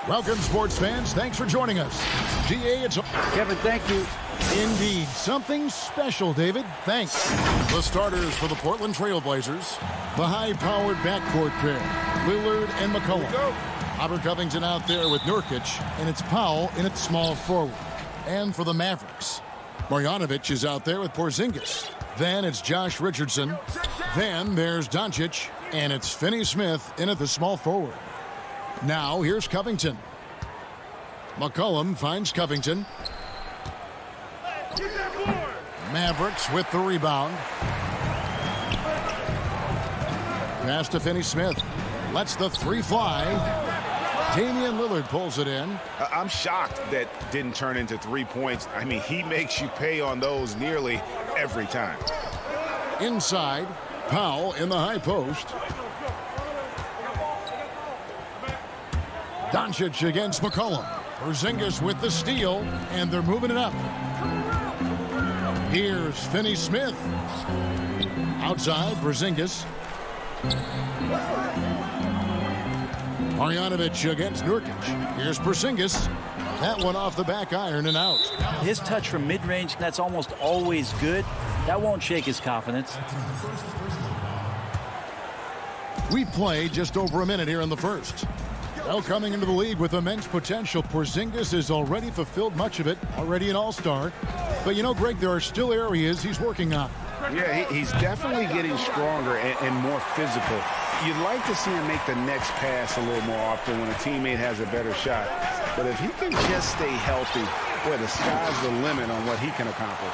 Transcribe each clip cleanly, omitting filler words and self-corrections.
Welcome, sports fans. Thanks for joining us. GA, it's... Kevin, thank you. Indeed. Something special, David. Thanks. The starters for the Portland Trail Blazers. The high-powered backcourt pair, Lillard and McCollum. Robert Covington out there with Nurkic, and it's Powell in its small forward. And for the Mavericks, Marjanovic is out there with Porzingis. Then it's Josh Richardson. Then there's Doncic, and it's Finney-Smith in at the small forward. Now here's Covington. McCollum finds Covington. Mavericks with the rebound. Pass to Finney-Smith. Lets the three fly. Damian Lillard pulls it in. I'm shocked that didn't turn into 3 points. I mean, he makes you pay on those nearly every time. Inside, Powell in the high post. Doncic against McCollum. Porzingis with the steal, and they're moving it up. Here's Finney-Smith. Outside, Porzingis. Marjanovic against Nurkic. Here's Porzingis. That one off the back iron and out. His touch from mid-range, that's almost always good. That won't shake his confidence. We played just over a minute here in the first. Well, coming into the league with immense potential, Porzingis has already fulfilled much of it, already an all-star. But you know, Greg, there are still areas he's working on. Yeah, he's definitely getting stronger and more physical. You'd like to see him make the next pass a little more often when a teammate has a better shot. But if he can just stay healthy, boy, the sky's the limit on what he can accomplish.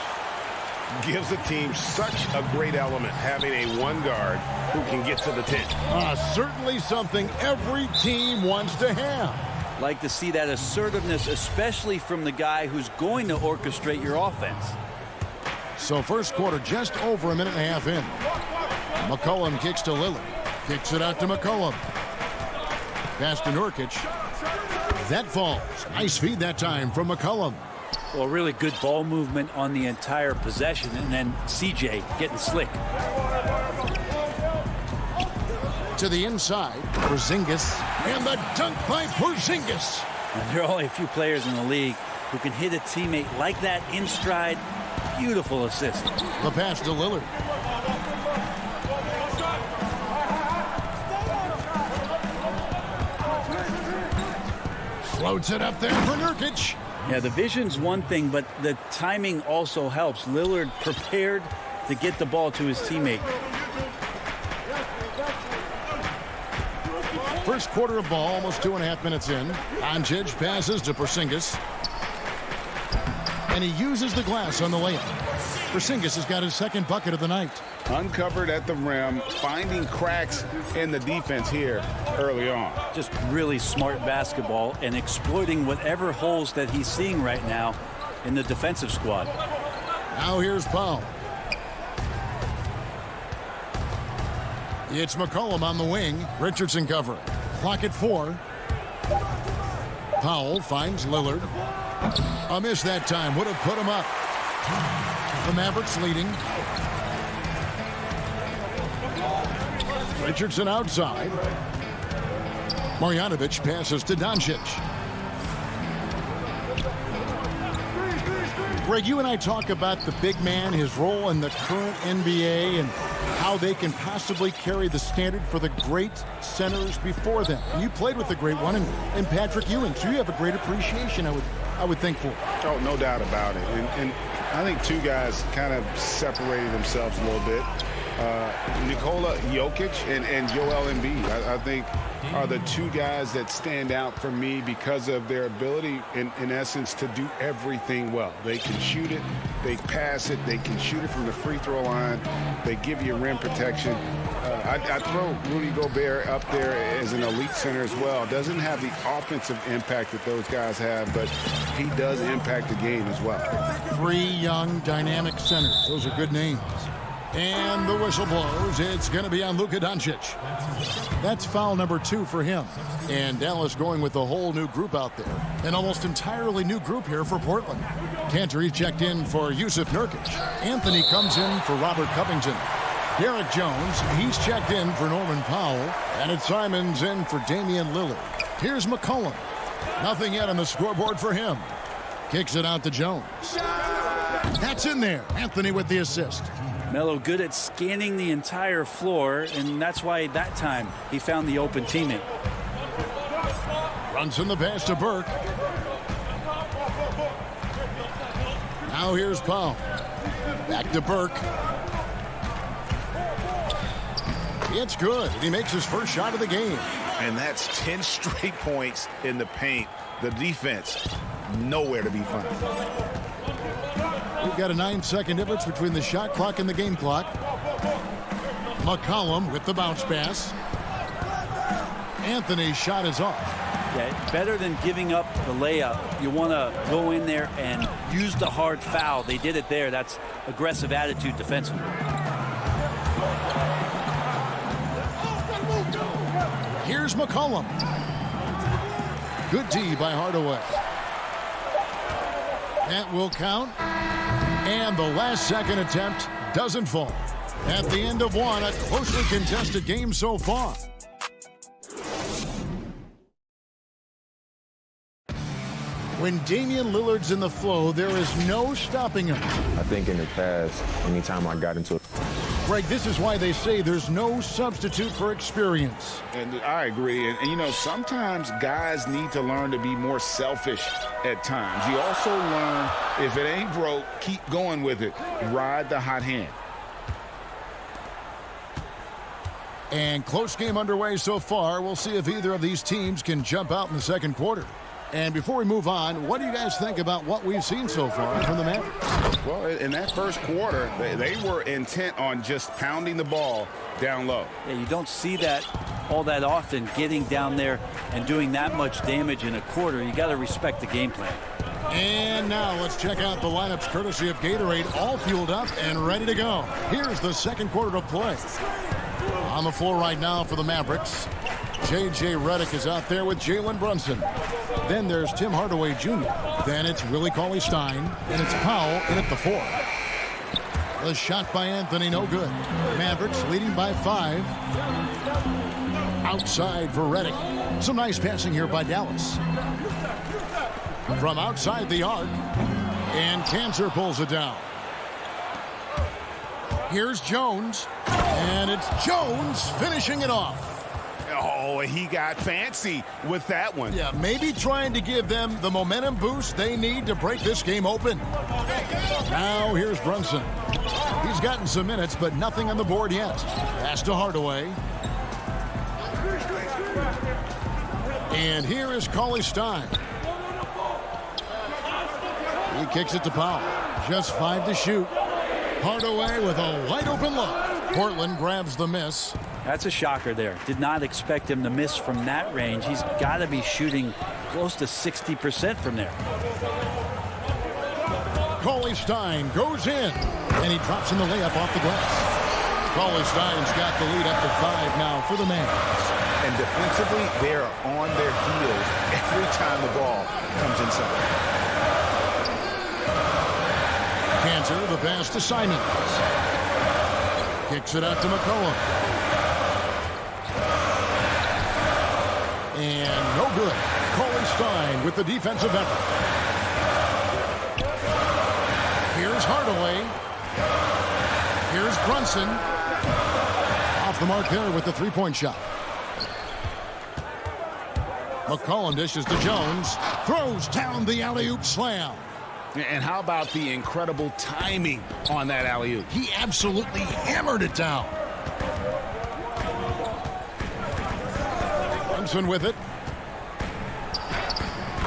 Gives the team such a great element, having a one guard who can get to the 10. Certainly something every team wants to have. Like to see that assertiveness, especially from the guy who's going to orchestrate your offense. So first quarter just over a minute and a half in. McCollum kicks to Lillard. Kicks it out to McCollum. Pass to Nurkic. That falls. Nice feed that time from McCollum. Well, really good ball movement on the entire possession, and then CJ getting slick. To the inside, Porzingis, and the dunk by Porzingis. And there are only a few players in the league who can hit a teammate like that in stride. Beautiful assist. The pass to Lillard. Floats it up there for Nurkic. Yeah, the vision's one thing, but the timing also helps. Lillard prepared to get the ball to his teammate. First quarter of ball, almost 2.5 minutes in. Doncic passes to Porzingis. And he uses the glass on the layup. Porzingis has got his second bucket of the night. Uncovered at the rim, finding cracks in the defense here early on. Just really smart basketball and exploiting whatever holes that he's seeing right now in the defensive squad. Now here's Powell. It's McCollum on the wing. Richardson covering. Clock at 4. Powell finds Lillard. A miss that time. Would have put him up. The Mavericks leading. Richardson outside. Marjanovic passes to Doncic. Greg, you and I talk about the big man, his role in the current NBA, and how they can possibly carry the standard for the great centers before them. And you played with the great one in Patrick Ewing, so you have a great appreciation, I would think, for. Oh, no doubt about it. And I think two guys kind of separated themselves a little bit. Nikola Jokic and Joel Embiid, I think, are the two guys that stand out for me because of their ability, in essence, to do everything well. They can shoot it, they pass it, they can shoot it from the free throw line, they give you rim protection. I throw Rudy Gobert up there as an elite center as well. Doesn't have the offensive impact that those guys have, but he does impact the game as well. 3 young, dynamic centers. Those are good names. And the whistle blows. It's going to be on Luka Doncic. That's foul number 2 for him. And Dallas going with a whole new group out there. An almost entirely new group here for Portland. Cantor checked in for Yusuf Nurkic. Anthony comes in for Robert Covington. Derek Jones, he's checked in for Norman Powell. And it's Simons in for Damian Lillard. Here's McCollum. Nothing yet on the scoreboard for him. Kicks it out to Jones. That's in there. Anthony with the assist. Melo good at scanning the entire floor, and that's why that time he found the open teammate. Runs in the pass to Burke. Now here's Powell. Back to Burke. It's good. He makes his first shot of the game. And that's 10 straight points in the paint. The defense, nowhere to be found. We've got a 9-second difference between the shot clock and the game clock. McCollum with the bounce pass. Anthony's shot is off. Yeah, better than giving up the layup. You want to go in there and use the hard foul. They did it there. That's aggressive attitude defensively. Here's McCollum. Good D by Hardaway. That will count. And the last second attempt doesn't fall. At the end of one, a closely contested game so far. When Damian Lillard's in the flow, there is no stopping him. I think in the past, anytime I got into it. Greg, this is why they say there's no substitute for experience. And I agree. And, you know, sometimes guys need to learn to be more selfish at times. You also learn, if it ain't broke, keep going with it. Ride the hot hand. And close game underway so far. We'll see if either of these teams can jump out in the second quarter. And before we move on, what do you guys think about what we've seen so far from the Mavericks? Well, in that first quarter, they were intent on just pounding the ball down low. Yeah, you don't see that all that often, getting down there and doing that much damage in a quarter. You got to respect the game plan. And now let's check out the lineups courtesy of Gatorade, all fueled up and ready to go. Here's the second quarter of play. On the floor right now for the Mavericks, J.J. Redick is out there with Jalen Brunson. Then there's Tim Hardaway Jr. Then it's Willie Cauley-Stein, and it's Powell in at the 4. The shot by Anthony, no good. Mavericks leading by 5. Outside for Redick. Some nice passing here by Dallas. From outside the arc, and Cancer pulls it down. Here's Jones, and it's Jones finishing it off. Oh, he got fancy with that one. Yeah, maybe trying to give them the momentum boost they need to break this game open. Now here's Brunson. He's gotten some minutes, but nothing on the board yet. Pass to Hardaway. And here is Cauley-Stein. He kicks it to Powell. Just 5 to shoot. Hardaway with a wide open look. Portland grabs the miss. That's a shocker there. Did not expect him to miss from that range. He's got to be shooting close to 60% from there. Cauley-Stein goes in, and he drops in the layup off the glass. Cauley-Stein's got the lead up to 5 now for the Mavericks. And defensively, they're on their heels every time the ball comes inside. Cantor, the pass to Simons. Kicks it out to McCollum. And no good. Cauley-Stein with the defensive effort. Here's Hardaway. Here's Brunson. Off the mark there with the three-point shot. McCollum dishes to Jones. Throws down the alley-oop slam. And how about the incredible timing on that alley-oop? He absolutely hammered it down. Brunson with it.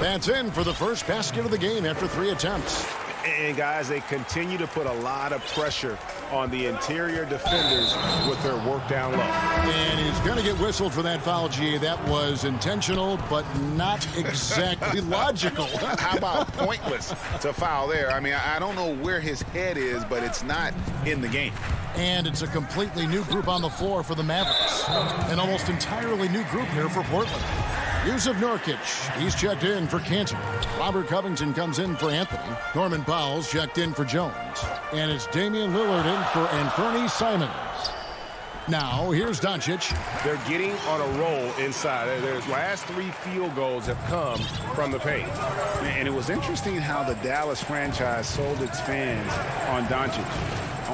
That's in for the first basket of the game after 3 attempts. And guys, they continue to put a lot of pressure on the interior defenders with their work down low. And he's going to get whistled for that foul, G. That was intentional, but not exactly logical. How about pointless to foul there? I mean, I don't know where his head is, but it's not in the game. And it's a completely new group on the floor for the Mavericks. An almost entirely new group here for Portland. Yusuf Nurkic, he's checked in for Cantor. Robert Covington comes in for Anthony. Norman Powell's checked in for Jones. And it's Damian Lillard in for Anthony Simons. Now, here's Doncic. They're getting on a roll inside. Their last 3 field goals have come from the paint. And it was interesting how the Dallas franchise sold its fans on Doncic.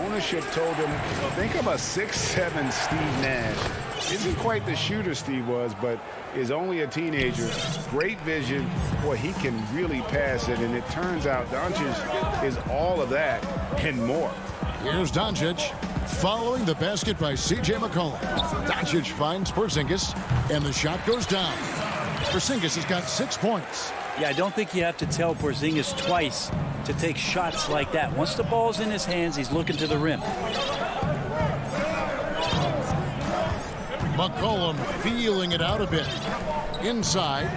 Ownership told them, think of a 6'7" Steve Nash. Isn't quite the shooter Steve was, but is only a teenager. Great vision. Boy, he can really pass it. And it turns out Doncic is all of that and more. Here's Doncic. Following the basket by C.J. McCollum. Doncic finds Porzingis, and the shot goes down. Porzingis has got 6 points. Yeah, I don't think you have to tell Porzingis twice to take shots like that. Once the ball's in his hands, he's looking to the rim. McCollum feeling it out a bit. Inside.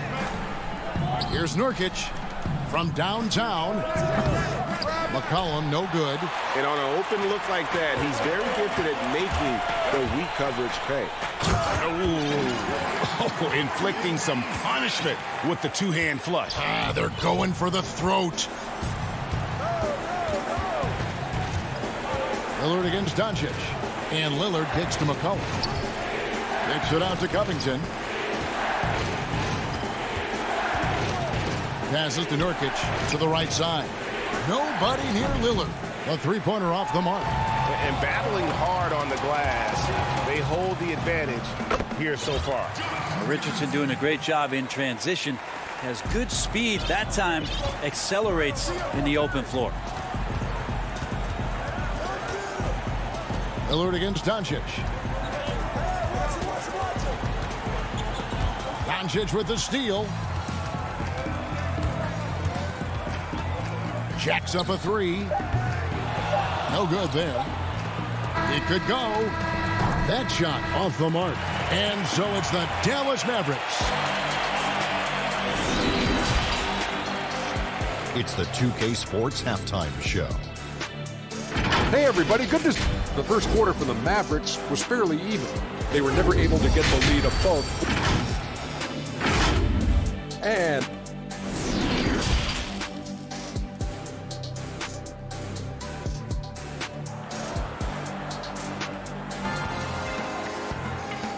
Here's Nurkic from downtown. McCollum, no good. And on an open look like that, he's very gifted at making the weak coverage pay. Oh, inflicting some punishment with the two-hand flush. They're going for the throat. Lillard against Doncic. And Lillard kicks to McCollum. Kicks it out to Covington. Passes to Nurkic to the right side. Nobody near Lillard. A three-pointer off the mark. And battling hard on the glass, they hold the advantage here so far. Richardson doing a great job in transition. Has good speed. That time accelerates in the open floor. Lillard against Doncic. Doncic with the steal. Jacks up a three. No good there. He could go. That shot off the mark. And so it's the Dallas Mavericks. It's the 2K Sports Halftime Show. Hey everybody, good news. The first quarter for the Mavericks was fairly even. They were never able to get the lead above.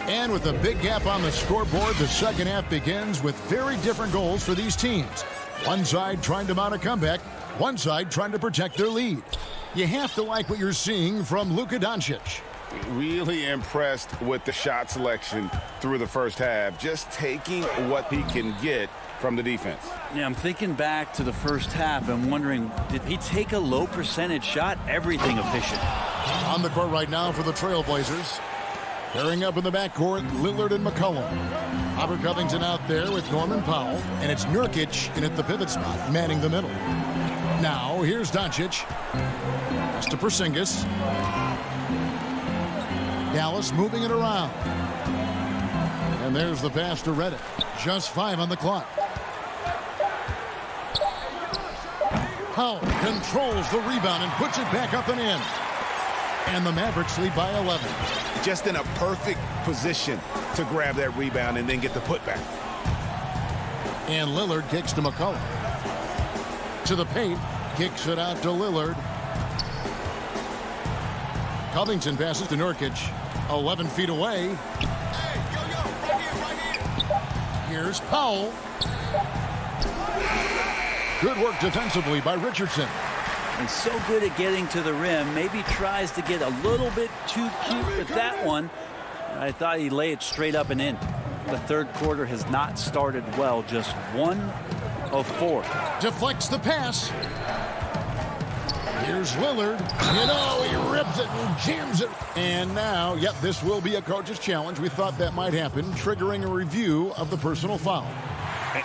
And with a big gap on the scoreboard, the second half begins with very different goals for these teams. One side trying to mount a comeback, one side trying to protect their lead. You have to like what you're seeing from Luka Doncic. Really impressed with the shot selection through the first half. Just taking what he can get from the defense. Yeah, I'm thinking back to the first half. I'm wondering, did he take a low percentage shot? Everything efficient. On the court right now for the Trailblazers. Pairing up in the backcourt, Lillard and McCollum. Robert Covington out there with Norman Powell. And it's Nurkic in at the pivot spot, manning the middle. Now, here's Doncic. Pass to Porzingis. Dallas moving it around. And there's the pass to Reddick. Just 5 on the clock. Powell controls the rebound and puts it back up and in. And the Mavericks lead by 11. Just in a perfect position to grab that rebound and then get the putback. And Lillard kicks to McCollum. To the paint. Kicks it out to Lillard. Covington passes to Nurkic. 11 feet away. Here's Powell. Good work defensively by Richardson. And so good at getting to the rim. Maybe tries to get a little bit too cute with that one. I thought he'd lay it straight up and in. The third quarter has not started well. Just 1 of 4. Deflects the pass. Here's Lillard. You know, he rips it and jams it. And now, yep, this will be a coach's challenge. We thought that might happen, triggering a review of the personal foul.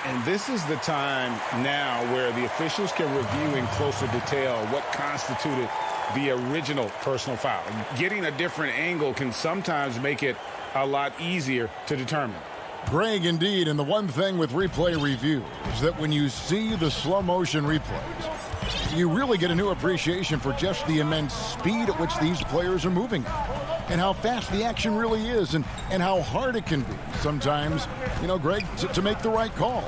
And this is the time now where the officials can review in closer detail what constituted the original personal foul. Getting a different angle can sometimes make it a lot easier to determine. Greg, indeed, and the one thing with replay review is that when you see the slow motion replays, you really get a new appreciation for just the immense speed at which these players are moving and how fast the action really is and how hard it can be sometimes, you know, Greg, to make the right call.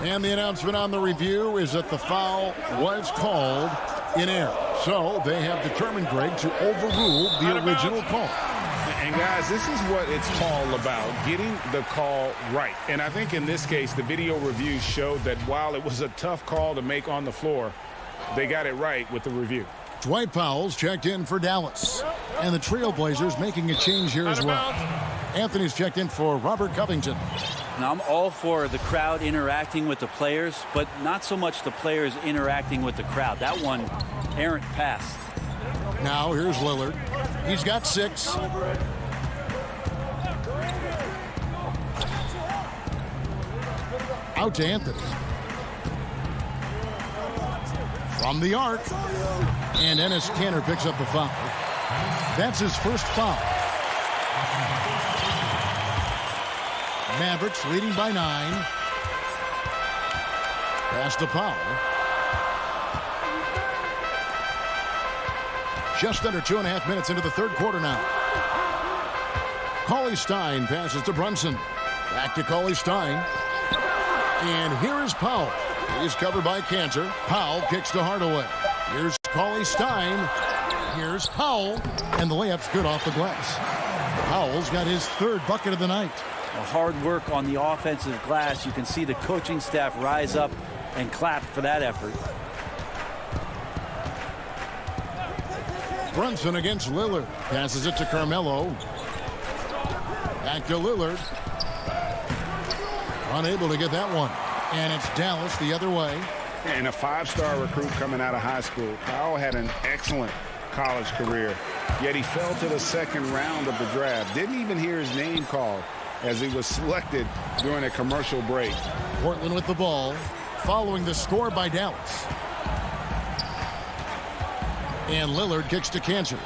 And the announcement on the review is that the foul was called in error. So they have determined, Greg, to overrule the original call. And guys, this is what it's all about, getting the call right. And I think in this case, the video review showed that while it was a tough call to make on the floor, they got it right with the review. Dwight Powell's checked in for Dallas. And the Trailblazers making a change here as well. Anthony's checked in for Robert Covington. Now, I'm all for the crowd interacting with the players, but not so much the players interacting with the crowd. That one, errant pass. Now here's Lillard. He's got 6. Out to Anthony. From the arc. And Enes Kanter picks up the foul. That's his first foul. Mavericks leading by 9. Pass to Powell. Just under 2.5 minutes into the third quarter now. Cauley Stein passes to Brunson. Back to Cauley Stein. And here is Powell. He's covered by Kanter. Powell kicks to Hardaway. Here's Cauley Stein. Here's Powell. And the layup's good off the glass. Powell's got his 3rd bucket of the night. Hard work on the offensive glass. You can see the coaching staff rise up and clap for that effort. Brunson against Lillard. Passes it to Carmelo. Back to Lillard. Unable to get that one. And it's Dallas the other way. And a 5-star recruit coming out of high school. Powell had an excellent college career, yet he fell to the 2nd round of the draft. Didn't even hear his name called as he was selected during a commercial break. Portland with the ball, following the score by Dallas. And Lillard kicks to Kanter.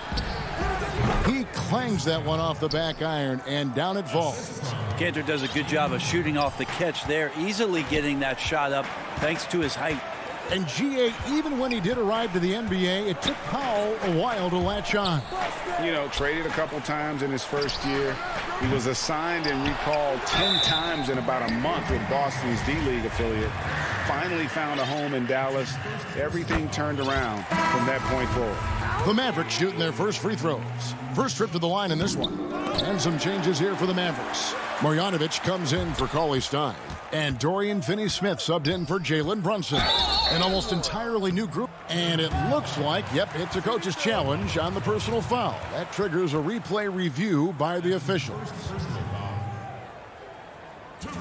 He clangs that one off the back iron, and down it falls. Kanter does a good job of shooting off the catch there, easily getting that shot up thanks to his height. And GA, even when he did arrive to the NBA, it took Powell a while to latch on. You know, traded a couple times in his first year. He was assigned and recalled 10 times in about a month with Boston's D-League affiliate. Finally found a home in Dallas. Everything turned around from that point forward. The Mavericks shooting their first free throws. First trip to the line in this one. And some changes here for the Mavericks. Marjanovic comes in for Cauley Stein. And Dorian Finney-Smith subbed in for Jalen Brunson. An almost entirely new group. And it looks like, yep, it's a coach's challenge on the personal foul. That triggers a replay review by the officials.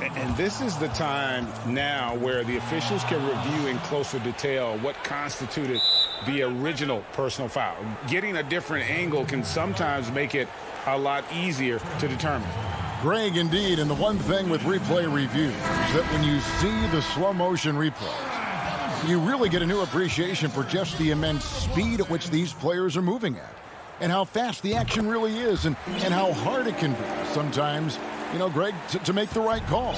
And this is the time now where the officials can review in closer detail what constituted the original personal foul. Getting a different angle can sometimes make it a lot easier to determine. Greg, indeed, and the one thing with replay review is that when you see the slow motion replays, you really get a new appreciation for just the immense speed at which these players are moving at, and how fast the action really is, and how hard it can be sometimes, you know, Greg, to make the right call.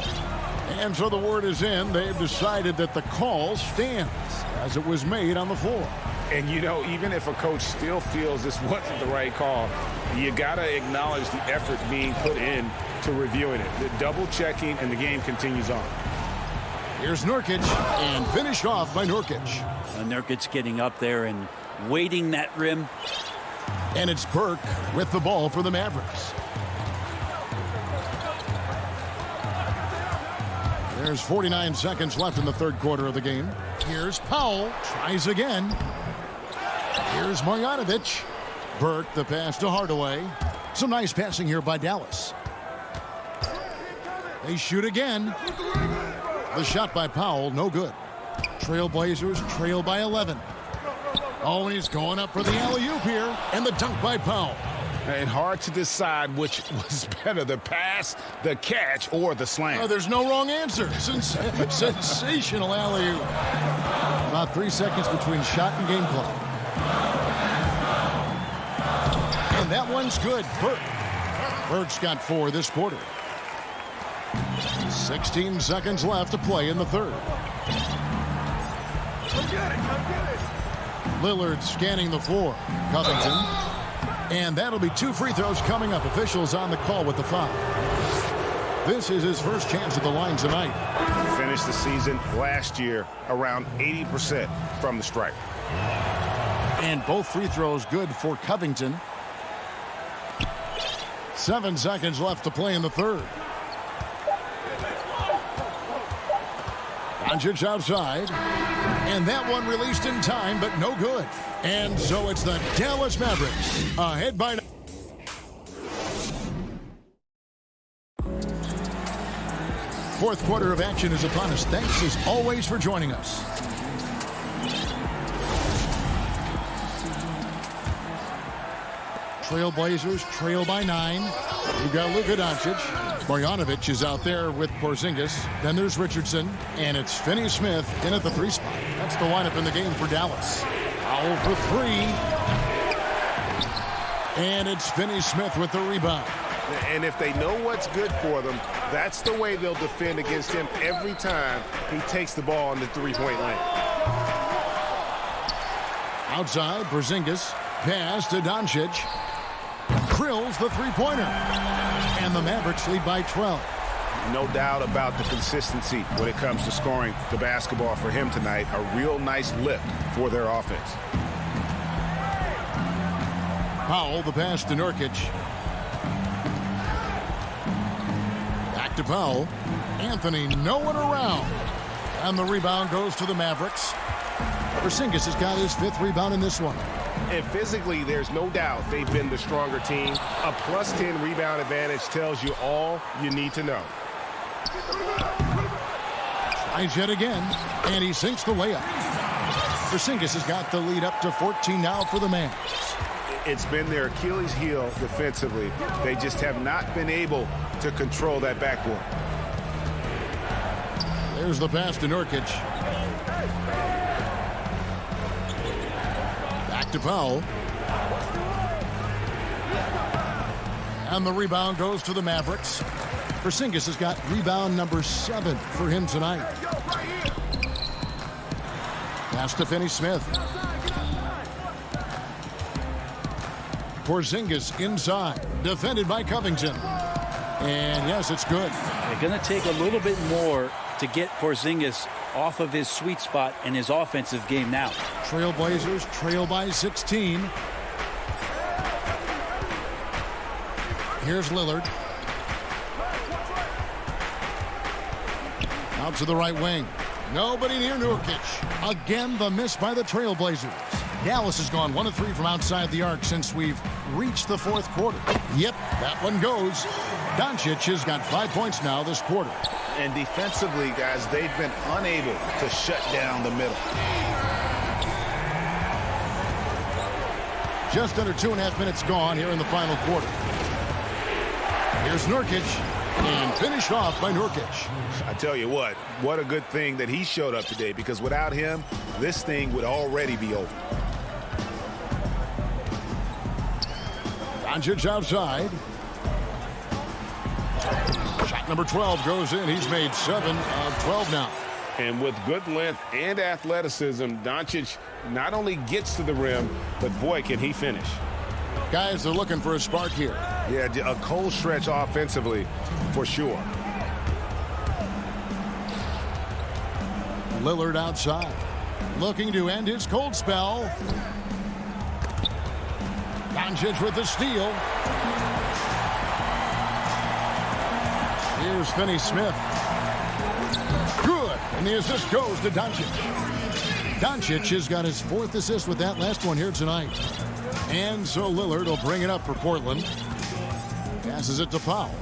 And so the word is in. They've decided that the call stands as it was made on the floor. And, you know, even if a coach still feels this wasn't the right call, you got to acknowledge the effort being put in to reviewing it. The double checking, and the game continues on. Here's Nurkic, and finished off by Nurkic. Nurkic getting up there and weighting that rim. And it's Burke with the ball for the Mavericks. There's 49 seconds left in the third quarter of the game. Here's Powell, tries again. Here's Marjanovic. Burke, the pass to Hardaway. Some nice passing here by Dallas. They shoot again. The shot by Powell, no good. Trailblazers trail by 11. Oh, and he's going up for the alley-oop here. And the dunk by Powell. And hard to decide which was better, the pass, the catch, or the slam. Oh, there's no wrong answer. Sensational alley-oop. About 3 seconds between shot and game clock. And that one's good. Burke's got 4 this quarter. 16 seconds left to play in the third. Lillard scanning the floor. Covington. And that'll be 2 free throws coming up. Officials on the call with the foul. This is his first chance at the line tonight. He finished the season last year around 80% from the stripe. And both free throws good for Covington. 7 seconds left to play in the third. Doncic outside. And that one released in time, but no good. And so it's the Dallas Mavericks ahead by 9. Fourth quarter of action is upon us. Thanks as always for joining us. Trailblazers trail by 9. We've got Luka Doncic. Marjanovic is out there with Porzingis. Then there's Richardson. And it's Finney-Smith in at the 3 spot. That's the lineup in the game for Dallas. Foul for 3. And it's Finney-Smith with the rebound. And if they know what's good for them, that's the way they'll defend against him every time he takes the ball in the three-point lane. Outside, Porzingis. Pass to Doncic. Drills the three-pointer. And the Mavericks lead by 12. No doubt about the consistency when it comes to scoring the basketball for him tonight. A real nice lift for their offense. Powell, the pass to Nurkic. Back to Powell. Anthony, no one around. And the rebound goes to the Mavericks. Porzingis has got his 5th rebound in this one. And physically, there's no doubt they've been the stronger team. A plus 10 rebound advantage tells you all you need to know. Tries yet again, and he sinks the layup. Porzingis has got the lead up to 14 now for the Mavs. It's been their Achilles heel defensively. They just have not been able to control that backboard. There's the pass to Nurkic. Back to Powell. And the rebound goes to the Mavericks. Porzingis has got rebound number 7 for him tonight. Pass to Finney-Smith. Porzingis inside, defended by Covington. And yes, it's good. They're going to take a little bit more to get Porzingis off of his sweet spot in his offensive game now. Trailblazers trail by 16. Here's Lillard. Out to the right wing. Nobody near Nurkic. Again, the miss by the Trailblazers. Dallas has gone 1 of 3 from outside the arc since we've reached the 4th quarter. Yep, that one goes. Doncic has got 5 points now this quarter. And defensively, guys, they've been unable to shut down the middle. Just under 2.5 minutes gone here in the final quarter. Here's Nurkic, and finished off by Nurkic. I tell you what a good thing that he showed up today, because without him, this thing would already be over. Doncic outside. Shot number 12 goes in. He's made 7 of 12 now. And with good length and athleticism, Doncic not only gets to the rim, but boy, can he finish. Guys, they're looking for a spark here. Yeah, a cold stretch offensively for sure. Lillard outside, looking to end his cold spell. Doncic with the steal. Here's Finney-Smith. Good, and the assist goes to Doncic. Doncic has got his 4th assist with that last one here tonight. And so Lillard will bring it up for Portland. Passes it to Powell.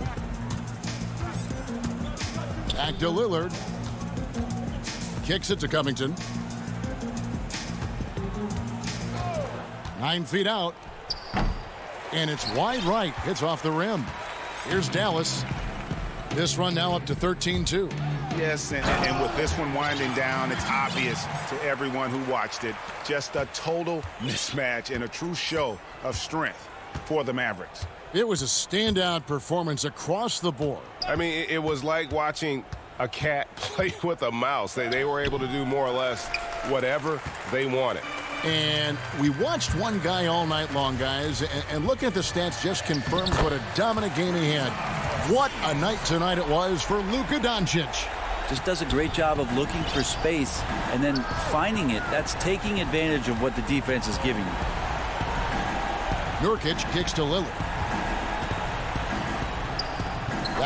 Back to Lillard. Kicks it to Covington. 9 feet out. And it's wide right. Hits off the rim. Here's Dallas. This run now up to 13-2. Yes, and with this one winding down, it's obvious to everyone who watched it. Just a total mismatch and a true show of strength for the Mavericks. It was a standout performance across the board. I mean, it was like watching a cat play with a mouse. They were able to do more or less whatever they wanted. And we watched one guy all night long, guys, and looking at the stats just confirms what a dominant game he had. What a night tonight it was for Luka Doncic. Just does a great job of looking for space and then finding it. That's taking advantage of what the defense is giving you. Nurkic kicks to Lillard.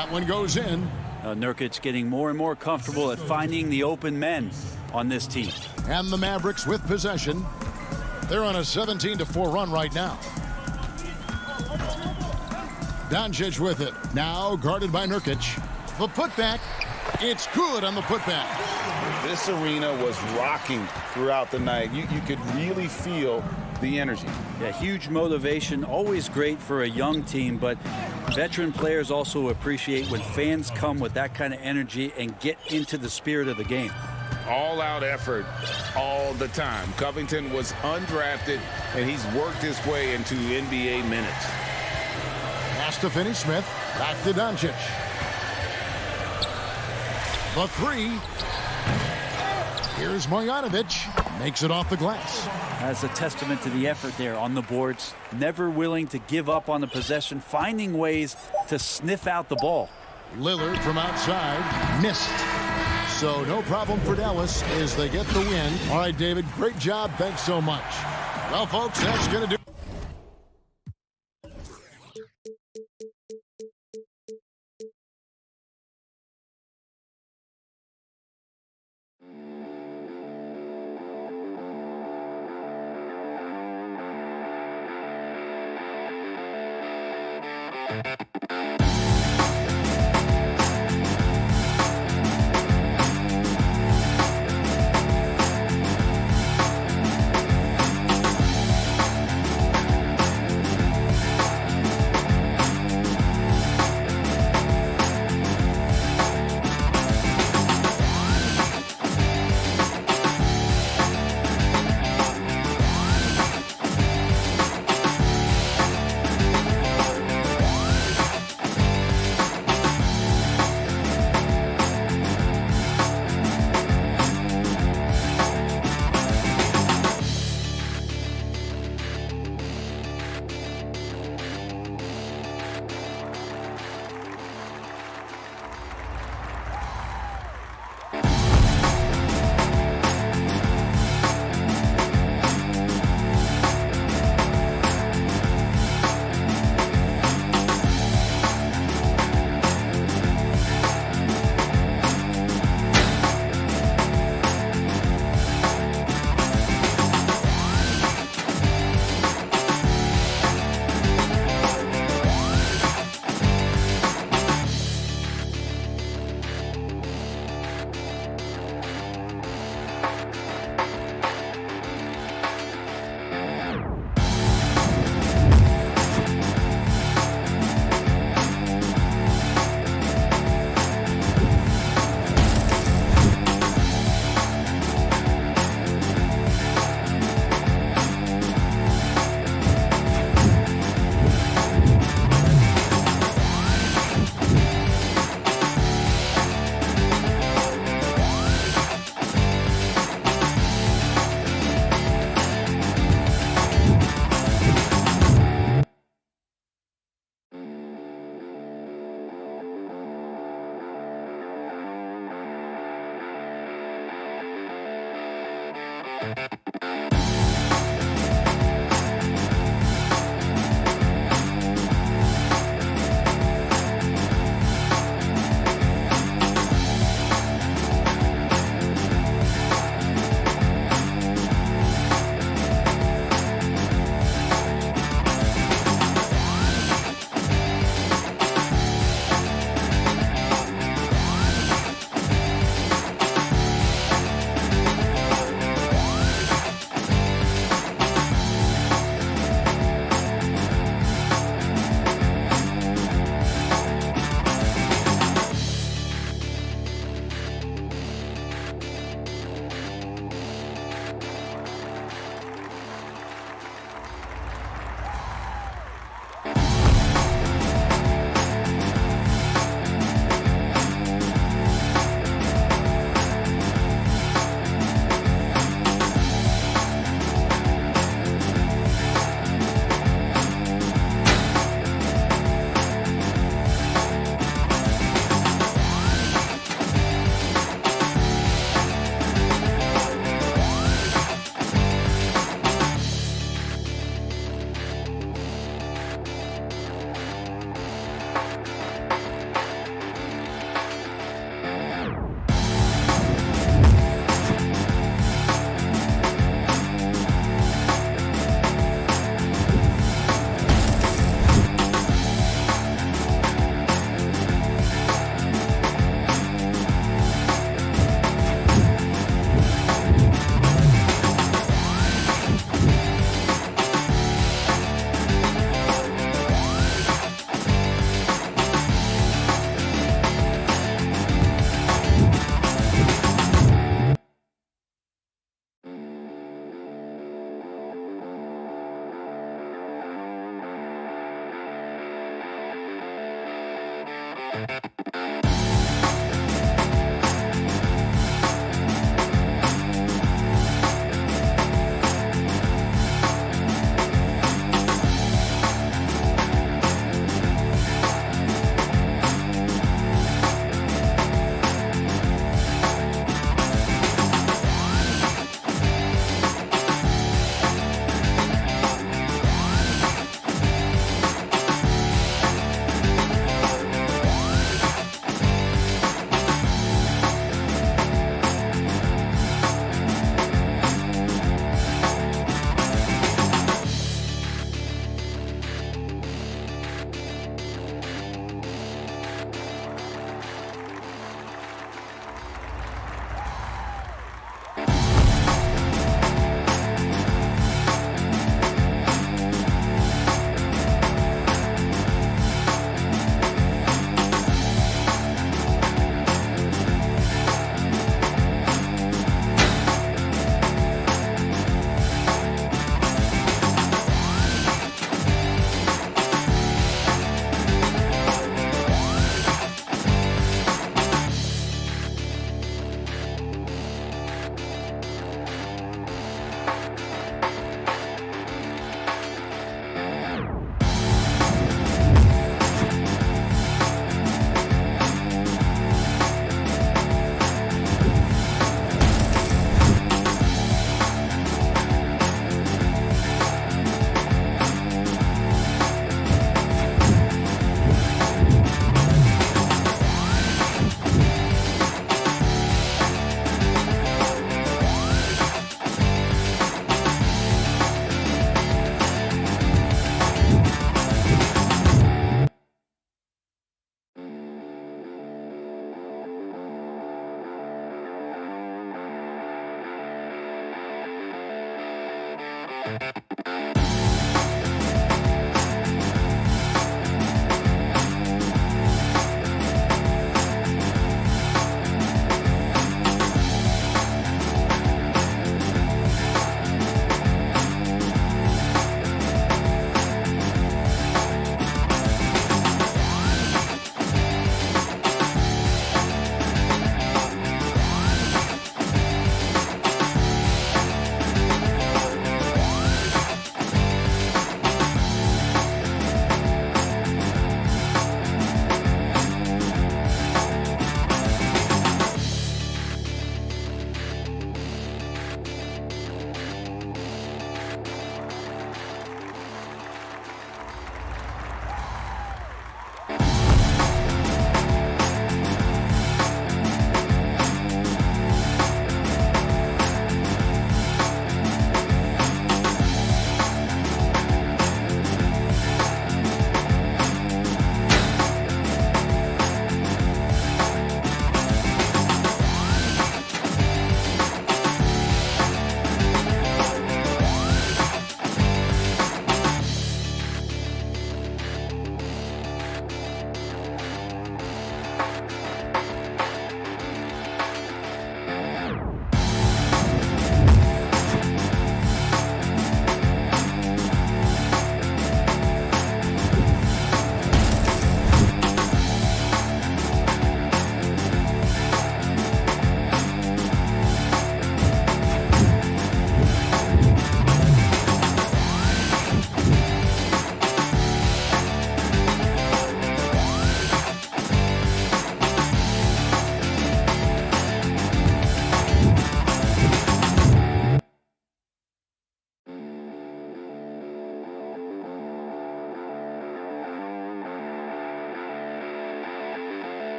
That one goes in. Nurkic getting more and more comfortable at finding the open men on this team. And the Mavericks with possession. They're on a 17-4 run right now. Doncic with it. Now guarded by Nurkic. The putback. It's good on the putback. This arena was rocking throughout the night. You could really feel the energy. Yeah, huge motivation, always great for a young team, but veteran players also appreciate when fans come with that kind of energy and get into the spirit of the game. All-out effort all the time. Covington was undrafted, and he's worked his way into NBA minutes. Pass to Finney-Smith. Back to Doncic. The three. Here's Marjanovic. Makes it off the glass. That's a testament to the effort there on the boards. Never willing to give up on the possession, finding ways to sniff out the ball. Lillard from outside. Missed. So no problem for Dallas as they get the win. All right, David, great job. Thanks so much. Well, folks, that's going to do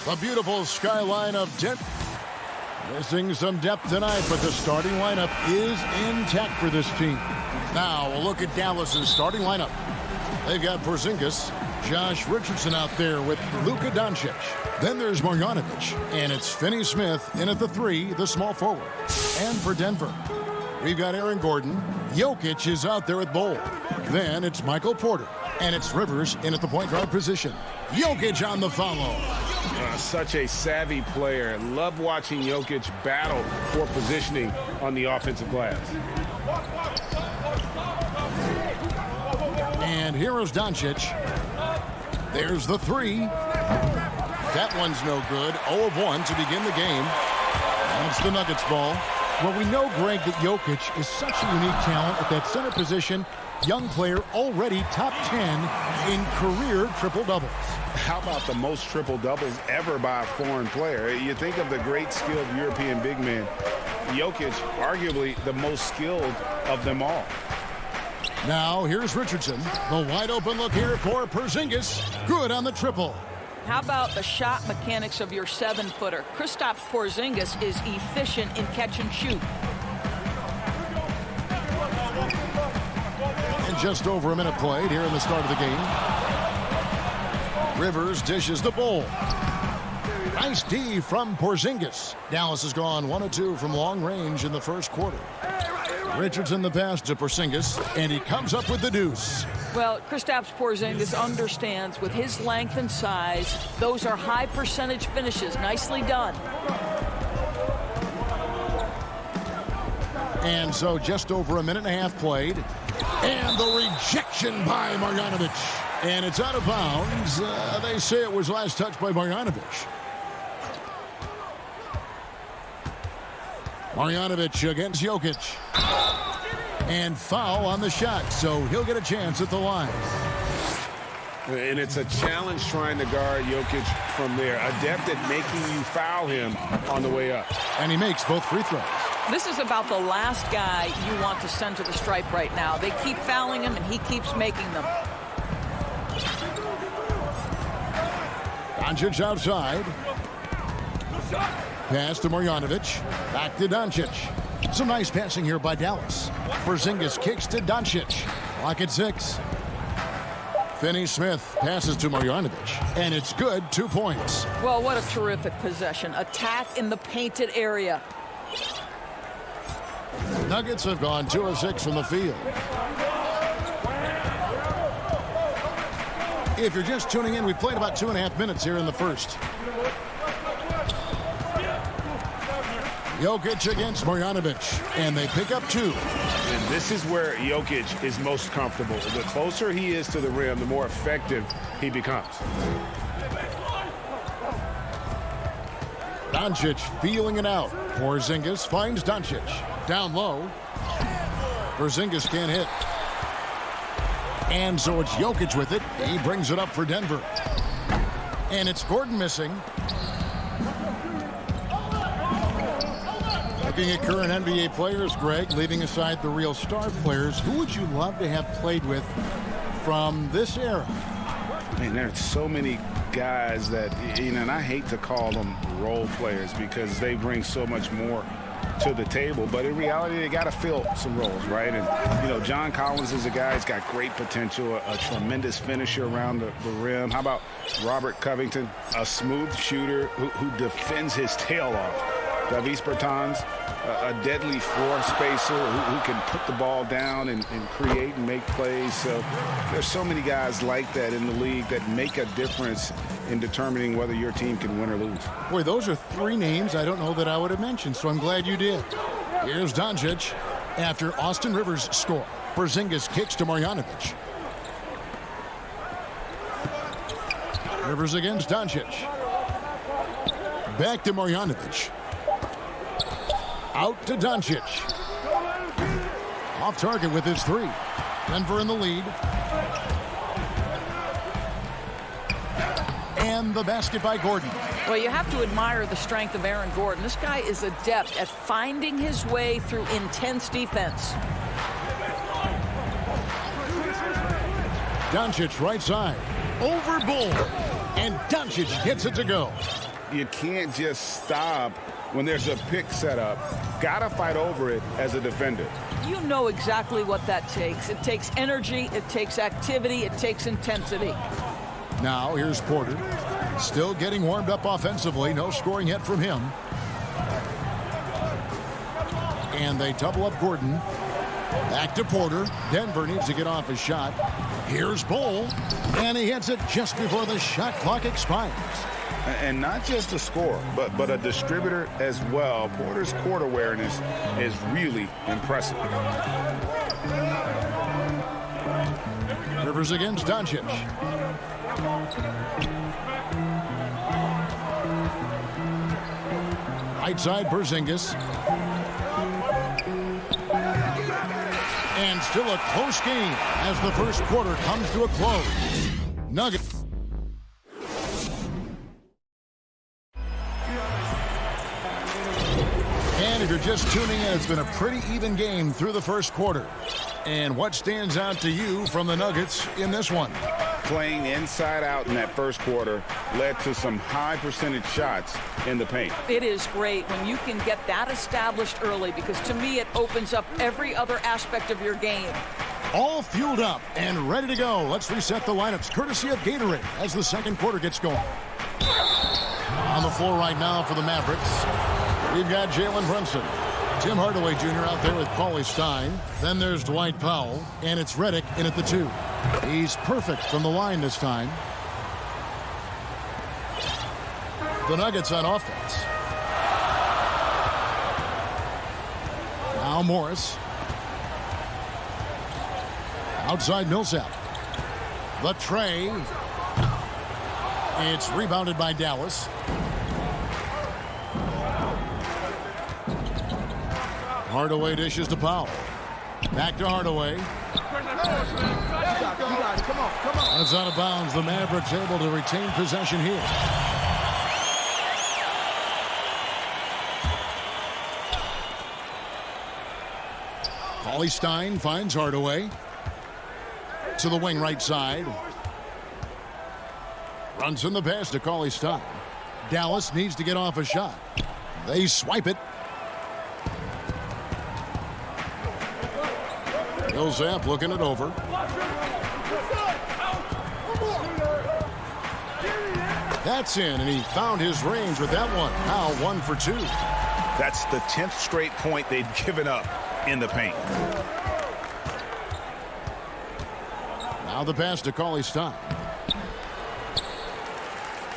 The beautiful skyline of Denver. Missing some depth tonight, but the starting lineup is intact for this team. Now, we'll look at Dallas's starting lineup. They've got Porzingis, Josh Richardson out there with Luka Doncic. Then there's Marjanovic, and it's Finney Smith in at the 3, the small forward. And for Denver, we've got Aaron Gordon. Jokic is out there with Bol. Then it's Michael Porter, and it's Rivers in at the point guard position. Jokic on the follow. Such a savvy player. Love watching Jokic battle for positioning on the offensive glass. And here is Doncic. There's the 3. That one's no good. 0 of 1 to begin the game. That's the Nuggets ball. Well, we know, Greg, that Jokic is such a unique talent at that center position. Young player, already top 10 in career triple-doubles. How about the most triple-doubles ever by a foreign player? You think of the great skilled European big man. Jokic, arguably the most skilled of them all. Now, here's Richardson. The wide-open look here for Porzingis. Good on the triple. How about the shot mechanics of your 7-footer? Kristaps Porzingis is efficient in catch and shoot. And just over a minute played here in the start of the game. Rivers dishes the Bol. Nice D from Porzingis. Dallas has gone 1 of 2 from long range in the first quarter. Richardson the pass to Porzingis, and he comes up with the deuce. Well, Kristaps Porzingis understands with his length and size, those are high percentage finishes. Nicely done. And so just over a minute and a half played. And the rejection by Marjanovic. And it's out of bounds. They say it was last touched by Marjanovic. Marjanovic against Jokic. And foul on the shot, so he'll get a chance at the line. And it's a challenge trying to guard Jokic from there. Adept at making you foul him on the way up. And he makes both free throws. This is about the last guy you want to send to the stripe right now. They keep fouling him, and he keeps making them. Doncic outside. Pass to Marjanovic. Back to Doncic. Some nice passing here by Dallas. Porzingis kicks to Doncic. Lock at 6. Finney Smith passes to Marjanovic. And it's good. 2 points. Well, what a terrific possession. Attack in the painted area. Nuggets have gone 2 of 6 from the field. If you're just tuning in, we played about 2.5 minutes here in the first. Jokic against Marjanovic, and they pick up 2. And this is where Jokic is most comfortable. The closer he is to the rim, the more effective he becomes. Doncic feeling it out. Porzingis finds Doncic. Down low. Porzingis can't hit. And so it's Jokic with it. He brings it up for Denver. And it's Gordon missing. Looking at current NBA players, Greg, leaving aside the real star players, who would you love to have played with from this era? Man, there's so many guys that, and I hate to call them role players because they bring so much more to the table, but in reality, they got to fill some roles, right? And, John Collins is a guy who's got great potential, a tremendous finisher around the rim. How about Robert Covington, a smooth shooter who defends his tail off? Davis Bertans, a deadly floor spacer who can put the ball down and create and make plays. So there's so many guys like that in the league that make a difference in determining whether your team can win or lose. Boy, those are 3 names I don't know that I would have mentioned, so I'm glad you did. Here's Doncic after Austin Rivers score. Porzingis kicks to Marjanovic. Rivers against Doncic. Back to Marjanovic. Out to Doncic. Off target with his 3. Denver in the lead. And the basket by Gordon. Well, you have to admire the strength of Aaron Gordon. This guy is adept at finding his way through intense defense. Doncic right side. Over Bol. And Doncic gets it to go. You can't just stop when there's a pick set up. Got to fight over it as a defender. You know exactly what that takes. It takes energy, it takes activity, it takes intensity. Now here's Porter. Still getting warmed up offensively. No scoring yet from him. And they double up Gordon. Back to Porter. Denver needs to get off his shot. Here's Bull. And he hits it just before the shot clock expires. And not just a scorer, but a distributor as well. Porter's court awareness is really impressive. Rivers against Doncic. Right side, Porzingis. And still a close game as the first quarter comes to a close. Nuggets. And if you're just tuning in, it's been a pretty even game through the first quarter. And what stands out to you from the Nuggets in this one? Playing inside out in that first quarter led to some high percentage shots in the paint. It is great when you can get that established early, because to me it opens up every other aspect of your game. All fueled up and ready to go. Let's reset the lineups courtesy of Gatorade as the second quarter gets going. On the floor right now for the Mavericks, we've got Jalen Brunson. Tim Hardaway Jr. out there with Cauley Stein. Then there's Dwight Powell, and it's Redick in at the 2. He's perfect from the line this time. The Nuggets on offense. Now Morris. Outside Millsap. The tray. It's rebounded by Dallas. Hardaway dishes to Powell. Back to Hardaway. That's out of bounds. The Mavericks able to retain possession here. Cauley Stein finds Hardaway. To the wing right side. Runs in the pass to Cauley Stein. Dallas needs to get off a shot. They swipe it. Millsap looking it over. That's in, and he found his range with that one. Now 1 for 2. That's the 10th straight point they've given up in the paint. Now the pass to Cauley Stein.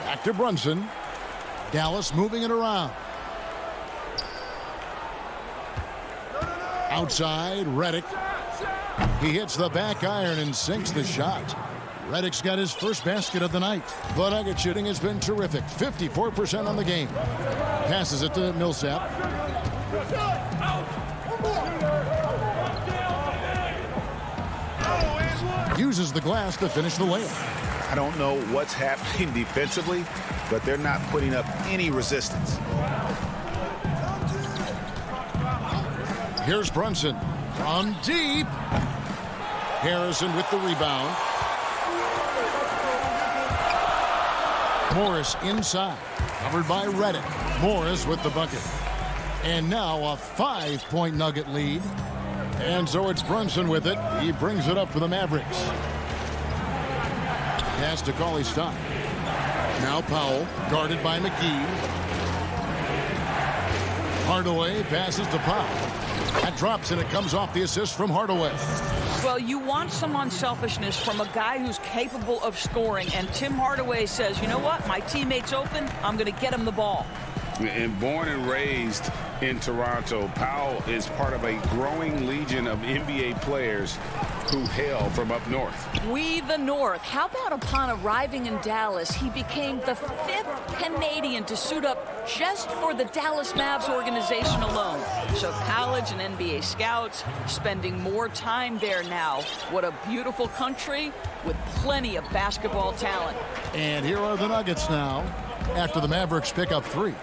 Back to Brunson. Dallas moving it around. Outside, Redick. He hits the back iron and sinks the shot. Redick's got his first basket of the night. The Nugget shooting has been terrific. 54% on the game. Passes it to Millsap. Uses the glass to finish the layup. I don't know what's happening defensively, but they're not putting up any resistance. Here's Brunson from deep. Harrison with the rebound. Morris inside, covered by Redick. Morris with the bucket. And now a 5-point Nugget lead. And so it's Brunson with it. He brings it up for the Mavericks. Pass to Cauley Stein. Now Powell, guarded by McGee. Hardaway passes to Powell. That drops, and it comes off the assist from Hardaway. Well, you want some unselfishness from a guy who's capable of scoring, and Tim Hardaway says, you know what, my teammate's open, I'm going to get him the ball. And born and raised in Toronto, Powell is part of a growing legion of NBA players who hail from up north. We the North. How about upon arriving in Dallas, he became the 5th Canadian to suit up just for the Dallas Mavs organization alone. So college and NBA scouts spending more time there now. What a beautiful country with plenty of basketball talent. And here are the Nuggets now after the Mavericks pick up 3.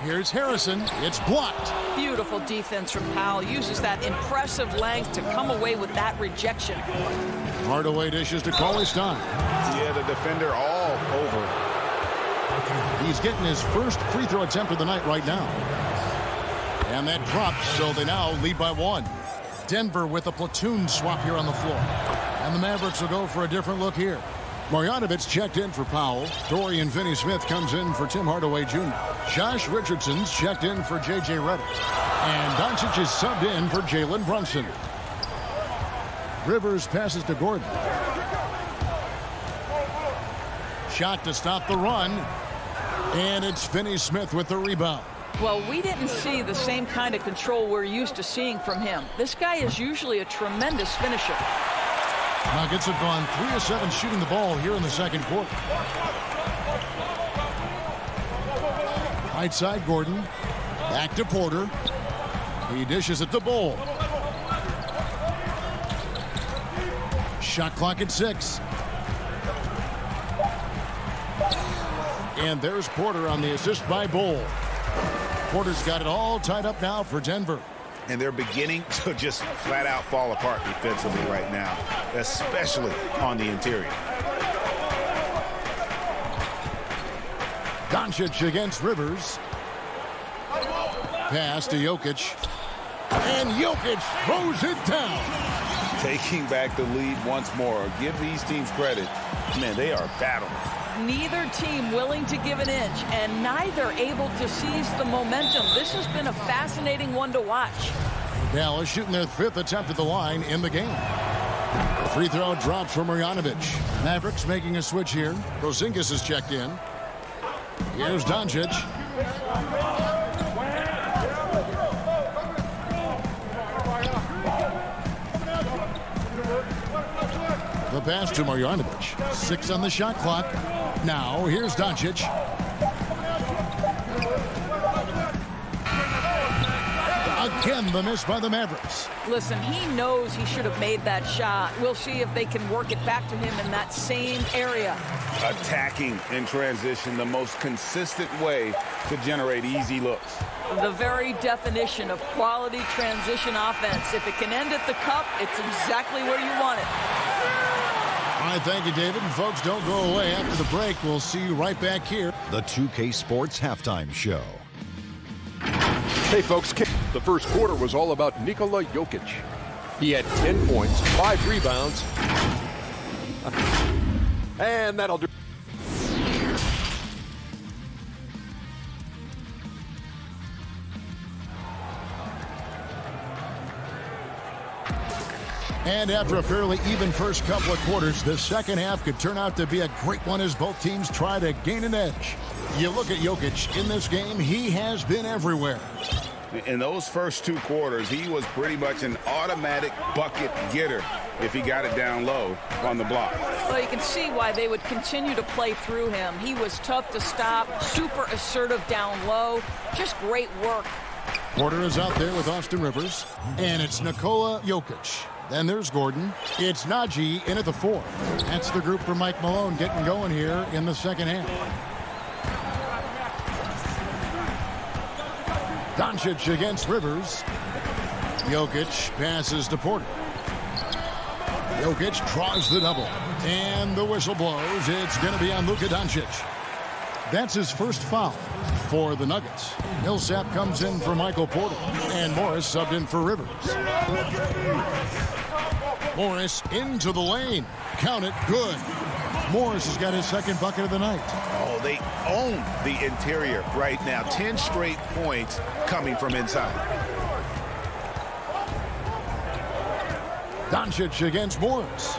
Here's Harrison. It's blocked. Beautiful defense from Powell. Uses that impressive length to come away with that rejection. Hardaway dishes to Cauley Stein. Yeah, the defender all over He's getting his first free throw attempt of the night right now. And that drops, so they now lead by 1. Denver with a platoon swap here on the floor. And the Mavericks will go for a different look here. Marjanovic checked in for Powell. Dorian Finney-Smith comes in for Tim Hardaway Jr. Josh Richardson's checked in for J.J. Redick. And Doncic is subbed in for Jalen Brunson. Rivers passes to Gordon. Shot to stop the run. And it's Finney-Smith with the rebound. Well, we didn't see the same kind of control we're used to seeing from him. This guy is usually a tremendous finisher. Nuggets have gone 3 of 7 shooting the ball here in the second quarter. Right side, Gordon. Back to Porter. He dishes it to Bol. Shot clock at 6. And there's Porter on the assist by Bol. Porter's got it all tied up now for Denver. And they're beginning to just flat out fall apart defensively right now, especially on the interior. Doncic against Rivers. Pass to Jokic. And Jokic throws it down. Taking back the lead once more. Give these teams credit. Man, they are battling. Neither team willing to give an inch, and neither able to seize the momentum. This has been a fascinating one to watch. Dallas shooting their 5th attempt at the line in the game. Free throw drops for Marjanovic. Mavericks making a switch here. Porzingis is checked in. Here's Doncic. The pass to Marjanovic. 6 on the shot clock. Now, here's Doncic. Again, the miss by the Mavericks. Listen, he knows he should have made that shot. We'll see if they can work it back to him in that same area. Attacking in transition, the most consistent way to generate easy looks. The very definition of quality transition offense. If it can end at the cup, it's exactly where you want it. All right, thank you, David. And folks, don't go away. After the break, we'll see you right back here. The 2K Sports Halftime Show. Hey, folks, the first quarter was all about Nikola Jokic. He had 10 points, 5 rebounds, and that'll do. And after a fairly even first couple of quarters, the second half could turn out to be a great one as both teams try to gain an edge. You look at Jokic in this game, he has been everywhere. In those first 2 quarters, he was pretty much an automatic bucket getter if he got it down low on the block. Well, you can see why they would continue to play through him. He was tough to stop, super assertive down low, just great work. Porter is out there with Austin Rivers, and it's Nikola Jokic. Then there's Gordon. It's Najee in at the 4. That's the group for Mike Malone getting going here in the second half. Doncic against Rivers. Jokic passes to Porter. Jokic draws the double. And the whistle blows. It's going to be on Luka Doncic. That's his first foul for the Nuggets. Millsap comes in for Michael Porter. And Morris subbed in for Rivers. Morris into the lane. Count it. Good. Morris has got his second bucket of the night. Oh, they own the interior right now. 10 straight points coming from inside. Doncic against Morris.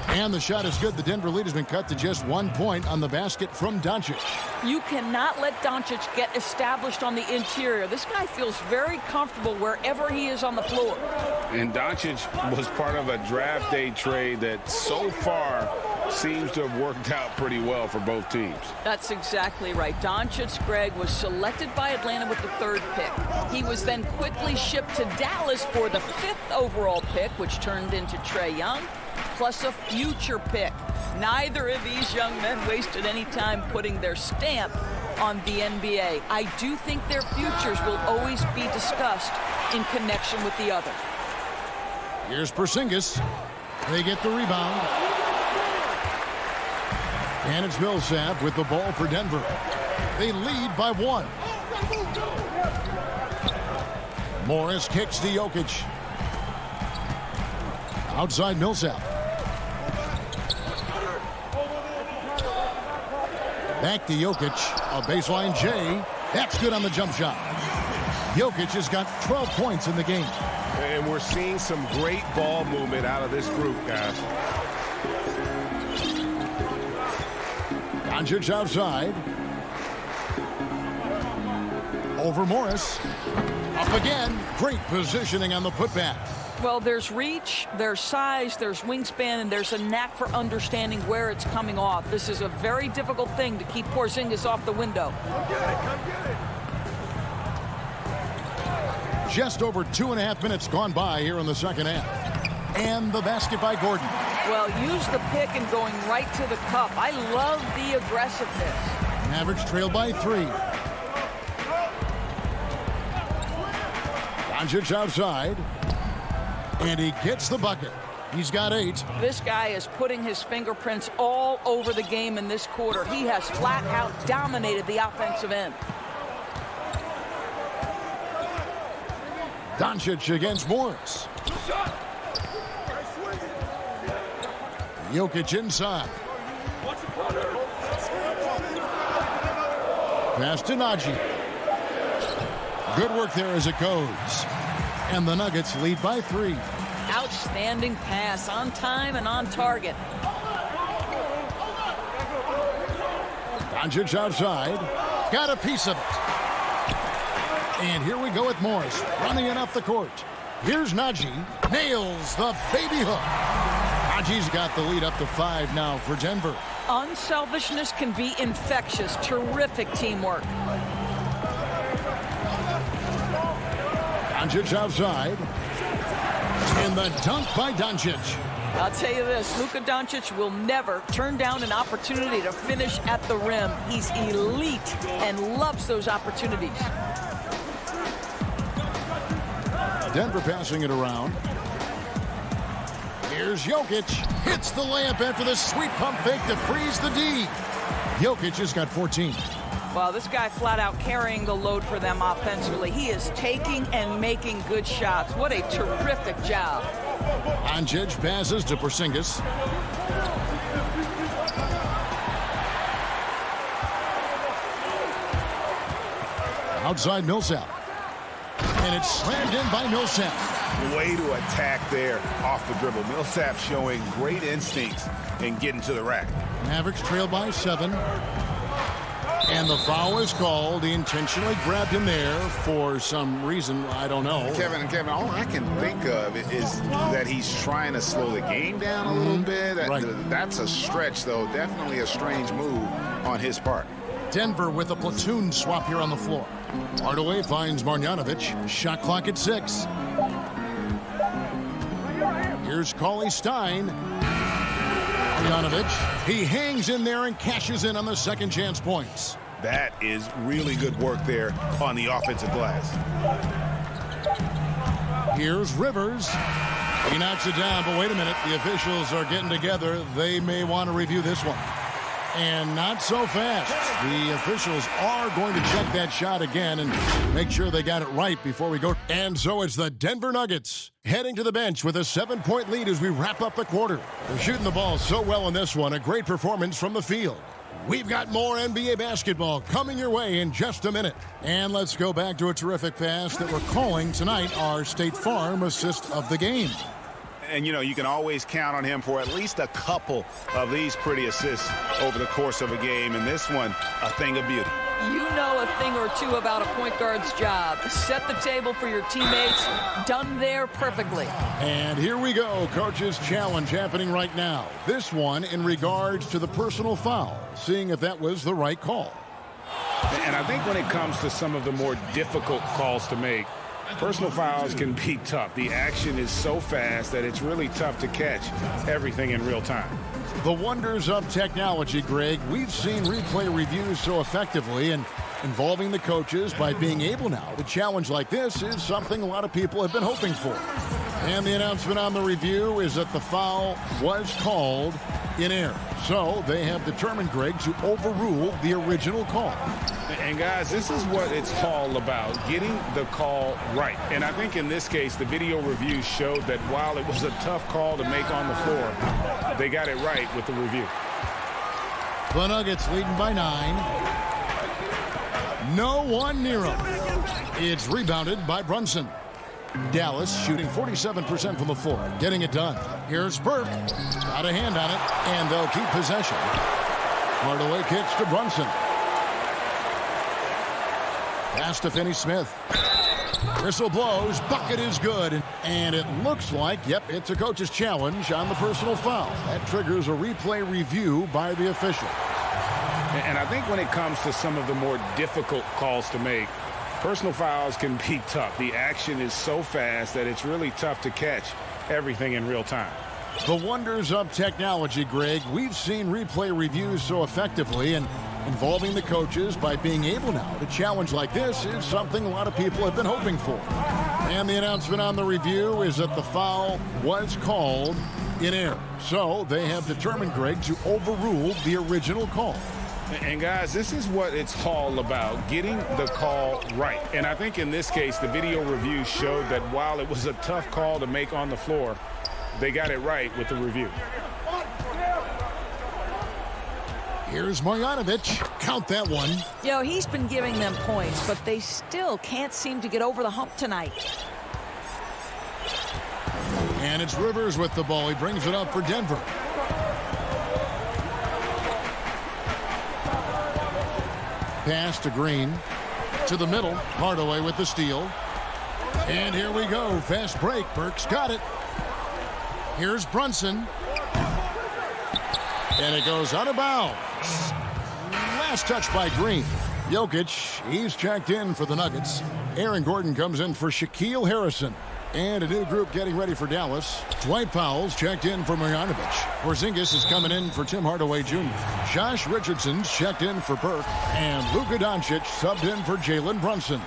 And the shot is good. The Denver lead has been cut to just 1 point on the basket from Doncic. You cannot let Doncic get established on the interior. This guy feels very comfortable wherever he is on the floor. And Doncic was part of a draft day trade that so far seems to have worked out pretty well for both teams. That's exactly right. Doncic, Greg, was selected by Atlanta with the 3rd pick. He was then quickly shipped to Dallas for the 5th overall pick, which turned into Trae Young, plus a future pick. Neither of these young men wasted any time putting their stamp on the NBA. I do think their futures will always be discussed in connection with the other. Here's Porzingis. They get the rebound. And it's Millsap with the ball for Denver. They lead by 1. Morris kicks to Jokic. Outside Millsap. Back to Jokic. A baseline J. That's good on the jump shot. Jokic has got 12 points in the game. And we're seeing some great ball movement out of this group, guys. Doncic outside. Over Morris. Up again. Great positioning on the putback. Well, there's reach, there's size, there's wingspan, and there's a knack for understanding where it's coming off. This is a very difficult thing to keep Porzingis off the window. Come get it. Just over 2.5 minutes gone by here in the second half. And the basket by Gordon. Well, use the pick and going right to the cup. I love the aggressiveness. Mavericks trail by 3. Doncic outside. And he gets the bucket. He's got 8. This guy is putting his fingerprints all over the game in this quarter. He has flat out dominated the offensive end. Doncic against Morris. Jokic inside. Pass to Najee. Good work there as it goes. And the Nuggets lead by 3. Outstanding pass, on time and on target. Doncic outside. Got a piece of it. And here we go with Morris running it up the court. Here's Najee. Nails the baby hook. Najee's got the lead up to 5 now for Denver. Unselfishness can be infectious. Terrific teamwork. Doncic outside. And the dunk by Doncic. I'll tell you this, Luka Doncic will never turn down an opportunity to finish at the rim. He's elite and loves those opportunities. Denver passing it around. Here's Jokic. Hits the layup after the sweet pump fake to freeze the D. Jokic has got 14. Well, this guy flat out carrying the load for them offensively. He is taking and making good shots. What a terrific job. Doncic passes to Porzingis. Outside Millsap. And it's slammed in by Millsap. Way to attack there off the dribble. Millsap showing great instincts and getting to the rack. Mavericks trail by 7. And the foul is called. He intentionally grabbed him there for some reason. I don't know. Kevin, all I can think of is that he's trying to slow the game down a little bit. Right. That's a stretch, though. Definitely a strange move on his part. Denver with a platoon swap here on the floor. Hardaway finds Marjanovic. Shot clock at 6. Here's Cauley Stein. Marjanovic. He hangs in there and cashes in on the second chance points. That is really good work there on the offensive glass. Here's Rivers. He knocks it down, but wait a minute. The officials are getting together. They may want to review this one. And not so fast. The officials are going to check that shot again and make sure they got it right before we go. And so it's the Denver Nuggets heading to the bench with a 7-point lead as we wrap up the quarter. They're shooting the ball so well in this one. A great performance from the field. We've got more NBA basketball coming your way in just a minute. And let's go back to a terrific pass that we're calling tonight our State Farm assist of the game. And, you know, you can always count on him for at least a couple of these pretty assists over the course of a game. And this one, a thing of beauty. You know a thing or two about a point guard's job. Set the table for your teammates. Done there perfectly. And here we go. Coach's challenge happening right now. This one in regards to the personal foul. Seeing if that was the right call. And I think when it comes to some of the more difficult calls to make, personal fouls can be tough. The action is so fast that it's really tough to catch everything in real time. The wonders of technology, Greg. We've seen replay reviews so effectively, and involving the coaches by being able now to challenge like this is something a lot of people have been hoping for. And the announcement on the review is that the foul was called in air. So they have determined, Greg, to overrule the original call. And guys, this is what it's all about, getting the call right. And I think in this case, the video review showed that while it was a tough call to make on the floor, they got it right with the review. The Nuggets leading by 9. No one near him. It's rebounded by Brunson. Dallas shooting 47% from the floor, getting it done. Here's Burke. Got a hand on it, and they'll keep possession. Hardaway kicks to Brunson. Pass to Finney-Smith. Whistle blows. Bucket is good. And it looks like, yep, it's a coach's challenge on the personal foul. That triggers a replay review by the official. And I think when it comes to some of the more difficult calls to make, personal fouls can be tough. The action is so fast that it's really tough to catch everything in real time. The wonders of technology, Greg. We've seen replay reviews so effectively, and involving the coaches by being able now to challenge like this is something a lot of people have been hoping for. And the announcement on the review is that the foul was called in error. So they have determined, Greg, to overrule the original call. And guys, this is what it's all about, getting the call right. And I think in this case, the video review showed that while it was a tough call to make on the floor, they got it right with the review. Here's Marjanovic. Count that one. You know, he's been giving them points, but they still can't seem to get over the hump tonight. And it's Rivers with the ball. He brings it up for Denver. Pass to Green. To the middle. Hardaway with the steal. And here we go. Fast break. Burke's got it. Here's Brunson. And it goes out of bounds. Last touch by Green. Jokic, he's checked in for the Nuggets. Aaron Gordon comes in for Shaquille Harrison. And a new group getting ready for Dallas. Dwight Powell's checked in for Marjanovic. Porzingis is coming in for Tim Hardaway Jr. Josh Richardson's checked in for Burke. And Luka Doncic subbed in for Jalen Brunson.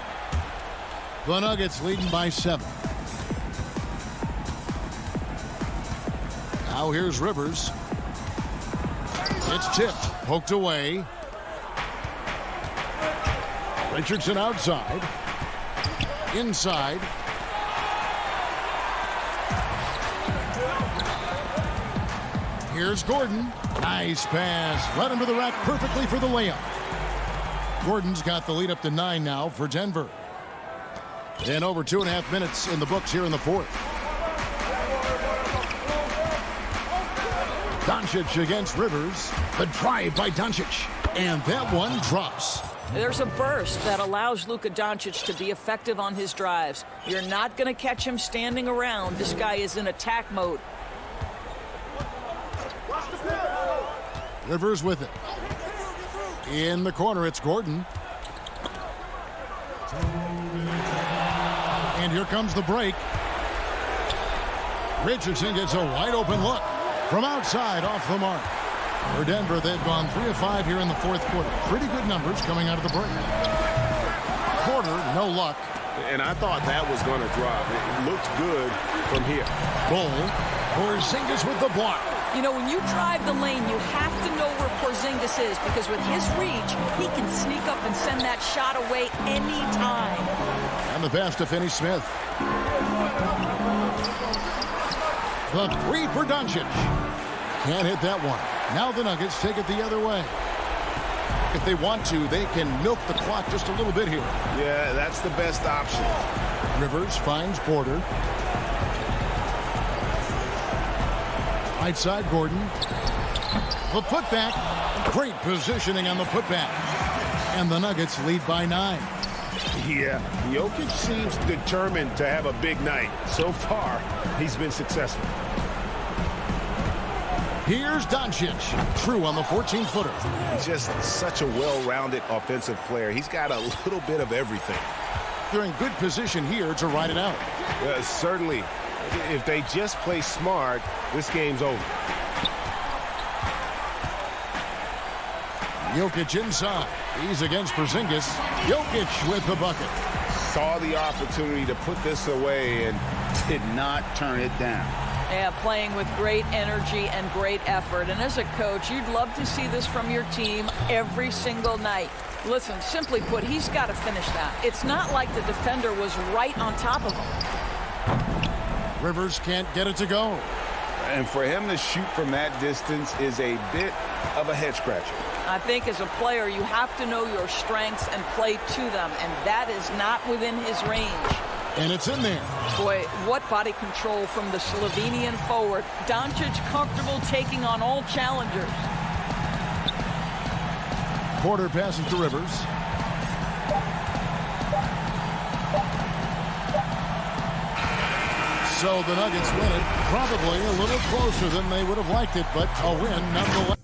The Nuggets leading by 7. Now here's Rivers. It's tipped, poked away. Richardson outside. Inside. Here's Gordon. Nice pass. Right under the rack perfectly for the layup. Gordon's got the lead up to 9 now for Denver. And over 2.5 minutes in the books here in the fourth. Doncic against Rivers. The drive by Doncic. And that one drops. There's a burst that allows Luka Doncic to be effective on his drives. You're not going to catch him standing around. This guy is in attack mode. Rivers with it. In the corner, it's Gordon. And here comes the break. Richardson gets a wide open look. From outside, off the mark. For Denver, they've gone 3 of 5 here in the fourth quarter. Pretty good numbers coming out of the break. Porter, no luck. And I thought that was going to drop. It looked good from here. Goal. Porzingis with the block. You know, when you drive the lane, you have to know where Porzingis is, because with his reach, he can sneak up and send that shot away anytime. And the pass to Finney-Smith. The 3 for Doncic. Can't hit that one. Now the Nuggets take it the other way. If they want to, they can milk the clock just a little bit here. Yeah, that's the best option. Rivers finds Porter. Right side, Gordon. The putback. Great positioning on the putback. And the Nuggets lead by 9. Yeah, Jokic seems determined to have a big night. So far, he's been successful. Here's Doncic. True on the 14-footer. He's just such a well-rounded offensive player. He's got a little bit of everything. They're in good position here to ride it out. Certainly. If they just play smart, this game's over. Jokic inside. He's against Porzingis. Jokic with the bucket. Saw the opportunity to put this away and did not turn it down. Yeah, playing with great energy and great effort. And as a coach, you'd love to see this from your team every single night. Listen, simply put, he's got to finish that. It's not like the defender was right on top of him. Rivers can't get it to go. And for him to shoot from that distance is a bit of a head scratcher. I think as a player, you have to know your strengths and play to them, and that is not within his range. And it's in there. Boy, what body control from the Slovenian forward. Doncic comfortable taking on all challengers. Porter passes to Rivers. So the Nuggets win it, probably a little closer than they would have liked it, but a win nonetheless.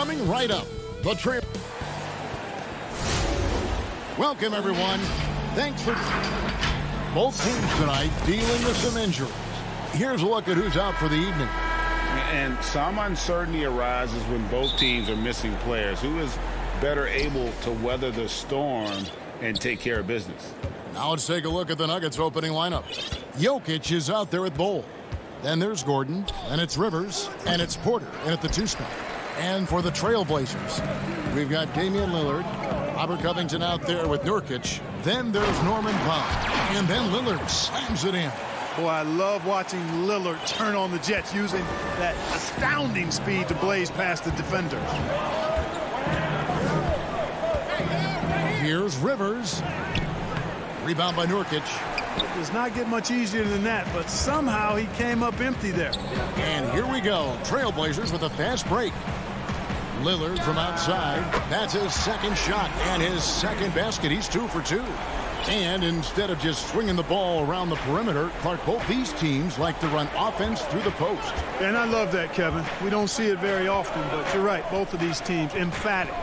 Coming right up, the trail. Welcome, everyone. Thanks for both teams tonight dealing with some injuries. Here's a look at who's out for the evening. And some uncertainty arises when both teams are missing players. Who is better able to weather the storm and take care of business? Now let's take a look at the Nuggets opening lineup. Jokic is out there at Bol. Then there's Gordon, and it's Rivers, and it's Porter in at the 2 spot. And for the Trailblazers, we've got Damian Lillard, Robert Covington out there with Nurkic. Then there's Norman Powell, and then Lillard slams it in. Boy, I love watching Lillard turn on the Jets using that astounding speed to blaze past the defenders. Here's Rivers. Rebound by Nurkic. It does not get much easier than that, but somehow he came up empty there. And here we go. Trailblazers with a fast break. Lillard from outside. That's his second shot and his second basket. He's 2 for 2. And instead of just swinging the ball around the perimeter, Clark, both these teams like to run offense through the post. And I love that, Kevin. We don't see it very often, but you're right. Both of these teams emphatic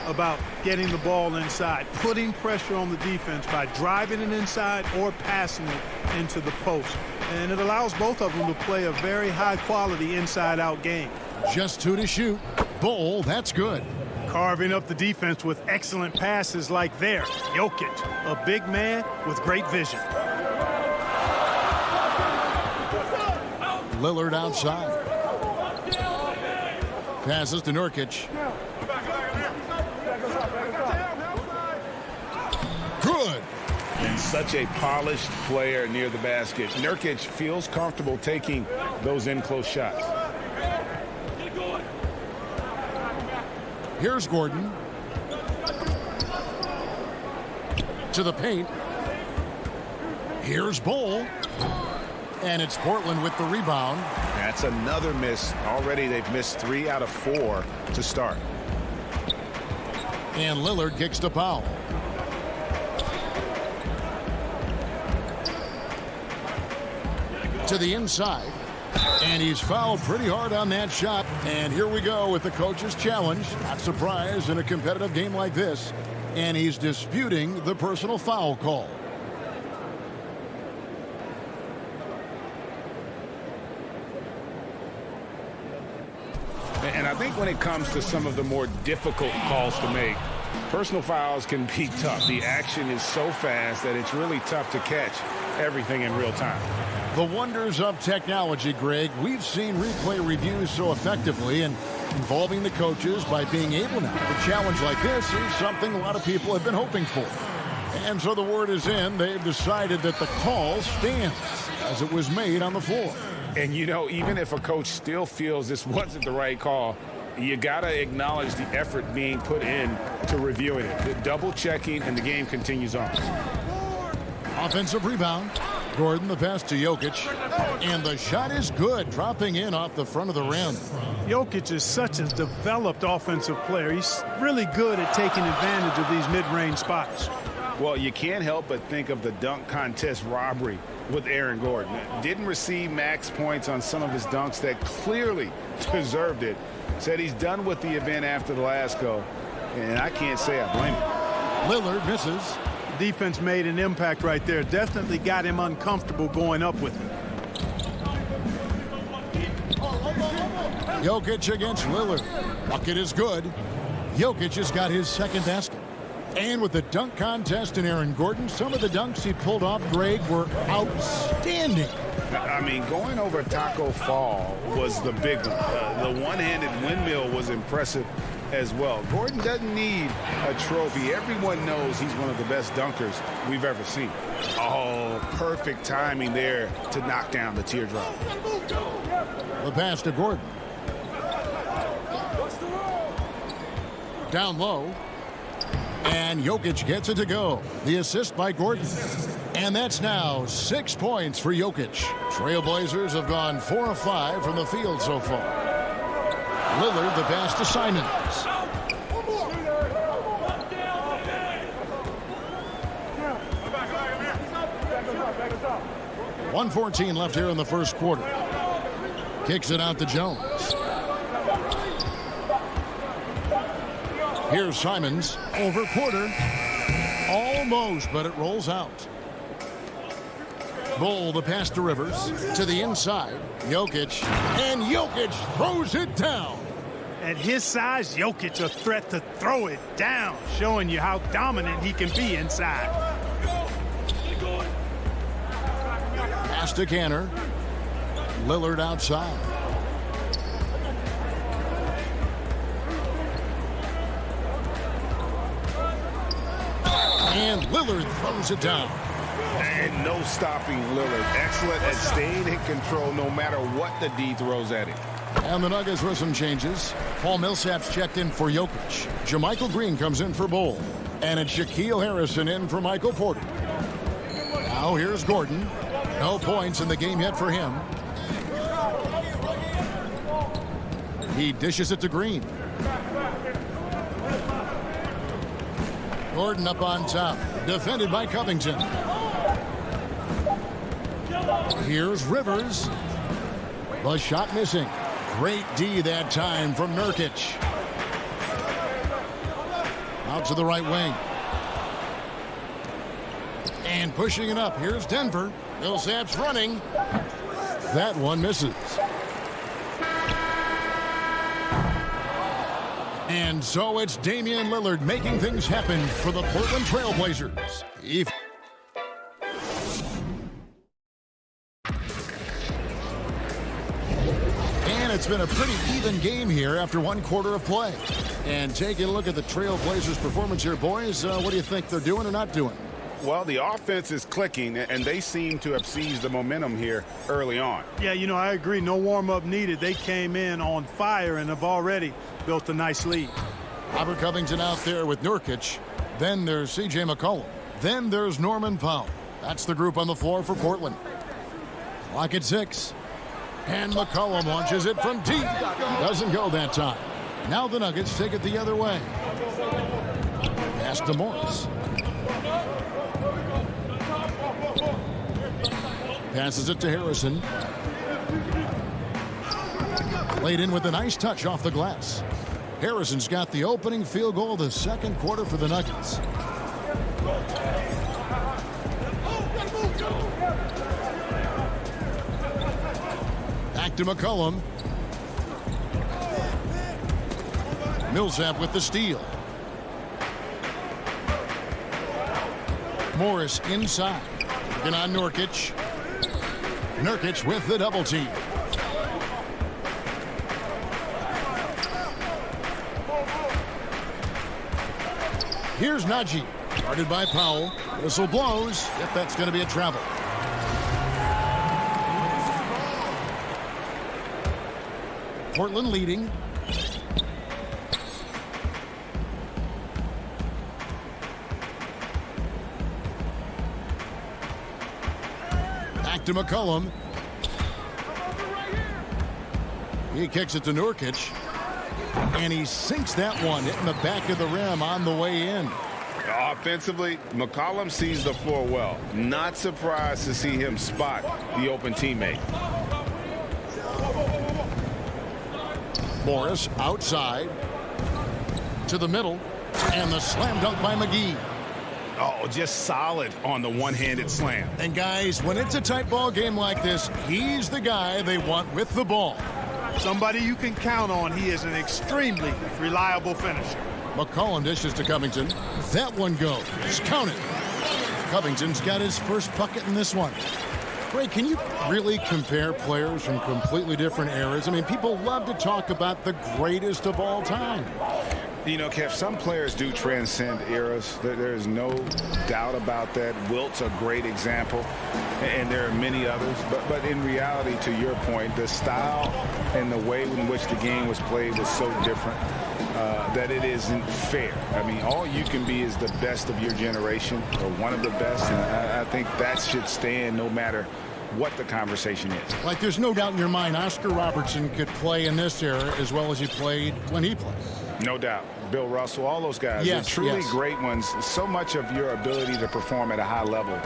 about getting the ball inside, putting pressure on the defense by driving it inside or passing it into the post. And it allows both of them to play a very high-quality inside-out game. Just 2 to shoot. Bol, that's good. Carving up the defense with excellent passes like there. Jokic, a big man with great vision. Lillard outside. Passes to Nurkic. Good. And such a polished player near the basket. Nurkic feels comfortable taking those in-close shots. Here's Gordon. To the paint. Here's Bol. And it's Portland with the rebound. That's another miss. Already they've missed 3 out of 4 to start. And Lillard kicks to Powell. To the inside. And he's fouled pretty hard on that shot. And here we go with the coach's challenge. Not surprised in a competitive game like this. And he's disputing the personal foul call. And I think when it comes to some of the more difficult calls to make, personal fouls can be tough. The action is so fast that it's really tough to catch everything in real time. The wonders of technology, Greg. We've seen replay reviews so effectively, and involving the coaches by being able now to challenge like this is something a lot of people have been hoping for. And so the word is in. They've decided that the call stands as it was made on the floor. And, you know, even if a coach still feels this wasn't the right call, you got to acknowledge the effort being put in to reviewing it. The double checking, and the game continues on. Offensive rebound. Gordon, the pass to Jokic. And the shot is good, dropping in off the front of the rim. Jokic is such a developed offensive player. He's really good at taking advantage of these mid-range spots. Well, you can't help but think of the dunk contest robbery with Aaron Gordon. Didn't receive max points on some of his dunks that clearly deserved it. Said he's done with the event after the last go, and I can't say I blame him. Lillard misses. Defense made an impact right there. Definitely got him uncomfortable going up with it. Jokic against Lillard. Bucket is good. Jokic has got his second basket. And with the dunk contest and Aaron Gordon, some of the dunks he pulled off, Greg, were outstanding. I mean, going over Taco Fall was the big one. The one-handed windmill was impressive as well. Gordon doesn't need a trophy. Everyone knows he's one of the best dunkers we've ever seen. Oh, perfect timing there to knock down the teardrop. The pass to Gordon. Down low. And Jokic gets it to go. The assist by Gordon. And that's now 6 points for Jokic. Trailblazers have gone 4 of 5 from the field so far. Lillard the pass to Simons. 1:14 left here in the first quarter. Kicks it out to Jones. Here's Simons over Porter. Almost, but it rolls out. Bull the pass to Rivers. To the inside. Jokic. And Jokic throws it down. At his size, Jokic a threat to throw it down, showing you how dominant he can be inside. Pass to Canner. Lillard outside. And Lillard throws it down. And no stopping Lillard. Excellent at staying in control no matter what the D throws at him. And the Nuggets with some changes. Paul Millsap's checked in for Jokic. JaMychal Green comes in for Bull. And it's Shaquille Harrison in for Michael Porter. Now here's Gordon. No points in the game yet for him. He dishes it to Green. Gordon up on top. Defended by Covington. Here's Rivers. The shot missing. Great D that time from Nurkic. Out to the right wing. And pushing it up. Here's Denver. Millsap's running. That one misses. And so it's Damian Lillard making things happen for the Portland Trail Blazers. And it's been a pretty even game here after one quarter of play. And taking a look at the Trail Blazers' performance here, boys, what do you think they're doing or not doing? Well, the offense is clicking, and they seem to have seized the momentum here early on. Yeah, you know, I agree. No warm-up needed. They came in on fire and have already built a nice lead. Robert Covington out there with Nurkic. Then there's C.J. McCollum. Then there's Norman Powell. That's the group on the floor for Portland. Clock at 6. And McCollum launches it from deep. Doesn't go that time. Now the Nuggets take it the other way. Pass to Morris. Passes it to Harrison. Laid in with a nice touch off the glass. Harrison's got the opening field goal of the second quarter for the Nuggets. Back to McCollum. Millsap with the steal. Morris inside. Looking on Nurkic. Nurkic with the double team. Here's Najee. Guarded by Powell. Whistle blows. If that's going to be a travel. Portland leading. Back to McCollum. He kicks it to Nurkic. And he sinks that one, hitting the back of the rim on the way in. Offensively, McCollum sees the floor well. Not surprised to see him spot the open teammate. Morris outside to the middle, and the slam dunk by McGee. Oh, just solid on the one-handed slam. And guys, when it's a tight ball game like this, he's the guy they want with the ball. Somebody you can count on. He is an extremely reliable finisher. McCollum dishes to Covington. That one goes. Count it. Covington's got his first bucket in this one. Ray, can you really compare players from completely different eras? I mean, people love to talk about the greatest of all time. You know, Kev, some players do transcend eras. There's no doubt about that. Wilt's a great example, and there are many others. But in reality, to your point, the style and the way in which the game was played was so different that it isn't fair. I mean, all you can be is the best of your generation, or one of the best, and I think that should stand no matter what the conversation is. Like, there's no doubt in your mind Oscar Robertson could play in this era as well as he played when he played. No doubt. Bill Russell, all those guys, yes, they're truly yes. great ones. So much of your ability to perform at a high level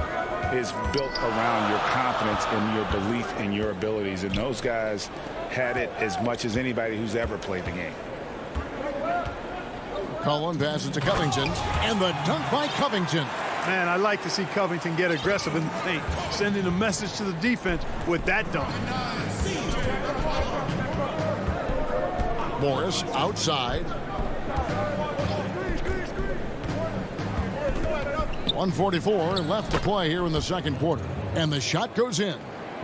is built around your confidence and your belief in your abilities. And those guys had it as much as anybody who's ever played the game. McCollum passes to Covington, and the dunk by Covington. Man, I like to see Covington get aggressive in the paint, sending a message to the defense with that dunk. Morris outside. 1:44 left to play here in the second quarter, and the shot goes in.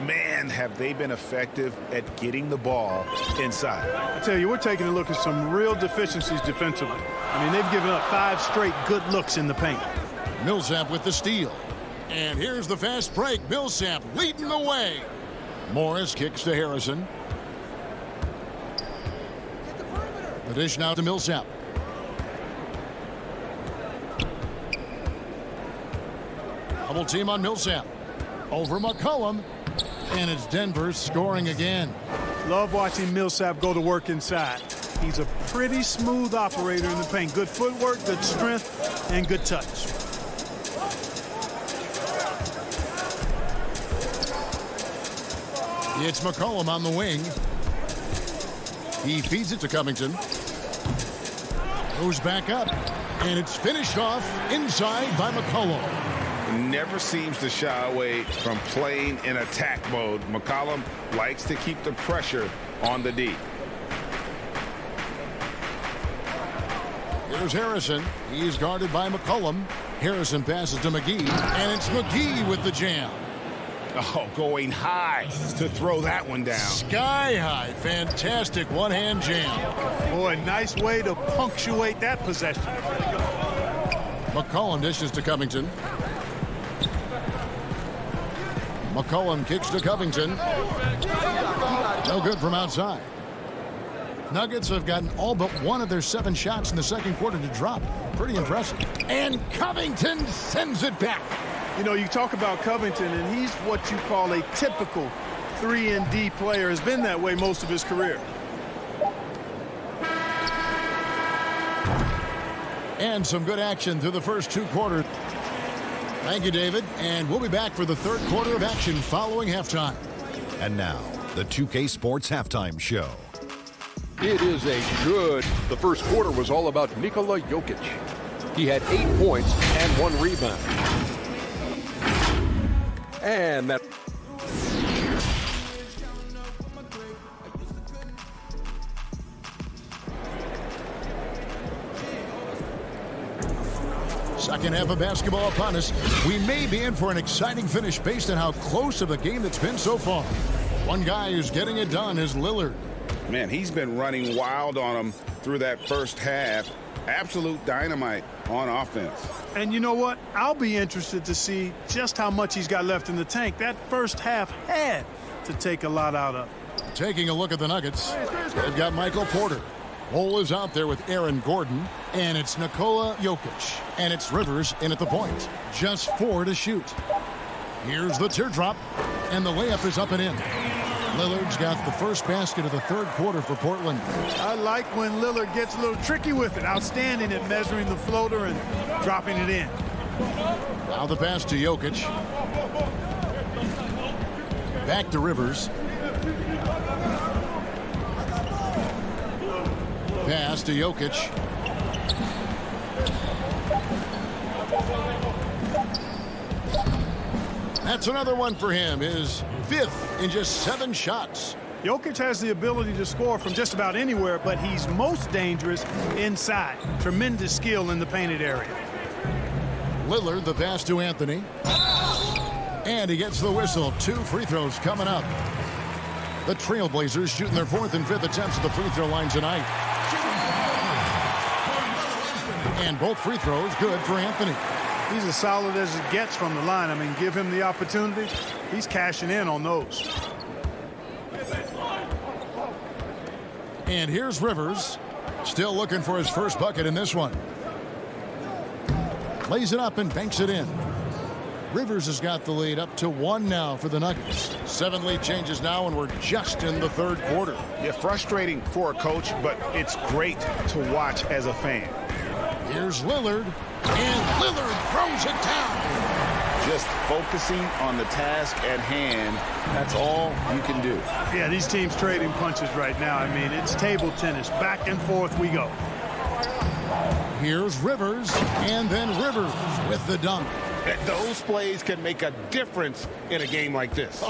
Man, have they been effective at getting the ball inside. I tell you, we're taking a look at some real deficiencies defensively. I mean, they've given up 5 straight good looks in the paint. Millsap with the steal. And here's the fast break. Millsap leading the way. Morris kicks to Harrison. The dish now to Millsap. Double team on Millsap. Over McCollum. And it's Denver scoring again. Love watching Millsap go to work inside. He's a pretty smooth operator in the paint. Good footwork, good strength, and good touch. It's McCollum on the wing. He feeds it to Covington. Goes back up. And it's finished off inside by McCollum. Never seems to shy away from playing in attack mode. McCollum likes to keep the pressure on the D. Here's Harrison. He's guarded by McCollum. Harrison passes to McGee. And it's McGee with the jam. Oh, going high to throw that one down. Sky high. Fantastic one-hand jam. Boy, nice way to punctuate that possession. McCollum dishes to Covington. McCollum kicks to Covington. No good from outside. Nuggets have gotten all but one of their 7 shots in the second quarter to drop. Pretty impressive. And Covington sends it back. You know, you talk about Covington, and he's what you call a typical 3-and-D player. Has been that way most of his career. And some good action through the first 2 quarters. Thank you, David. And we'll be back for the third quarter of action following halftime. And now, the 2K Sports Halftime Show. It is the first quarter was all about Nikola Jokic. He had 8 points and 1 rebound. And that second half of basketball upon us. We may be in for an exciting finish based on how close of a game it's been so far. One guy who's getting it done is Lillard. Man, he's been running wild on him through that first half. Absolute dynamite on offense. And you know what? I'll be interested to see just how much he's got left in the tank. That first half had to take a lot out of. Taking a look at the Nuggets, they've got Michael Porter. Bol is out there with Aaron Gordon, and it's Nikola Jokic, and it's Rivers in at the point. Just 4 to shoot. Here's the teardrop, and the layup is up and in. Lillard's got the first basket of the third quarter for Portland. I like when Lillard gets a little tricky with it. Outstanding at measuring the floater and dropping it in. Now the pass to Jokic. Back to Rivers. Pass to Jokic. That's another one for him. His 5th in just 7 shots. Jokic has the ability to score from just about anywhere, but he's most dangerous inside. Tremendous skill in the painted area. Lillard, the pass to Anthony. And he gets the whistle. 2 free throws coming up. The Trailblazers shooting their 4th and 5th attempts at the free throw line tonight. And both free throws good for Anthony. He's as solid as it gets from the line. I mean, give him the opportunity. He's cashing in on those. And here's Rivers. Still looking for his first bucket in this one. Lays it up and banks it in. Rivers has got the lead up to 1 now for the Nuggets. 7 lead changes now, and we're just in the third quarter. Yeah, frustrating for a coach, but it's great to watch as a fan. Here's Lillard, and Lillard throws it down. Just focusing on the task at hand, that's all you can do. Yeah, these teams trading punches right now. I mean, it's table tennis. Back and forth we go. Here's Rivers, and then Rivers with the dunk. Those plays can make a difference in a game like this.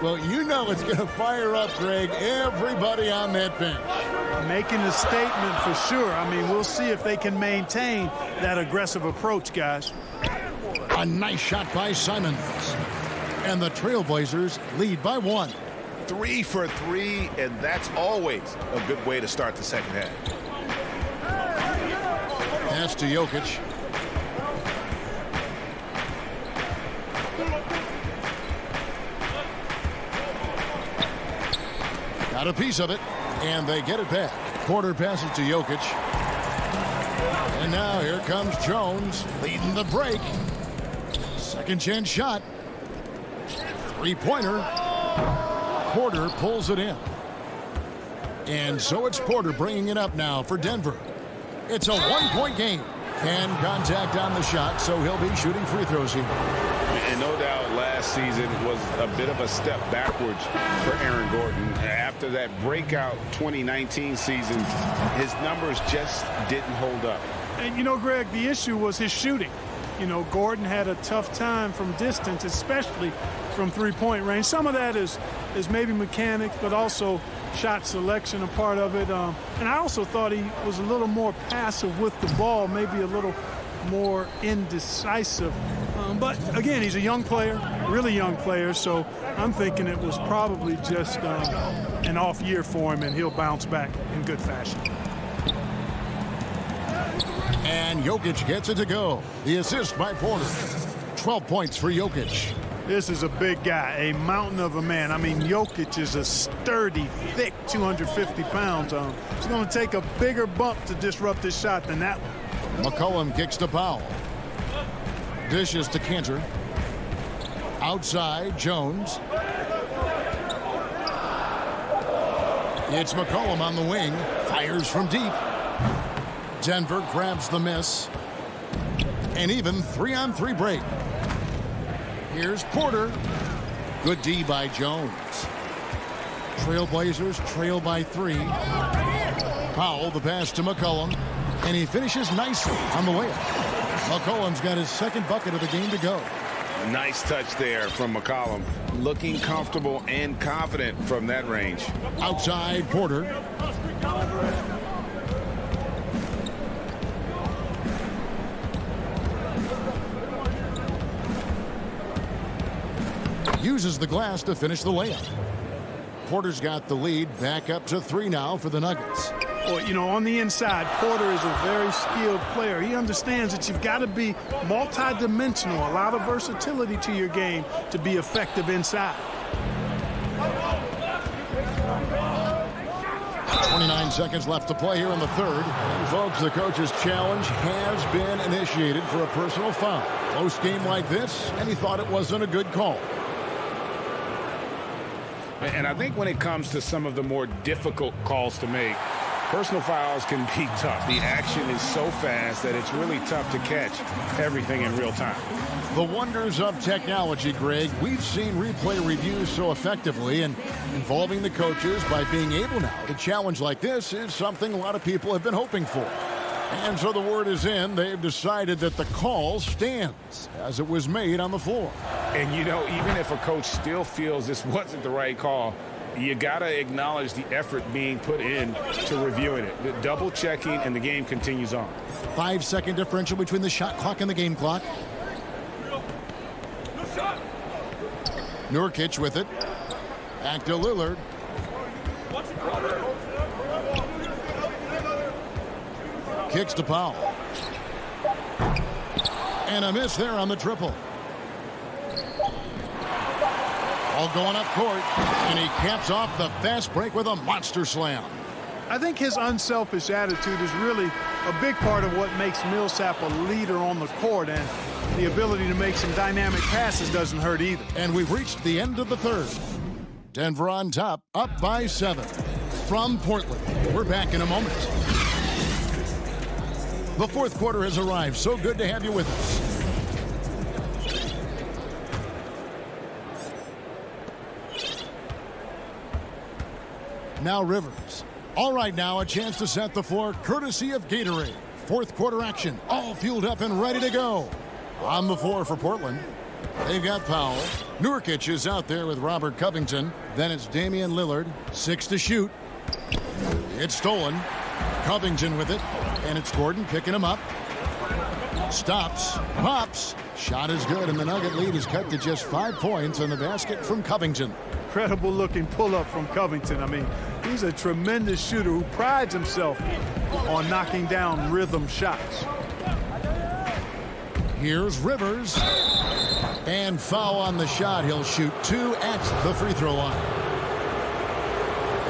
Well, you know it's going to fire up, Greg, everybody on that bench. Making a statement for sure. I mean, we'll see if they can maintain that aggressive approach, guys. A nice shot by Simons. And the Trailblazers lead by 1. 3 for 3, and that's always a good way to start the second half. Pass to Jokic. Got a piece of it, and they get it back. Porter passes to Jokic. And now here comes Jones leading the break. Second chance shot. Three-pointer. Porter pulls it in. And so it's Porter bringing it up now for Denver. It's a one-point game. And contact on the shot, so he'll be shooting free throws here. And no doubt last season was a bit of a step backwards for Aaron Gordon. After that breakout 2019 season, his numbers just didn't hold up. And, you know, Greg, the issue was his shooting. You know, Gordon had a tough time from distance, especially from three-point range. Some of that is maybe mechanics, but also shot selection a part of it. And I also thought he was a little more passive with the ball, maybe a little more indecisive. But, again, he's a young player, really young player, so I'm thinking it was probably just an off year for him, and he'll bounce back in good fashion. And Jokic gets it to go. The assist by Porter. 12 points for Jokic. This is a big guy, a mountain of a man. I mean, Jokic is a sturdy, thick 250 pounds. It's going to take a bigger bump to disrupt his shot than that one. McCollum kicks to Powell. Dishes to Cantor. Outside, Jones. It's McCollum on the wing. Fires from deep. Denver grabs the miss. An even 3-on-3 break. Here's Porter. Good D by Jones. Trailblazers trail by 3. Powell, the pass to McCollum. And he finishes nicely on the layup. McCollum's got his second bucket of the game to go. Nice touch there from McCollum. Looking comfortable and confident from that range. Outside, Porter. Uses the glass to finish the layup. Porter's got the lead back up to 3 now for the Nuggets. Well, you know, on the inside, Porter is a very skilled player. He understands that you've got to be multi-dimensional, a lot of versatility to your game to be effective inside. 29 seconds left to play here in the third. And folks, the coach's challenge has been initiated for a personal foul. Close game like this, and he thought it wasn't a good call. And I think when it comes to some of the more difficult calls to make, personal fouls can be tough. The action is so fast that it's really tough to catch everything in real time. The wonders of technology, Greg. We've seen replay reviews so effectively, and involving the coaches by being able now to challenge like this is something a lot of people have been hoping for. And so the word is in. They've decided that the call stands as it was made on the floor. And, you know, even if a coach still feels this wasn't the right call, you got to acknowledge the effort being put in to reviewing it. The double checking, and the game continues on. 5-second differential between the shot clock and the game clock. Nurkic with it. Back to Lillard. Kicks to Powell. And a miss there on the triple. All going up court. And he caps off the fast break with a monster slam. I think his unselfish attitude is really a big part of what makes Millsap a leader on the court, and the ability to make some dynamic passes doesn't hurt either. And we've reached the end of the third. Denver on top, up by 7. From Portland, we're back in a moment. The fourth quarter has arrived. So good to have you with us. Now Rivers. All right, now a chance to set the floor courtesy of Gatorade. Fourth quarter action, all fueled up and ready to go. On the floor for Portland, they've got Powell. Nurkic is out there with Robert Covington. Then it's Damian Lillard, 6 to shoot. It's stolen. Covington with it, and it's Gordon picking him up. Stops, pops. Shot is good, and the Nugget lead is cut to just 5 points on the basket from Covington. Incredible looking pull-up from Covington. I mean, he's a tremendous shooter who prides himself on knocking down rhythm shots. Here's Rivers. And foul on the shot. He'll shoot 2 at the free throw line.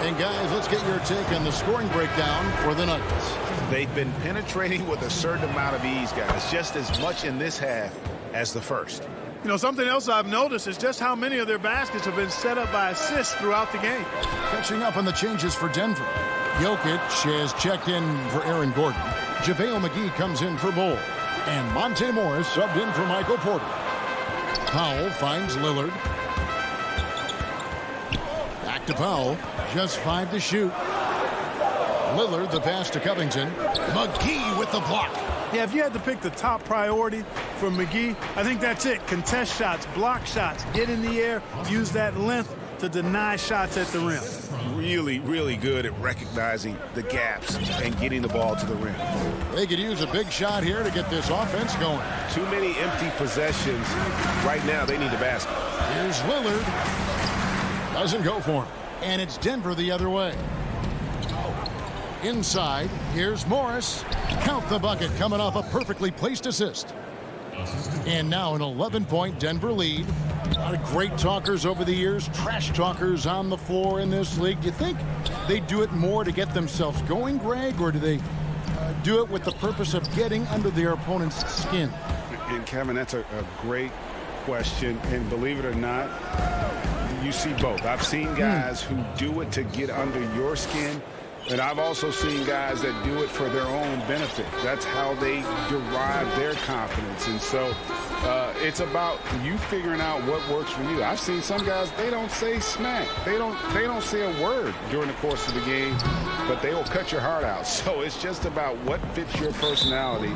And guys, let's get your take on the scoring breakdown for the Nuggets. They've been penetrating with a certain amount of ease, guys, just as much in this half as the first. You know, something else I've noticed is just how many of their baskets have been set up by assists throughout the game. Catching up on the changes for Denver. Jokic has checked in for Aaron Gordon. JaVale McGee comes in for Bull. And Monte Morris subbed in for Michael Porter. Powell finds Lillard. Back to Powell. Just 5 to shoot. Lillard, the pass to Covington. McGee with the block. Yeah, if you had to pick the top priority for McGee, I think that's it. Contest shots, block shots, get in the air, use that length to deny shots at the rim. Really, really good at recognizing the gaps and getting the ball to the rim. They could use a big shot here to get this offense going. Too many empty possessions. Right now, they need a basket. Here's Lillard. Doesn't go for him. And it's Denver the other way. Inside, here's Morris. Count the bucket coming off a perfectly placed assist. And now an 11-point Denver lead. A lot of great talkers over the years, trash talkers on the floor in this league. Do you think they do it more to get themselves going, Greg, or do they do it with the purpose of getting under their opponent's skin? And Kevin, that's a great question. And believe it or not, you see both. I've seen guys who do it to get under your skin. And I've also seen guys that do it for their own benefit. That's how they derive their confidence. And so it's about you figuring out what works for you. I've seen some guys, they don't say smack. They don't say a word during the course of the game, but they will cut your heart out. So it's just about what fits your personality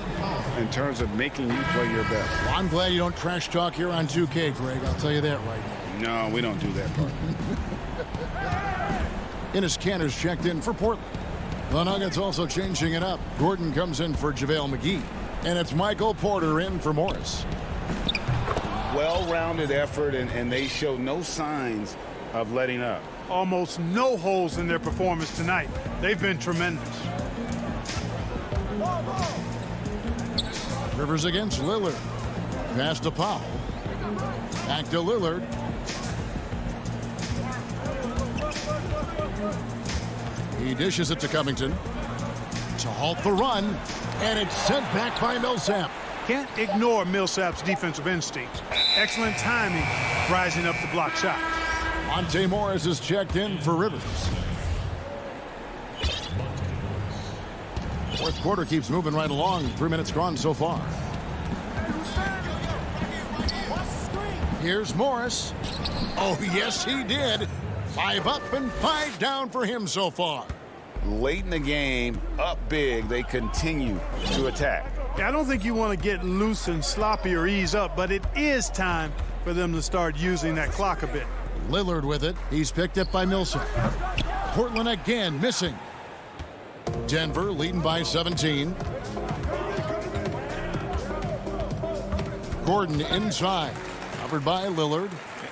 in terms of making you play your best. Well, I'm glad you don't trash talk here on 2K, Greg. I'll tell you that right now. No, we don't do that part. Enes Kanter's checked in for Portland. The Nuggets also changing it up. Gordon comes in for JaVale McGee. And it's Michael Porter in for Morris. Well-rounded effort, and they show no signs of letting up. Almost no holes in their performance tonight. They've been tremendous. Rivers against Lillard. Pass to Powell. Back to Lillard. He dishes it to Covington to halt the run, and it's sent back by Millsap. Can't ignore Millsap's defensive instincts. Excellent timing, rising up to block shots. Monte Morris is checked in for Rivers. Fourth quarter keeps moving right along. 3 minutes gone so far. Here's Morris. Oh, yes, he did. 5 up and 5 down for him so far. Late in the game, up big, they continue to attack. I don't think you want to get loose and sloppy or ease up, but it is time for them to start using that clock a bit. Lillard with it. He's picked up by Millsap. Portland again missing. Denver leading by 17. Gordon inside. Covered by Lillard.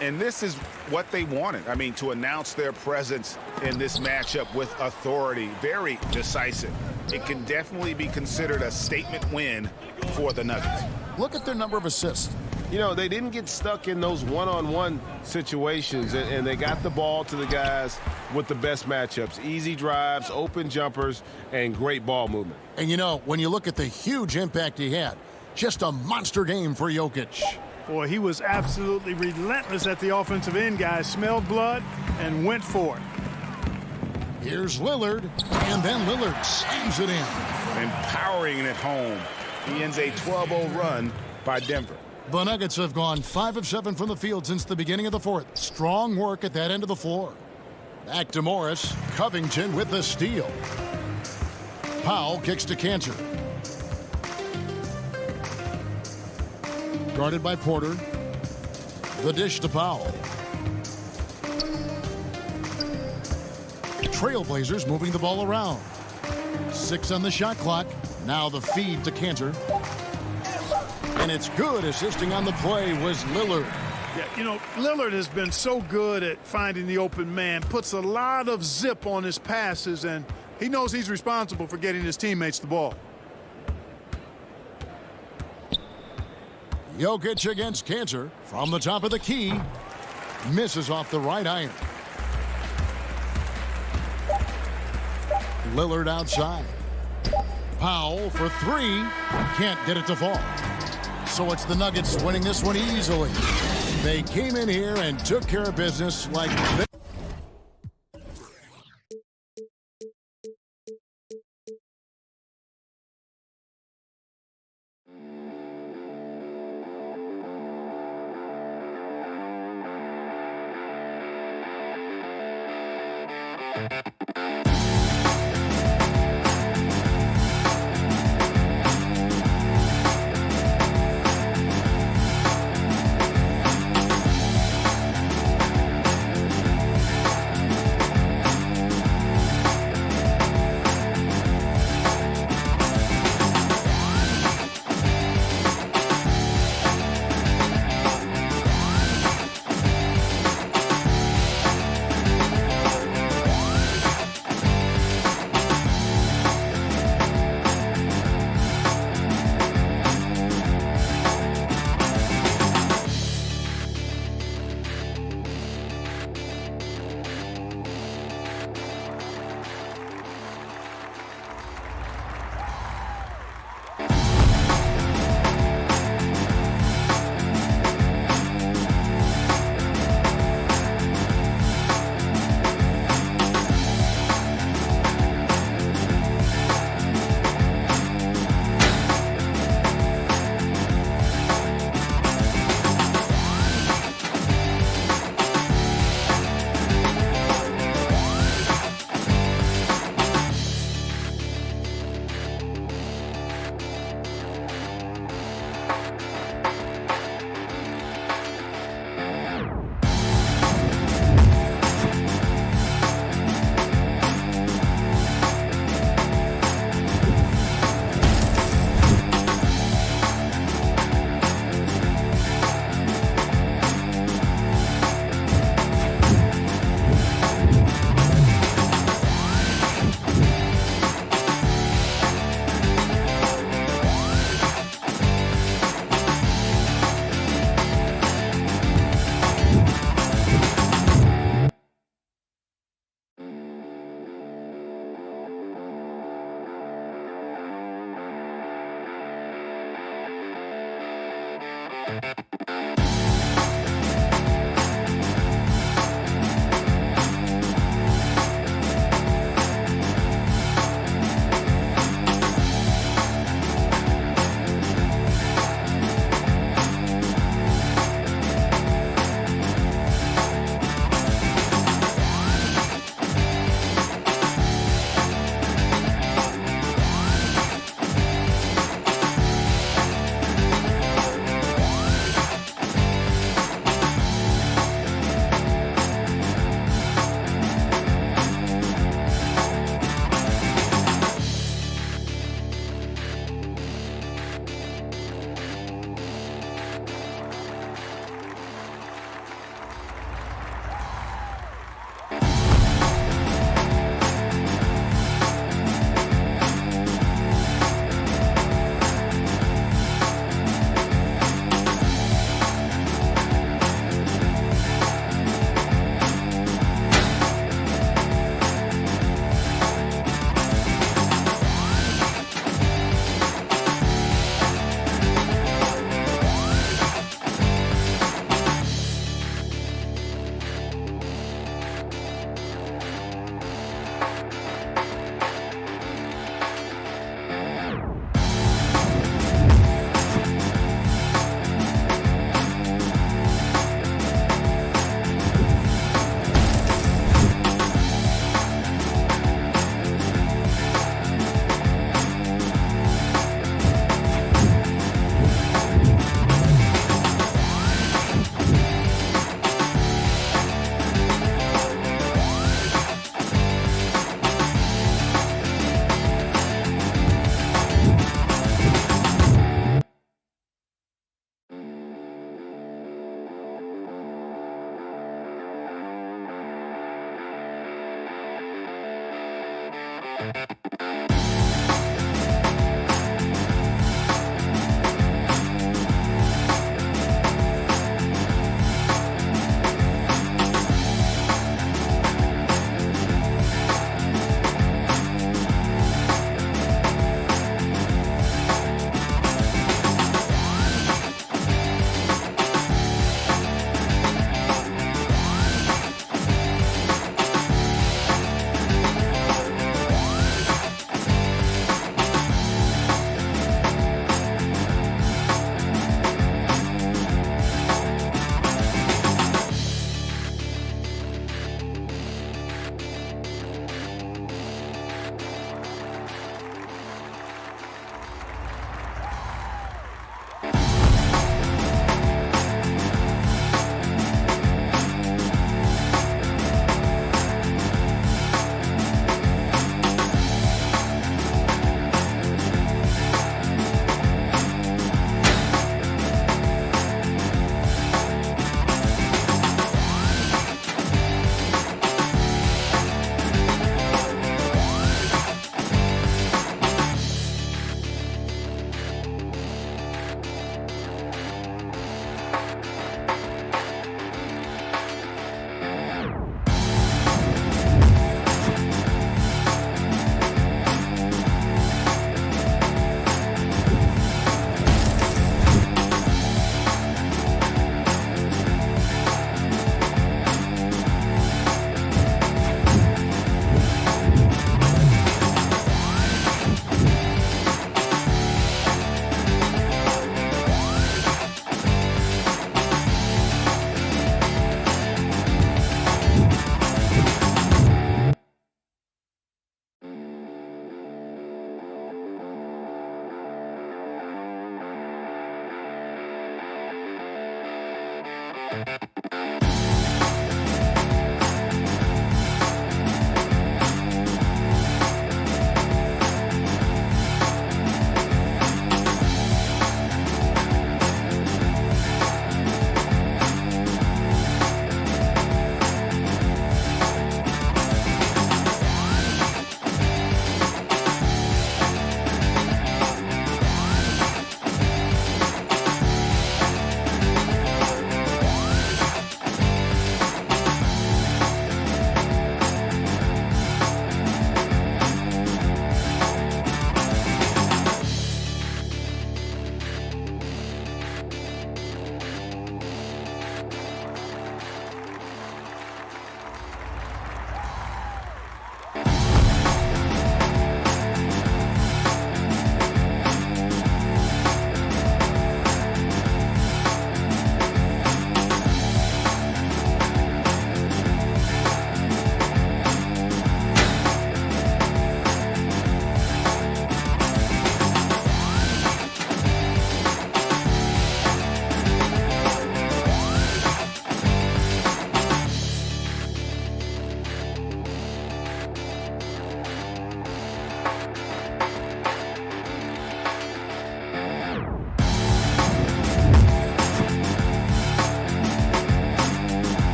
And this is what they wanted. I mean, to announce their presence in this matchup with authority. Very decisive. It can definitely be considered a statement win for the Nuggets. Look at their number of assists. You know, they didn't get stuck in those one-on-one situations, and they got the ball to the guys with the best matchups. Easy drives, open jumpers, and great ball movement. And, you know, when you look at the huge impact he had, just a monster game for Jokic. Boy, he was absolutely relentless at the offensive end, guys. Smelled blood and went for it. Here's Lillard, and then Lillard slams it in. Empowering it home. He ends a 12-0 run by Denver. The Nuggets have gone 5 of 7 from the field since the beginning of the fourth. Strong work at that end of the floor. Back to Morris. Covington with the steal. Powell kicks to Kanter. Guarded by Porter. The dish to Powell. Trailblazers moving the ball around. 6 on the shot clock. Now the feed to Cantor. And it's good. Assisting on the play was Lillard. Yeah, you know, Lillard has been so good at finding the open man, puts a lot of zip on his passes, and he knows he's responsible for getting his teammates the ball. Jokic against Cantor from the top of the key. Misses off the right iron. Lillard outside. Powell for 3. Can't get it to fall. So it's the Nuggets winning this one easily. They came in here and took care of business like this.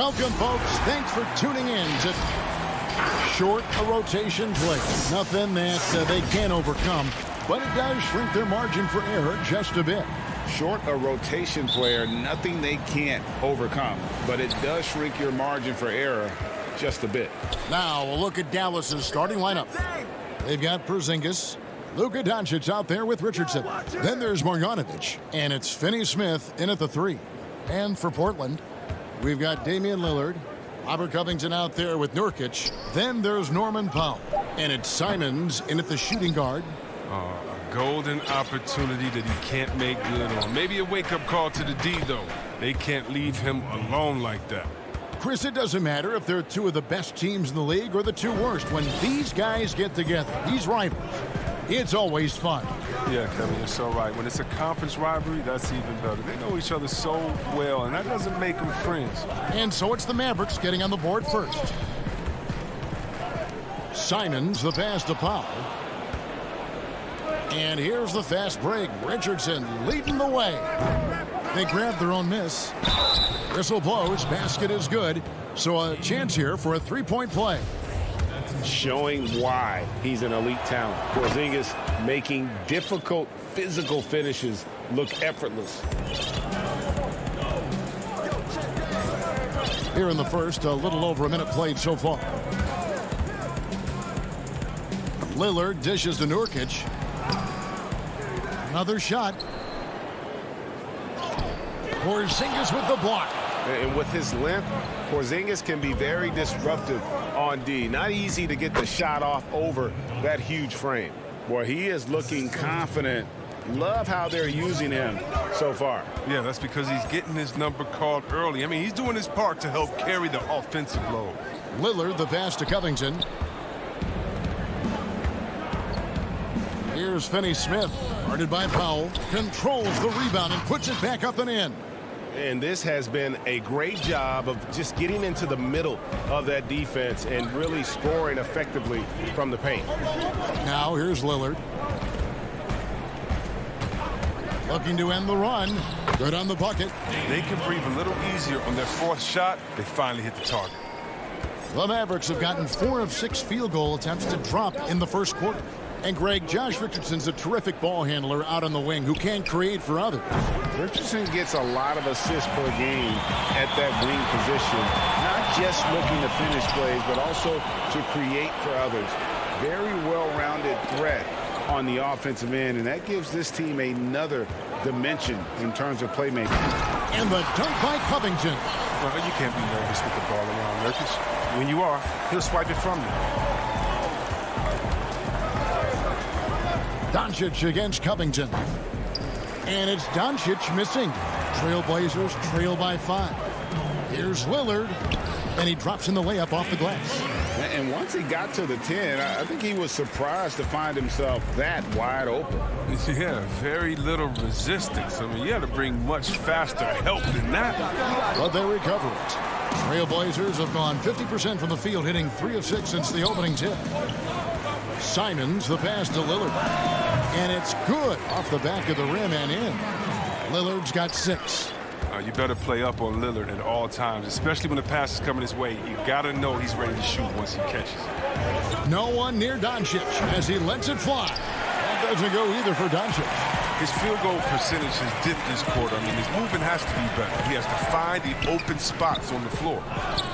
Welcome, folks. Thanks for tuning in to short a rotation play. Nothing that they can't overcome, but it does shrink their margin for error just a bit. Short a rotation player, nothing they can't overcome, but it does shrink your margin for error just a bit. Now we'll look at Dallas's starting lineup. They've got Porzingis, Luka Doncic out there with Richardson. Then there's Marjanovic, and it's Finney-Smith in at the 3. And for Portland, we've got Damian Lillard, Robert Covington out there with Nurkic. Then there's Norman Powell, and it's Simons in at the shooting guard. A golden opportunity that he can't make good on. Maybe a wake-up call to the D, though. They can't leave him alone like that. Chris, it doesn't matter if they're two of the best teams in the league or the two worst. When these guys get together, these rivals, it's always fun. Yeah, Kevin, you're so right. When it's a conference rivalry, that's even better. They know each other so well, and that doesn't make them friends. And so it's the Mavericks getting on the board first. Simons, the pass to Powell. And here's the fast break. Richardson leading the way. They grab their own miss. Whistle blows. Basket is good. So a chance here for a three-point play. Showing why he's an elite talent. Porzingis making difficult physical finishes look effortless. Here in the first, a little over a minute played so far. Lillard dishes to Nurkic. Another shot. Porzingis with the block. And with his length, Porzingis can be very disruptive on D. Not easy to get the shot off over that huge frame. Boy, he is looking confident. Love how they're using him so far. Yeah, that's because he's getting his number called early. I mean, he's doing his part to help carry the offensive load. Lillard, the pass to Covington. Here's Finney-Smith, guarded by Powell. Controls the rebound and puts it back up and in. And this has been a great job of just getting into the middle of that defense and really scoring effectively from the paint. Now here's Lillard. Looking to end the run. Good on the bucket. They can breathe a little easier on their fourth shot. They finally hit the target. The Mavericks have gotten 4 of 6 field goal attempts to drop in the first quarter. And Greg, Josh Richardson's a terrific ball handler out on the wing who can create for others. Richardson gets a lot of assists per game at that wing position. Not just looking to finish plays, but also to create for others. Very well-rounded threat on the offensive end, and that gives this team another dimension in terms of playmaking. And the dunk by Covington. Well, you can't be nervous with the ball around, Nurkic. When you are, he'll swipe it from you. Doncic against Covington. And it's Doncic missing. Trailblazers trail by 5. Here's Lillard. And he drops in the layup off the glass. And once he got to the 10, I think he was surprised to find himself that wide open. Yeah, very little resistance. I mean, you had to bring much faster help than that. But they recover it. Trailblazers have gone 50% from the field, hitting 3 of 6 since the opening tip. Simons, the pass to Lillard. And it's good off the back of the rim and in. Lillard's got 6. You better play up on Lillard at all times, especially when the pass is coming his way. You got to know he's ready to shoot once he catches it. No one near Doncic as he lets it fly. That doesn't go either for Doncic. His field goal percentage has dipped this quarter. I mean, his movement has to be better. He has to find the open spots on the floor.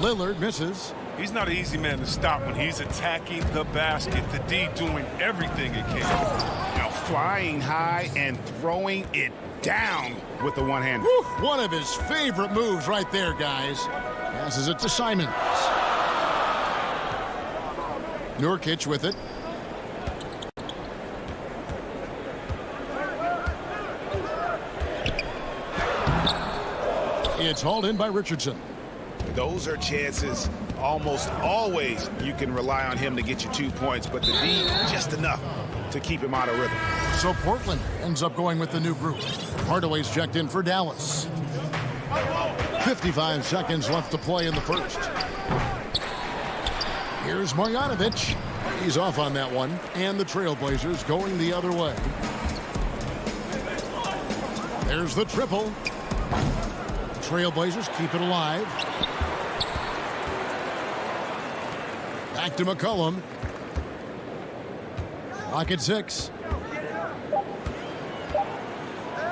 Lillard misses. He's not an easy man to stop when he's attacking the basket. The D doing everything it can. Now flying high and throwing it down with the one-hander. One of his favorite moves right there, guys. Passes it to Simons. Nurkic with it. It's hauled in by Richardson. Those are chances. Almost always you can rely on him to get you 2 points, but the D just enough to keep him out of rhythm. So Portland ends up going with the new group. Hardaway's checked in for Dallas. 55 seconds left to play in the first. Here's Marjanovic. He's off on that one. And the Trailblazers going the other way. There's the triple. Trailblazers keep it alive. Back to McCollum. Lock at 6.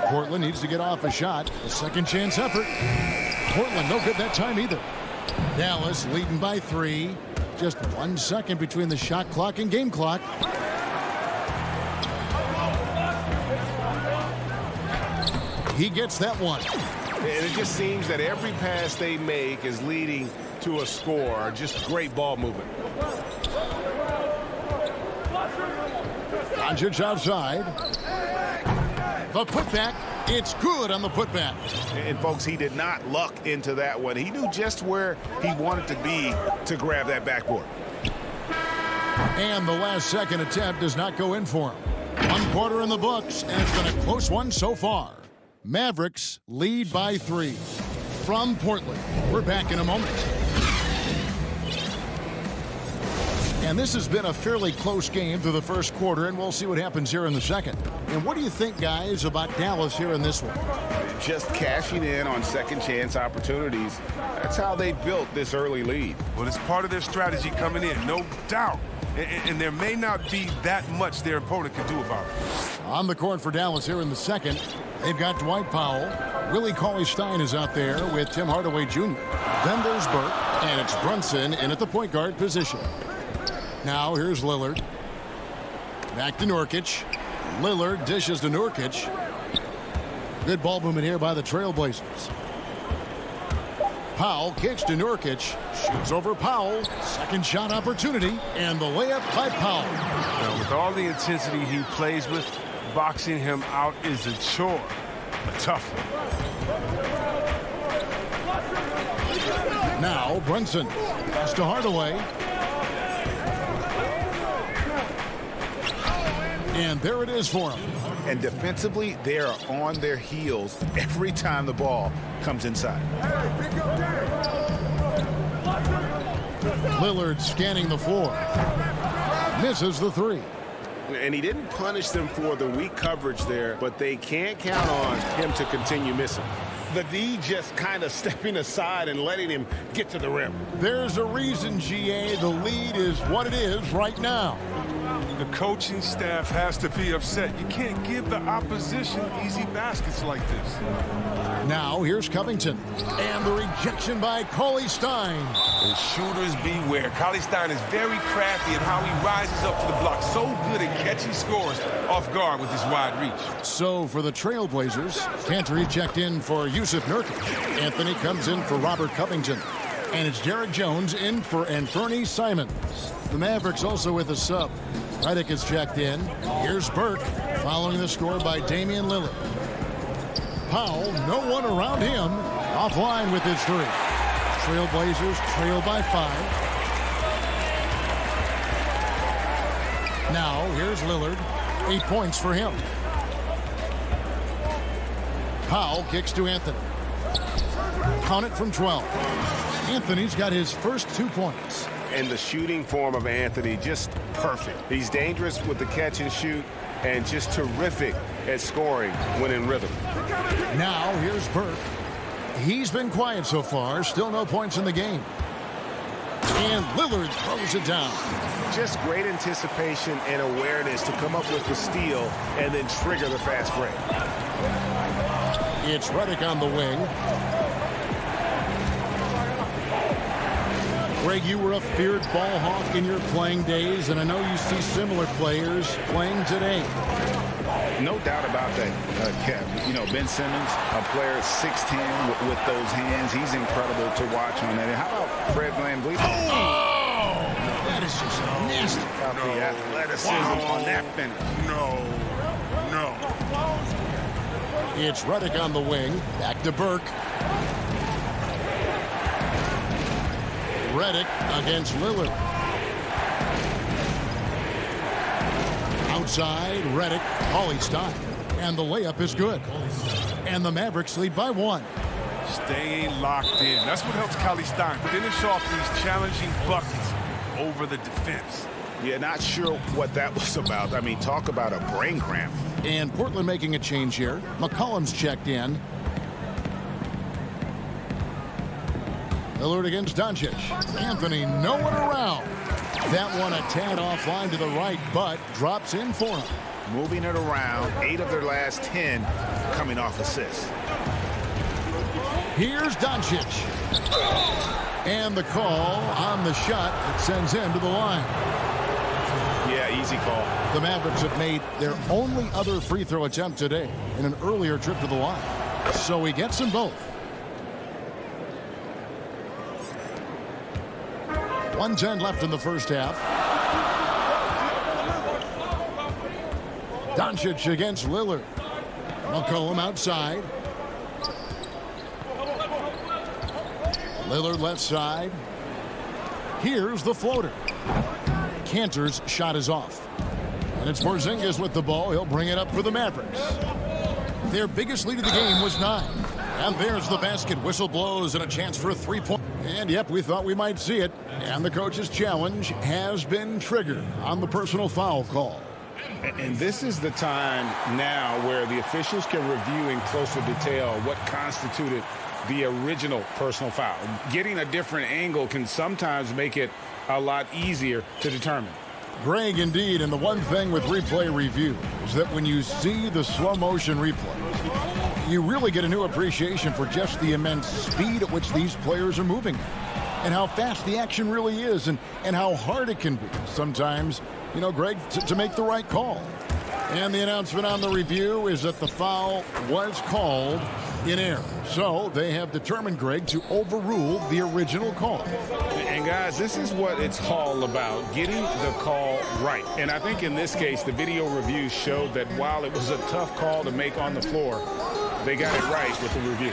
Portland needs to get off a shot. A second chance effort. Portland no good that time either. Dallas leading by 3. Just 1 second between the shot clock and game clock. He gets that one. And it just seems that every pass they make is leading to a score. Just great ball movement. Doncic outside. The putback. It's good on the putback. And folks, he did not luck into that one. He knew just where he wanted to be to grab that backboard. And the last second attempt does not go in for him. 1 quarter in the books, and it's been a close one so far. Mavericks lead by 3 from Portland. We're back in a moment. And this has been a fairly close game through the first quarter, and we'll see what happens here in the second. And what do you think, guys, about Dallas here in this one? Just cashing in on second chance opportunities. That's how they built this early lead. Well, it's part of their strategy coming in, no doubt. And there may not be that much their opponent can do about it. On the court for Dallas here in the second, they've got Dwight Powell. Willie Cauley-Stein is out there with Tim Hardaway Jr. Then there's Burke, and it's Brunson in at the point guard position. Now here's Lillard. Back to Nurkic. Lillard dishes to Nurkic. Good ball movement here by the Trailblazers. Powell kicks to Nurkic. Shoots over Powell. Second shot opportunity. And the layup by Powell. Now, with all the intensity he plays with, boxing him out is a chore. A tough one. Now Brunson. Pass to Hardaway. And there it is for him. And defensively, they are on their heels every time the ball comes inside. Lillard scanning the floor. Misses the 3. And he didn't punish them for the weak coverage there, but they can't count on him to continue missing. The D just kind of stepping aside and letting him get to the rim. There's a reason, GA, the lead is what it is right now. The coaching staff has to be upset. You can't give the opposition easy baskets like this. Now here's Covington. And the rejection by Cauley-Stein. And shooters beware. Cauley-Stein is very crafty in how he rises up to the block. So good at catching scores off guard with his wide reach. So for the Trailblazers, Cantor checked in for Yusuf Nurkic. Anthony comes in for Robert Covington. And it's Derek Jones in for Anthony Simons. The Mavericks also with a sub. Redick is checked in. Here's Burke, following the score by Damian Lillard. Powell, no one around him, offline with his 3. Trailblazers trail by 5. Now, here's Lillard. 8 points for him. Powell kicks to Anthony. Count it from 12. Anthony's got his first 2 points. And the shooting form of Anthony, just perfect. He's dangerous with the catch and shoot and just terrific at scoring when in rhythm. Now here's Burke. He's been quiet so far. Still no points in the game. And Lillard throws it down. Just great anticipation and awareness to come up with the steal and then trigger the fast break. It's Redick on the wing. Greg, you were a feared ball hawk in your playing days, and I know you see similar players playing today. No doubt about that, Kev. You know, Ben Simmons, a player 6'10" with those hands. He's incredible to watch on that. And how about Fred VanVleet? Oh! That is just nasty. The athleticism on that finish. No. It's Redick on the wing. Back to Burke. Redick against Lillard. Outside, Redick, Cauley-Stein. And the layup is good. And the Mavericks lead by 1. Staying locked in. That's what helps Cauley-Stein finish off these challenging buckets over the defense. Yeah, not sure what that was about. I mean, talk about a brain cramp. And Portland making a change here. McCollum's checked in. Lillard against Doncic. Anthony, no one around. That one a tad offline to the right, but drops in for him. Moving it around, 8 of their last 10 coming off assists. Here's Doncic. And the call on the shot that sends him to the line. Yeah, easy call. The Mavericks have made their only other free throw attempt today in an earlier trip to the line. So he gets them both. 1:10 left in the first half. Doncic against Lillard. McCollum outside. Lillard left side. Here's the floater. Cantor's shot is off. And it's Porzingis with the ball. He'll bring it up for the Mavericks. Their biggest lead of the game was 9. And there's the basket. Whistle blows and a chance for a 3-point. And yep, we thought we might see it. And the coach's challenge has been triggered on the personal foul call. And this is the time now where the officials can review in closer detail what constituted the original personal foul. Getting a different angle can sometimes make it a lot easier to determine. Greg, indeed, and the one thing with replay review is that when you see the slow motion replay, you really get a new appreciation for just the immense speed at which these players are moving and how fast the action really is and how hard it can be sometimes, you know, Greg, to make the right call. And the announcement on the review is that the foul was called in error. So they have determined, Greg, to overrule the original call. And guys, this is what it's all about, getting the call right. And I think in this case, the video review showed that while it was a tough call to make on the floor, they got it right with the review.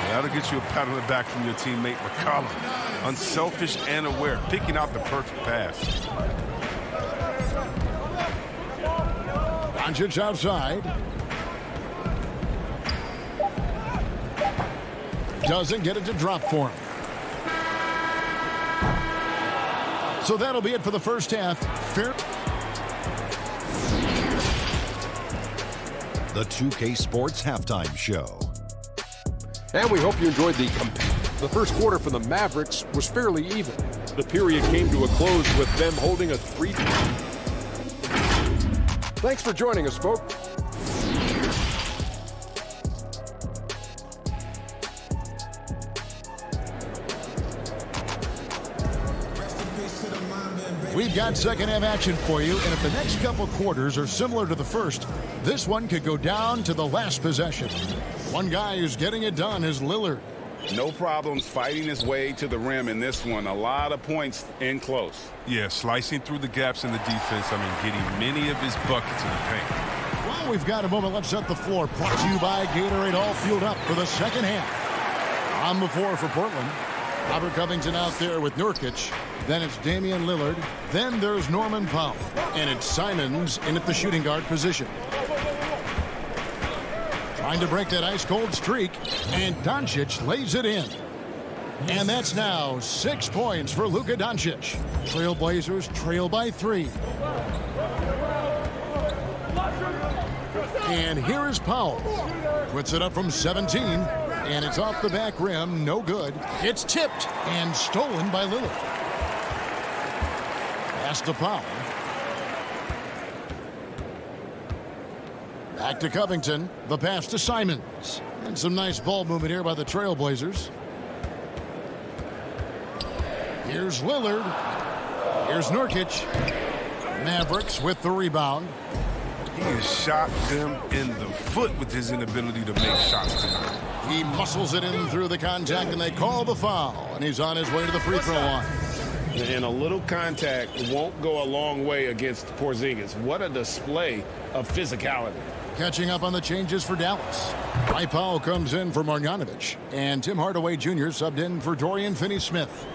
That'll get you a pat on the back from your teammate McCollum. Unselfish and aware, picking out the perfect pass. Doncic outside. Doesn't get it to drop for him. So that'll be it for the first half. The 2K Sports Halftime Show. And we hope you enjoyed the first quarter for the Mavericks was fairly even. The period came to a close with them holding a 3. Thanks for joining us, folks. We've got second half action for you, and if the next couple quarters are similar to the first, this one could go down to the last possession. One guy who's getting it done is Lillard. No problems fighting his way to the rim in this one. A lot of points in close. Yeah, slicing through the gaps in the defense. I mean, getting many of his buckets in the paint. Well, we've got a moment. Let's set the floor. Brought to you by Gatorade, all fueled up for the second half. On the floor for Portland. Robert Covington out there with Nurkic. Then it's Damian Lillard. Then there's Norman Powell. And it's Simons in at the shooting guard position. Trying to break that ice-cold streak. And Doncic lays it in. And that's now 6 points for Luka Doncic. Trailblazers trail by 3. And here is Powell. Puts it up from 17. And it's off the back rim. No good. It's tipped and stolen by Lillard. Pass to Powell. Back to Covington. The pass to Simons. And some nice ball movement here by the Trailblazers. Here's Lillard. Here's Nurkic. Mavericks with the rebound. He has shot them in the foot with his inability to make shots tonight. He muscles it in through the contact, and they call the foul. And he's on his way to the free throw line. And a little contact won't go a long way against Porzingis. What a display of physicality. Catching up on the changes for Dallas. Mike Powell comes in for Marjanovic. And Tim Hardaway Jr. subbed in for Dorian Finney-Smith.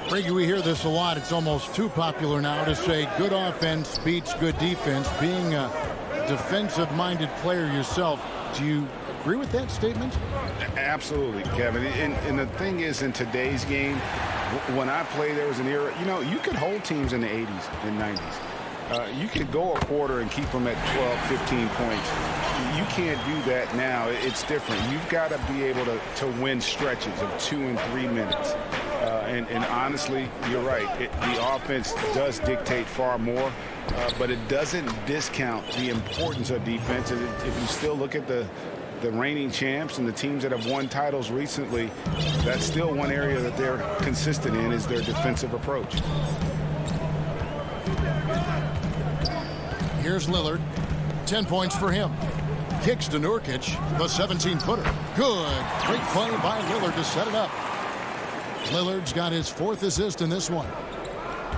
Frankie, we hear this a lot. It's almost too popular now to say good offense beats good defense. Being a defensive-minded player yourself, do you agree with that statement? Absolutely, Kevin. And the thing is, in today's game, when I play, there was an era, you know, you could hold teams in the 80s and 90s. You could go a quarter and keep them at 12, 15 points. You can't do that now. It's different. You've got to be able to win stretches of 2 and 3 minutes. And honestly, you're right. The offense does dictate far more, but it doesn't discount the importance of defense. And if you still look at the reigning champs and the teams that have won titles recently, that's still one area that they're consistent in, is their defensive approach. Here's Lillard. 10 points for him. Kicks to Nurkic, the 17-footer. Good. Great play by Lillard to set it up. Lillard's got his 4th assist in this one.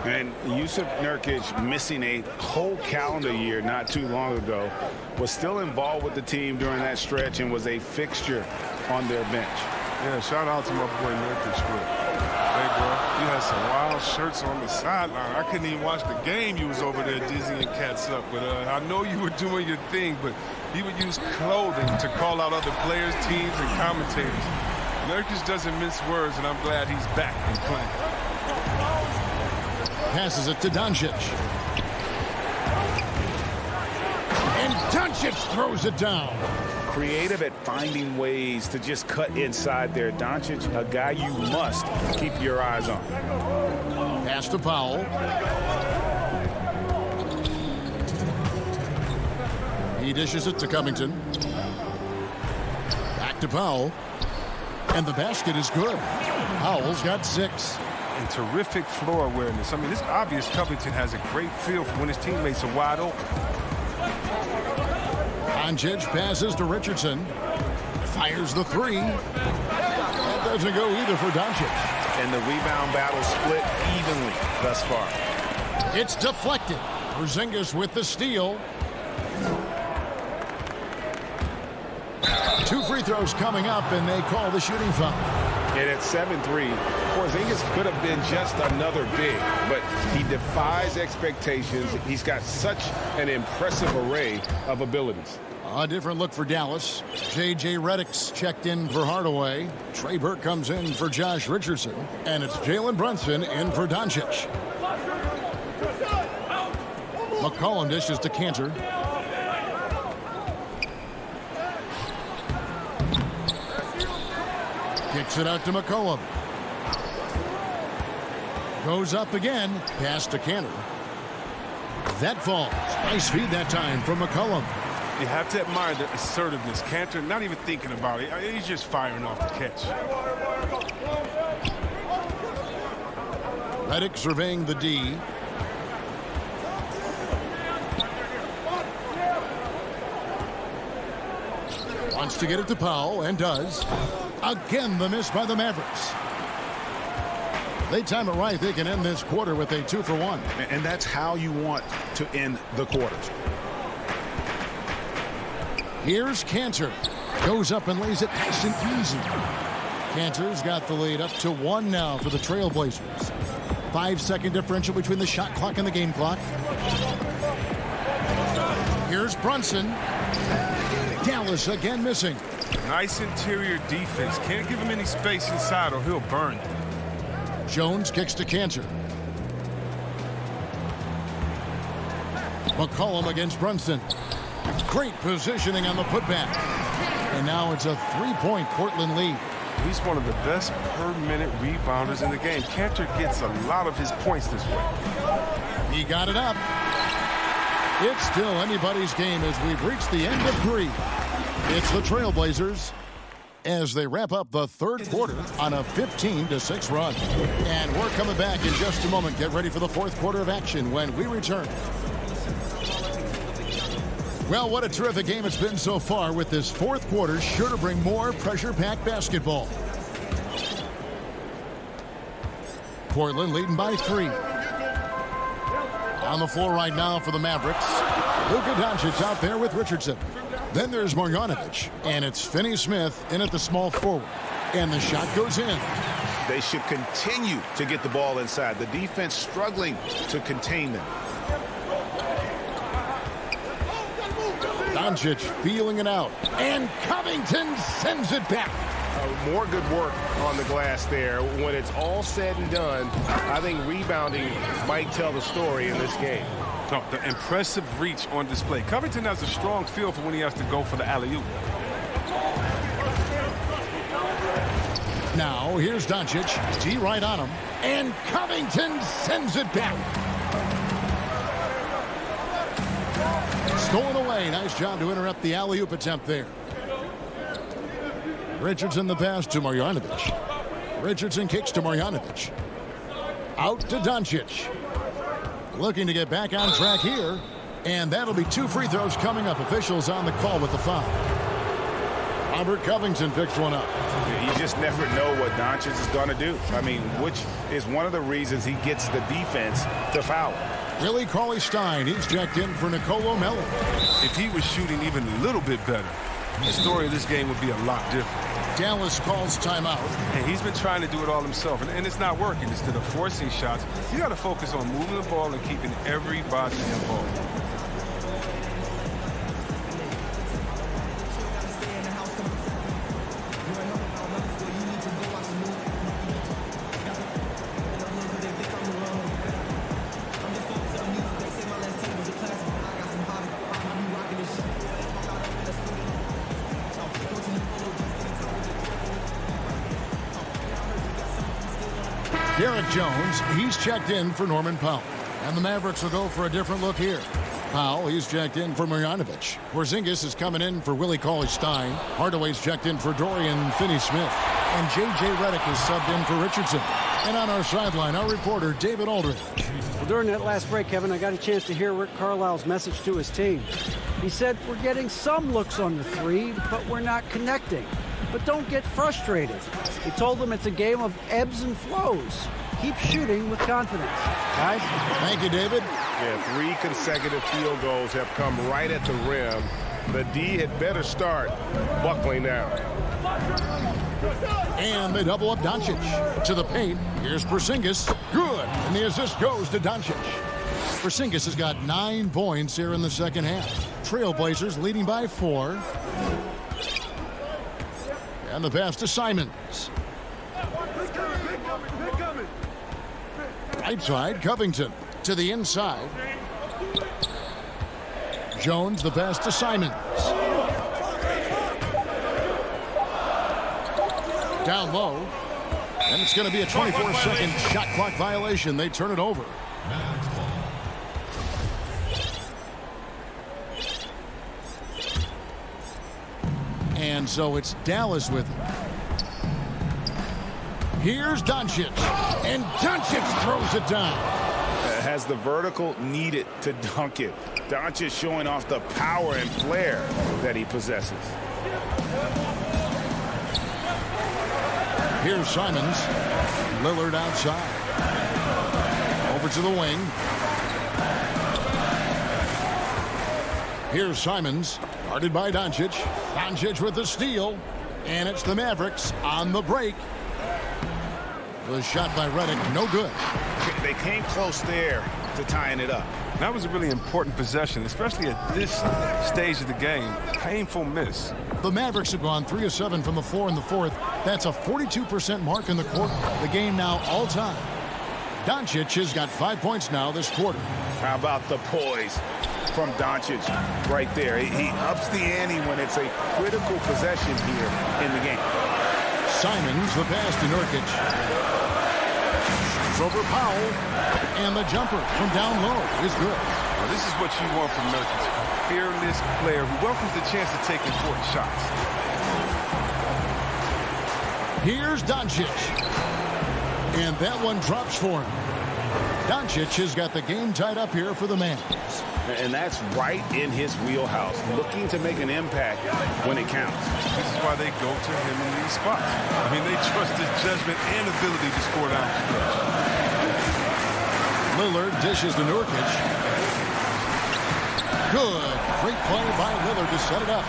And Yusuf Nurkic, missing a whole calendar year not too long ago, was still involved with the team during that stretch and was a fixture on their bench. Yeah, shout out to my boy Nurkic. Hey, bro, you had some wild shirts on the sideline. I couldn't even watch the game. You was over there dizzying cats up. But I know you were doing your thing, but he would use clothing to call out other players, teams, and commentators. Nurkic doesn't mince words, and I'm glad he's back and playing. Passes it to Doncic. And Doncic throws it down. Creative at finding ways to just cut inside there. Doncic, a guy you must keep your eyes on. Pass to Powell. He dishes it to Covington. Back to Powell. And the basket is good. Powell's got 6. And terrific floor awareness. I mean, it's obvious Covington has a great feel for when his teammates are wide open. Doncic passes to Richardson. Fires the 3. That doesn't go either for Doncic. And the rebound battle split evenly thus far. It's deflected. Porzingis with the steal. 2 free throws coming up, and they call the shooting foul. And at 7-3, Porzingis could have been just another big, but he defies expectations. He's got such an impressive array of abilities. A different look for Dallas. J.J. Redick's checked in for Hardaway. Trey Burke comes in for Josh Richardson. And it's Jalen Brunson in for Doncic. McCollum dishes to Cantor. Kicks it out to McCollum. Goes up again. Pass to Cantor. That falls. Nice feed that time from McCollum. You have to admire the assertiveness. Cantor not even thinking about it. He's just firing off the catch. Redick surveying the D. Wants to get it to Powell, and does. Again, the miss by the Mavericks. They time it right. They can end this quarter with a 2-for-1. And that's how you want to end the quarters. Here's Cantor. Goes up and lays it nice and easy. Cantor's got the lead up to 1 now for the Trailblazers. 5-second differential between the shot clock and the game clock. Here's Brunson. Dallas again missing. Nice interior defense. Can't give him any space inside or he'll burn. Jones kicks to Cantor. McCollum against Brunson. Great positioning on the putback. And now it's a 3-point Portland lead. He's one of the best per-minute rebounders in the game. Cantor gets a lot of his points this way. He got it up. It's still anybody's game as we've reached the end of 3. It's the Trailblazers as they wrap up the 3rd quarter on a 15-6 run. And we're coming back in just a moment. Get ready for the 4th quarter of action when we return. Well, what a terrific game it's been so far, with this 4th quarter sure to bring more pressure-packed basketball. Portland leading by 3. On the floor right now for the Mavericks. Luka Doncic out there with Richardson. Then there's Marjanovic, and it's Finney-Smith in at the small forward. And the shot goes in. They should continue to get the ball inside. The defense struggling to contain them. Doncic feeling it out. And Covington sends it back. More good work on the glass there. When it's all said and done, I think rebounding might tell the story in this game. Oh, the impressive reach on display. Covington has a strong feel for when he has to go for the alley-oop. Now, here's Doncic. D right on him. And Covington sends it back. Stolen away. Nice job to interrupt the alley-oop attempt there. Richardson the pass to Marjanovic. Richardson kicks to Marjanovic. Out to Doncic. Looking to get back on track here. And that'll be 2 free throws coming up. Officials on the call with the foul. Robert Covington picks one up. You just never know what Doncic is going to do. I mean, which is one of the reasons he gets the defense to foul. Willie Cauley-Stein, he's checked in for Nicolo Mello. If he was shooting even a little bit better, the story of this game would be a lot different. Dallas calls timeout. And he's been trying to do it all himself, and it's not working. Instead of forcing shots, you got to focus on moving the ball and keeping everybody involved. Derek Jones, he's checked in for Norman Powell. And the Mavericks will go for a different look here. Powell, he's checked in for Marjanovic. Porzingis is coming in for Willie Cauley-Stein. Hardaway's checked in for Dorian Finney-Smith. And J.J. Redick is subbed in for Richardson. And on our sideline, our reporter, David Aldridge. Well, during that last break, Kevin, I got a chance to hear Rick Carlisle's message to his team. He said, we're getting some looks on the three, but we're not connecting. But don't get frustrated. He told them it's a game of ebbs and flows. Keep shooting with confidence. Guys? Thank you, David. Yeah, 3 consecutive field goals have come right at the rim. The D had better start buckling down. And they double up Doncic. To the paint. Here's Porzingis. Good. And the assist goes to Doncic. Porzingis has got 9 points here in the second half. Trailblazers leading by 4. And the pass to Simons. Right side, Covington to the inside. Jones, the pass to Simons. Down low. And it's going to be a 24-second shot clock violation. They turn it over. And so it's Dallas with it. Here's Doncic. And Doncic throws it down. Has the vertical needed to dunk it. Doncic showing off the power and flair that he possesses. Here's Simons. Lillard outside. Over to the wing. Here's Simons. Guarded by Doncic. Doncic with the steal. And it's the Mavericks on the break. The shot by Redick, no good. They came close there to tying it up. That was a really important possession, especially at this stage of the game. Painful miss. The Mavericks have gone 3 of 7 from the floor in the fourth. That's a 42% mark in the quarter. The game now all-time. Doncic has got 5 points now this quarter. How about the poise from Doncic right there? He ups the ante when it's a critical possession here in the game. Simons, the pass to Nurkic. Over Powell, and the jumper from down low is good. Well, this is what you want from Nurkic. A fearless player who welcomes the chance to take important shots. Here's Doncic. And that one drops for him. Doncic has got the game tied up here for the Mavs. And that's right in his wheelhouse, looking to make an impact when it counts. This is why they go to him in these spots. I mean, they trust his judgment and ability to score down the stretch. Lillard dishes to Nurkic. Good. Great play by Lillard to set it up.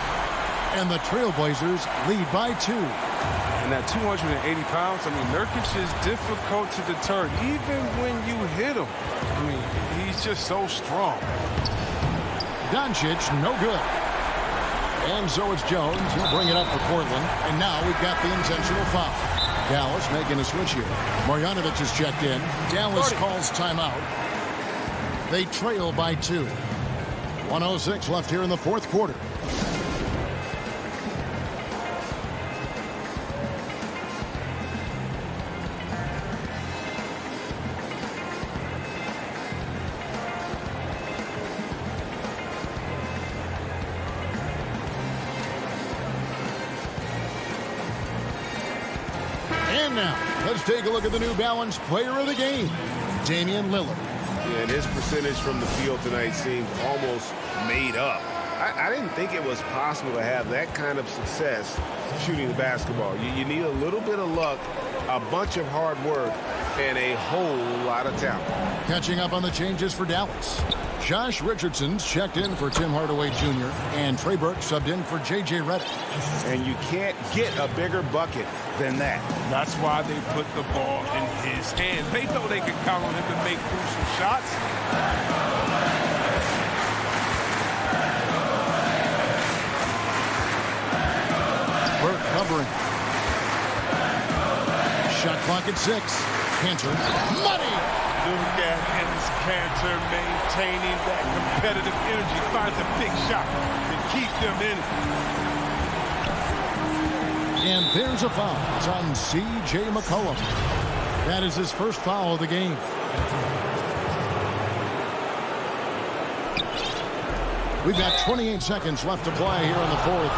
And the Trailblazers lead by 2. And at 280 pounds, I mean, Nurkic is difficult to deter, even when you hit him. I mean, he's just so strong. Doncic, no good. And so it's Jones. He'll bring it up for Portland. And now we've got the intentional foul. Dallas making a switch here. Marjanovic is checked in. Dallas calls timeout. They trail by 2. 1:06 left here in the fourth quarter. And now, let's take a look at the New Balance player of the game, Damian Lillard. Yeah, and his percentage from the field tonight seemed almost made up. I didn't think it was possible to have that kind of success shooting the basketball. You need a little bit of luck, a bunch of hard work, and a whole lot of talent. Catching up on the changes for Dallas. Josh Richardson's checked in for Tim Hardaway Jr. and Trey Burke subbed in for J.J. Redick. And you can't get a bigger bucket than that. That's why they put the ball in his hands. They know they can count on him to make crucial shots. Burke covering. Shot clock at 6. Cantor. Money! Look at Enes Kanter maintaining that competitive energy. Finds a big shot to keep them in it. And there's a foul. It's on C.J. McCollum. That is his first foul of the game. We've got 28 seconds left to play here in the fourth.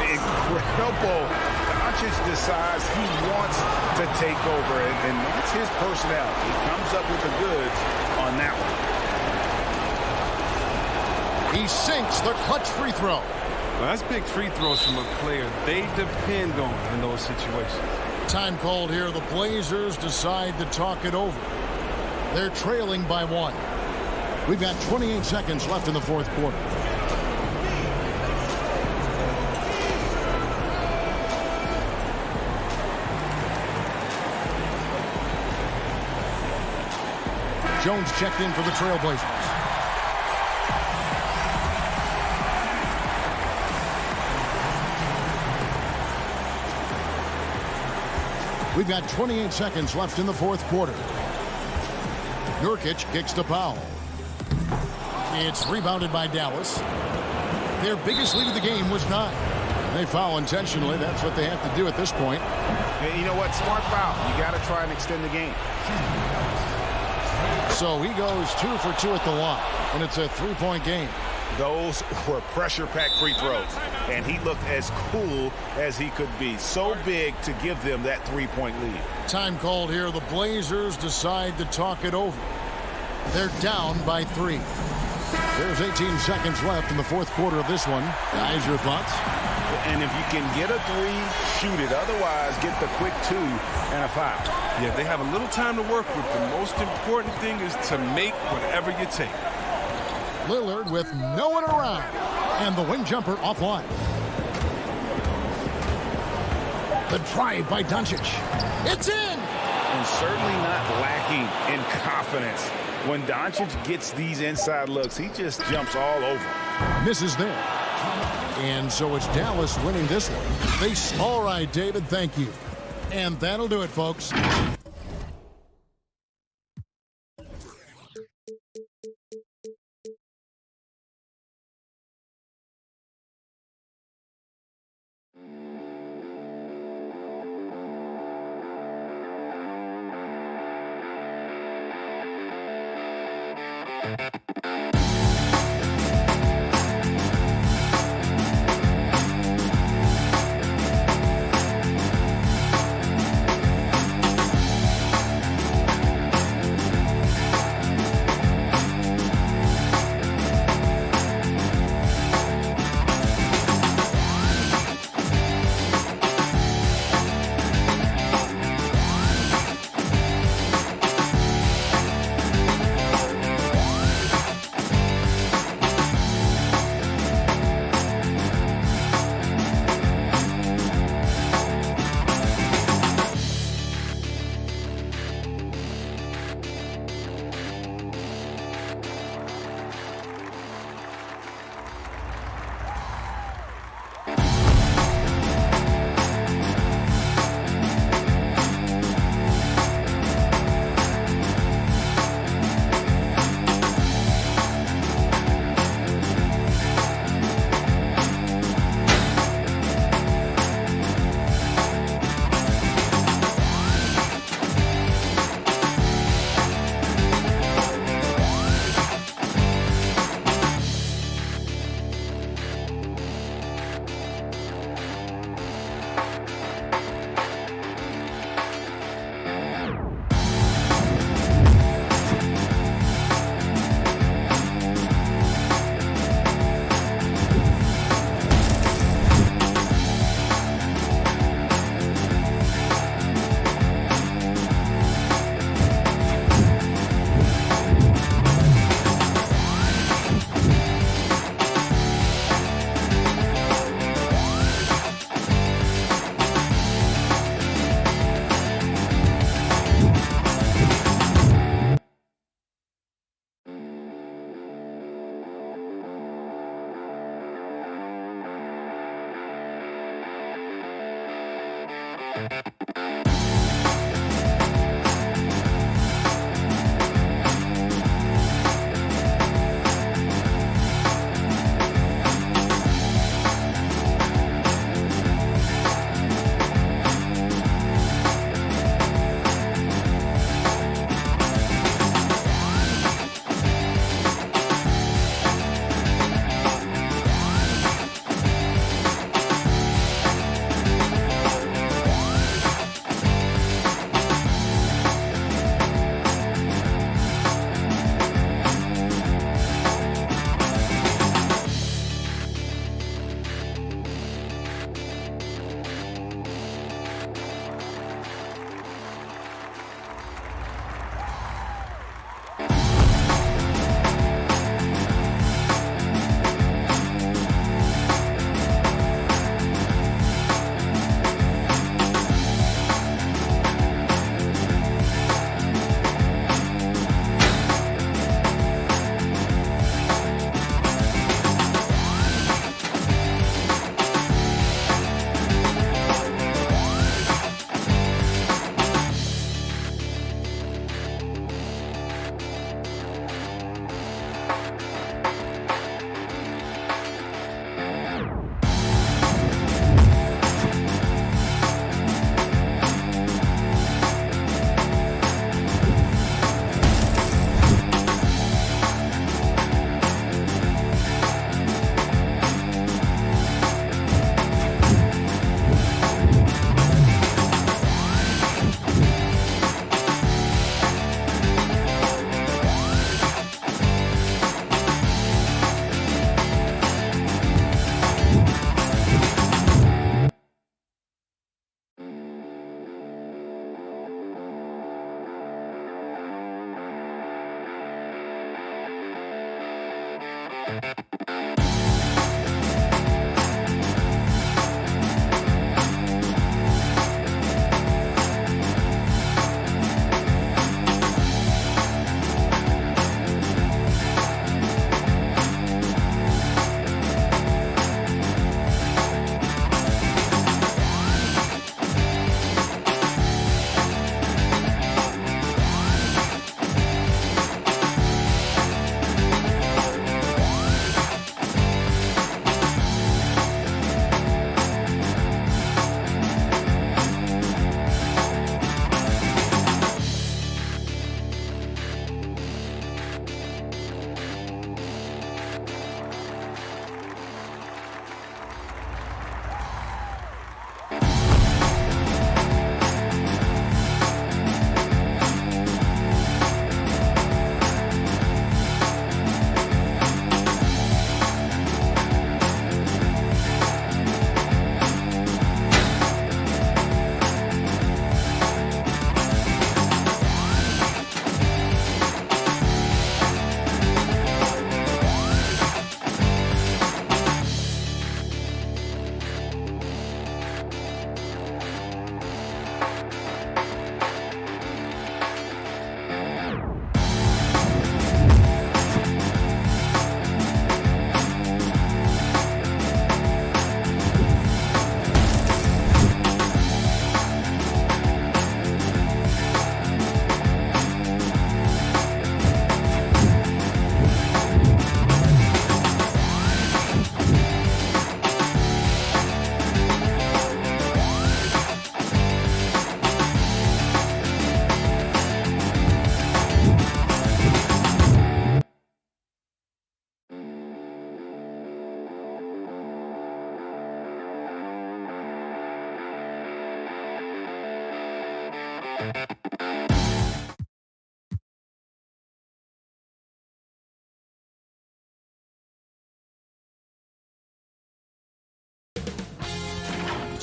Incredible. Doncic decides he wants to take over, and that's his personality. He comes up with the goods on that one. He sinks the clutch free throw. Well, that's big free throws from a player they depend on in those situations. Time called here. The Blazers decide to talk it over. They're trailing by 1. We've got 28 seconds left in the fourth quarter. Jones checked in for the Trailblazers. We've got 28 seconds left in the fourth quarter. Nurkic kicks to Powell. It's rebounded by Dallas. Their biggest lead of the game was 9. They foul intentionally. That's what they have to do at this point. And you know what? Smart foul. You got to try and extend the game. So he goes 2 for 2 at the line, and it's a 3-point game. Those were pressure-packed free throws, and he looked as cool as he could be. So big to give them that 3-point lead. Time called here. The Blazers decide to talk it over. They're down by 3. There's 18 seconds left in the fourth quarter of this one. Guys, your thoughts? And if you can get a 3, shoot it. Otherwise, get the quick 2 and a foul. Yeah, they have a little time to work with. The most important thing is to make whatever you take. Lillard with no one around. And the wing jumper offline. The drive by Doncic. It's in! And certainly not lacking in confidence. When Doncic gets these inside looks, he just jumps all over. Misses there. And so it's Dallas winning this one. All right, David, thank you. And that'll do it, folks.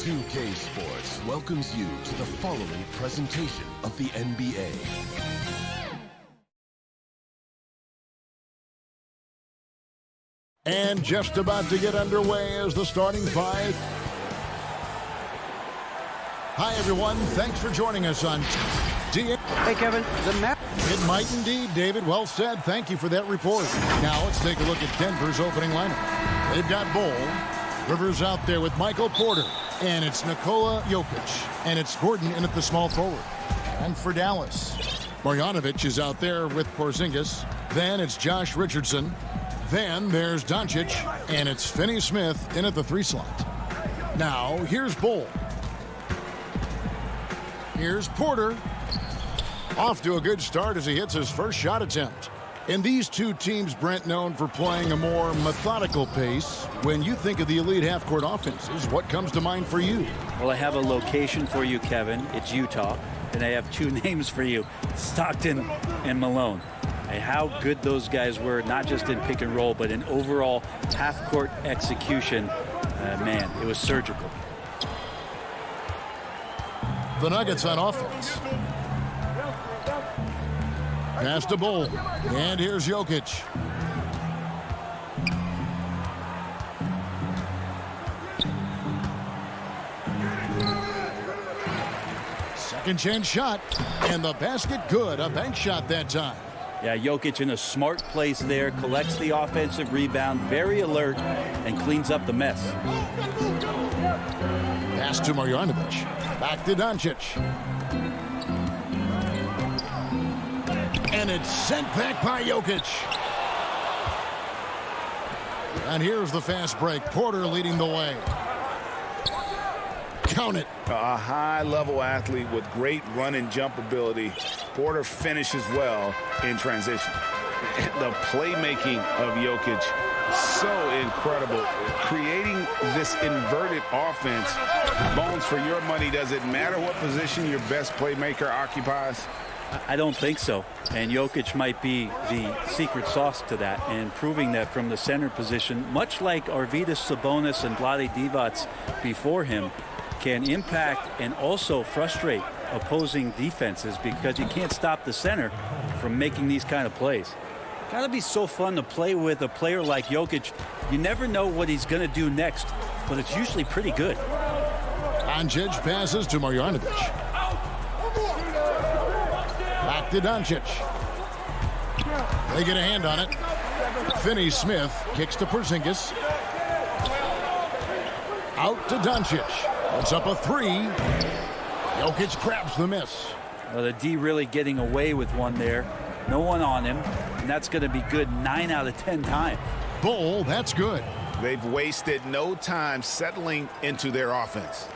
2K Sports welcomes you to the following presentation of the NBA. And just about to get underway as the starting five. Hi, everyone. Thanks for joining us on DA. Hey, Kevin. It might indeed, David. Well said. Thank you for that report. Now let's take a look at Denver's opening lineup. They've got Bol. Rivers out there with Michael Porter. And it's Nikola Jokic. And it's Gordon in at the small forward. And for Dallas, Marjanovic is out there with Porzingis. Then it's Josh Richardson. Then there's Doncic. And it's Finney-Smith in at the 3 slot. Now, here's Bull. Here's Porter. Off to a good start as he hits his first shot attempt. And these two teams, Brent, known for playing a more methodical pace. When you think of the elite half-court offenses, what comes to mind for you? Well, I have a location for you, Kevin. It's Utah. And I have 2 names for you, Stockton and Malone. And how good those guys were, not just in pick and roll, but in overall half-court execution. Man, it was surgical. The Nuggets on offense. Pass to Bull. And here's Jokic. Second chance shot. And the basket good. A bank shot that time. Yeah, Jokic in a smart place there. Collects the offensive rebound. Very alert. And cleans up the mess. Pass to Marjanovic. Back to Doncic. And it's sent back by Jokic. And here's the fast break. Porter leading the way. Count it. A high-level athlete with great run and jump ability. Porter finishes well in transition. The playmaking of Jokic, so incredible. Creating this inverted offense. Bones, for your money, does it matter what position your best playmaker occupies? I don't think so. And Jokic might be the secret sauce to that, and proving that from the center position, much like Arvydas Sabonis and Vlade Divac before him, can impact and also frustrate opposing defenses because you can't stop the center from making these kind of plays. Got to be so fun to play with a player like Jokic. You never know what he's going to do next, but it's usually pretty good. Doncic passes to Marjanovic. Back to Doncic. They get a hand on it. Finney-Smith kicks to Porzingis. Out to Doncic. It's up a 3. Jokic grabs the miss. Well, the D really getting away with one there. No one on him, and that's going to be good 9 out of 10 times. Bull, that's good. They've wasted no time settling into their offense.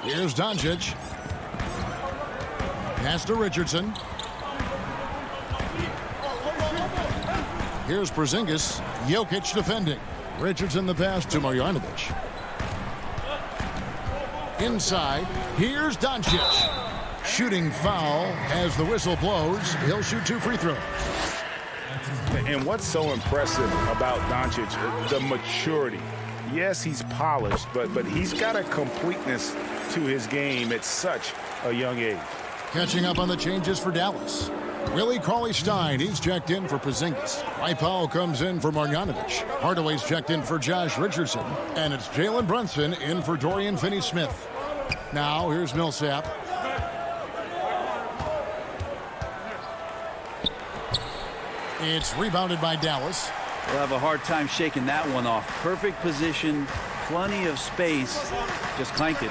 Here's Doncic. Pass to Richardson. Here's Porzingis. Jokic defending. Richardson the pass to Marjanovic. Inside. Here's Doncic. Shooting foul as the whistle blows. He'll shoot 2 free throws. And what's so impressive about Doncic, the maturity. Yes, he's polished, but he's got a completeness to his game at such a young age. Catching up on the changes for Dallas. Willie Cauley-Stein, he's checked in for Porzingis. Mike Powell comes in for Marjanovic. Hardaway's checked in for Josh Richardson. And it's Jalen Brunson in for Dorian Finney-Smith. Now, here's Millsap. It's rebounded by Dallas. They'll have a hard time shaking that one off. Perfect position, plenty of space. Just clanked it.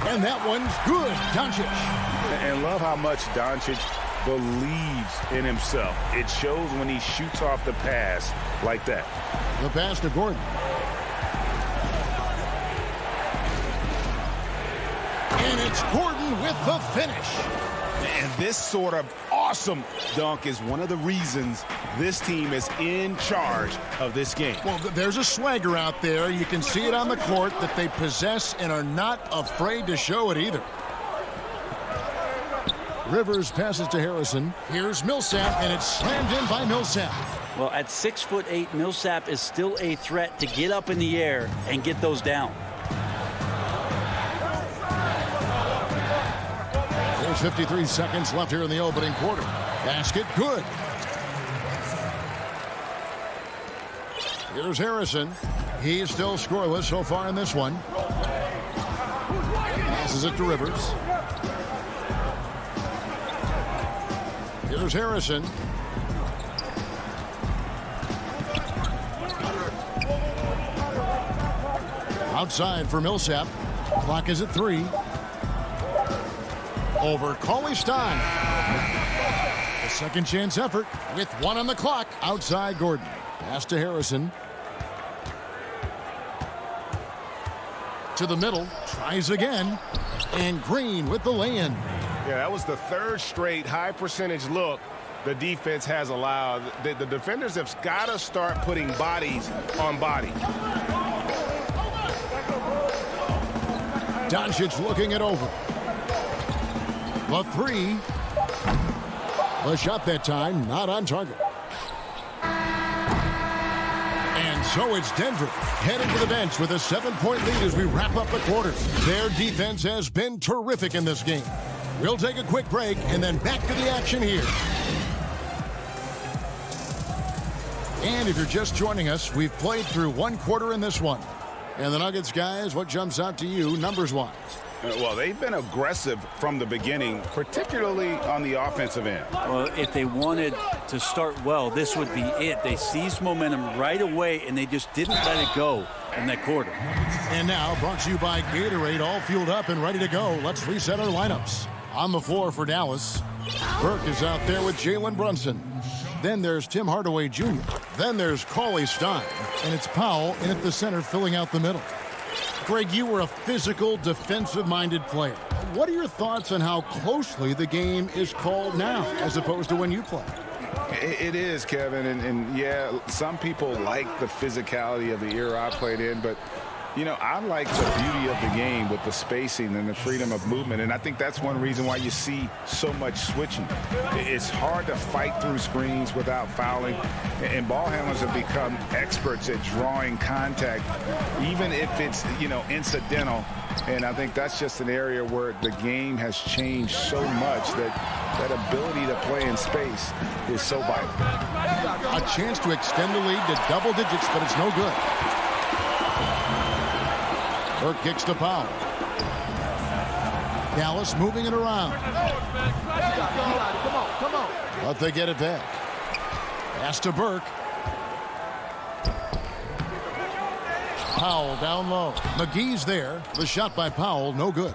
And that one's good. Doncic. And love how much Doncic believes in himself. It shows when he shoots off the pass like that. The pass to Gordon. And it's Gordon with the finish. And this sort of awesome dunk is one of the reasons this team is in charge of this game. Well, there's a swagger out there. You can see it on the court that they possess and are not afraid to show it either. Rivers passes to Harrison. Here's Millsap, and it's slammed in by Millsap. Well, at 6'8", Millsap is still a threat to get up in the air and get those down. There's 53 seconds left here in the opening quarter. Basket good. Here's Harrison. He's still scoreless so far in this one. Passes it to Rivers. Here's Harrison. Outside for Millsap. Clock is at 3. Over Cauley Stein. A second chance effort with 1 on the clock. Outside Gordon. Pass to Harrison. To the middle. Tries again. And Green with the lay-in. Yeah, that was the third straight high percentage look the defense has allowed. The defenders have got to start putting bodies on bodies. Doncic looking it over. The 3. The shot that time, not on target. And so it's Denver heading to the bench with a 7-point lead as we wrap up the quarters. Their defense has been terrific in this game. We'll take a quick break and then back to the action here. And if you're just joining us, we've played through 1 quarter in this one. And the Nuggets, guys, what jumps out to you numbers-wise? Well, they've been aggressive from the beginning, particularly on the offensive end. Well, if they wanted to start well, this would be it. They seized momentum right away, and they just didn't let it go in that quarter. And now, brought to you by Gatorade, all fueled up and ready to go. Let's reset our lineups. On the floor for Dallas, Burke is out there with Jalen Brunson. Then there's Tim Hardaway Jr. Then there's Cauley Stein. And it's Powell in at the center filling out the middle. Greg, you were a physical, defensive-minded player. What are your thoughts on how closely the game is called now as opposed to when you played? It is, Kevin, and yeah, some people like the physicality of the era I played in, but you know, I like the beauty of the game with the spacing and the freedom of movement, and I think that's one reason why you see so much switching. It's hard to fight through screens without fouling, and ball handlers have become experts at drawing contact, even if it's, you know, incidental, and I think that's just an area where the game has changed so much that that ability to play in space is so vital. A chance to extend the lead to double digits, but it's no good. Burke kicks to Powell. Dallas moving it around. But they get it back. Pass to Burke. Powell down low. McGee's there. The shot by Powell, no good.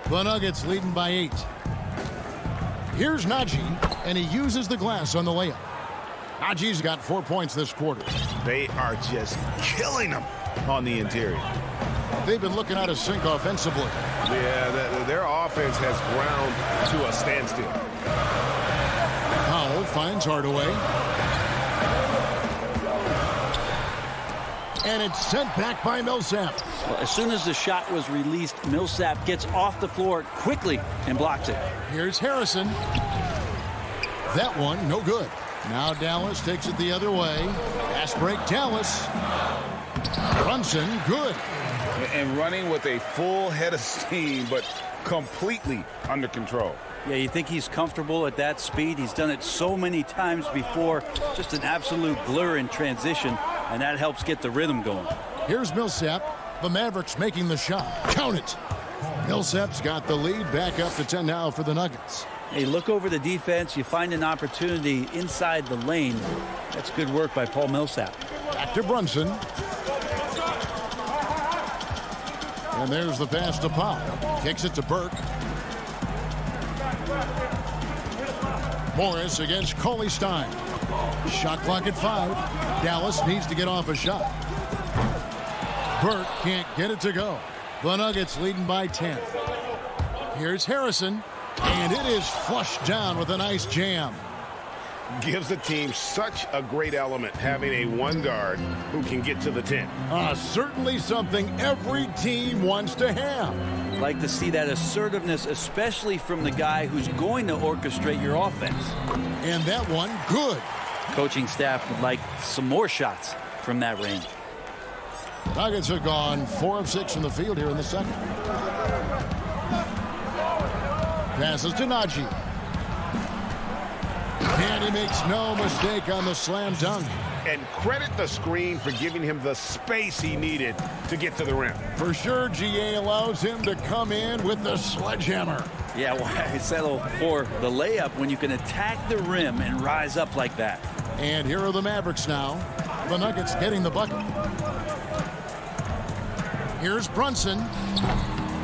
The Nuggets leading by 8. Here's Najee, and he uses the glass on the layup. Najee's got 4 points this quarter. They are just killing them on the interior. They've been looking out of sync offensively. Yeah, their offense has ground to a standstill. Powell finds Hardaway. And it's sent back by Millsap. Well, as soon as the shot was released, Millsap gets off the floor quickly and blocks it. Here's Harrison. That one, no good. Now Dallas takes it the other way. Fast break, Dallas. Brunson, good. And running with a full head of steam, but completely under control. Yeah, you think he's comfortable at that speed. He's done it so many times before. Just an absolute blur in transition, and that helps get the rhythm going. Here's Millsap. The Mavericks making the shot. Count it. Millsap's got the lead. Back up to 10 now for the Nuggets. Hey, look over the defense. You find an opportunity inside the lane. That's good work by Paul Millsap. Back to Brunson. And there's the pass to Powell. Kicks it to Burke. Morris against Cauley Stein. Shot clock at 5. Dallas needs to get off a shot. Burke can't get it to go. The Nuggets leading by 10. Here's Harrison. And it is flushed down with a nice jam. Gives the team such a great element having a one guard who can get to the 10. Certainly something every team wants to have. Like to see that assertiveness, especially from the guy who's going to orchestrate your offense. And that one, good. Coaching staff would like some more shots from that range. Nuggets have gone 4 of 6 from the field here in the second. Passes to Najee. And he makes no mistake on the slam dunk. And credit the screen for giving him the space he needed to get to the rim. For sure, GA allows him to come in with the sledgehammer. Yeah, why settle for the layup when you can attack the rim and rise up like that? And here are the Mavericks now. The Nuggets getting the bucket. Here's Brunson.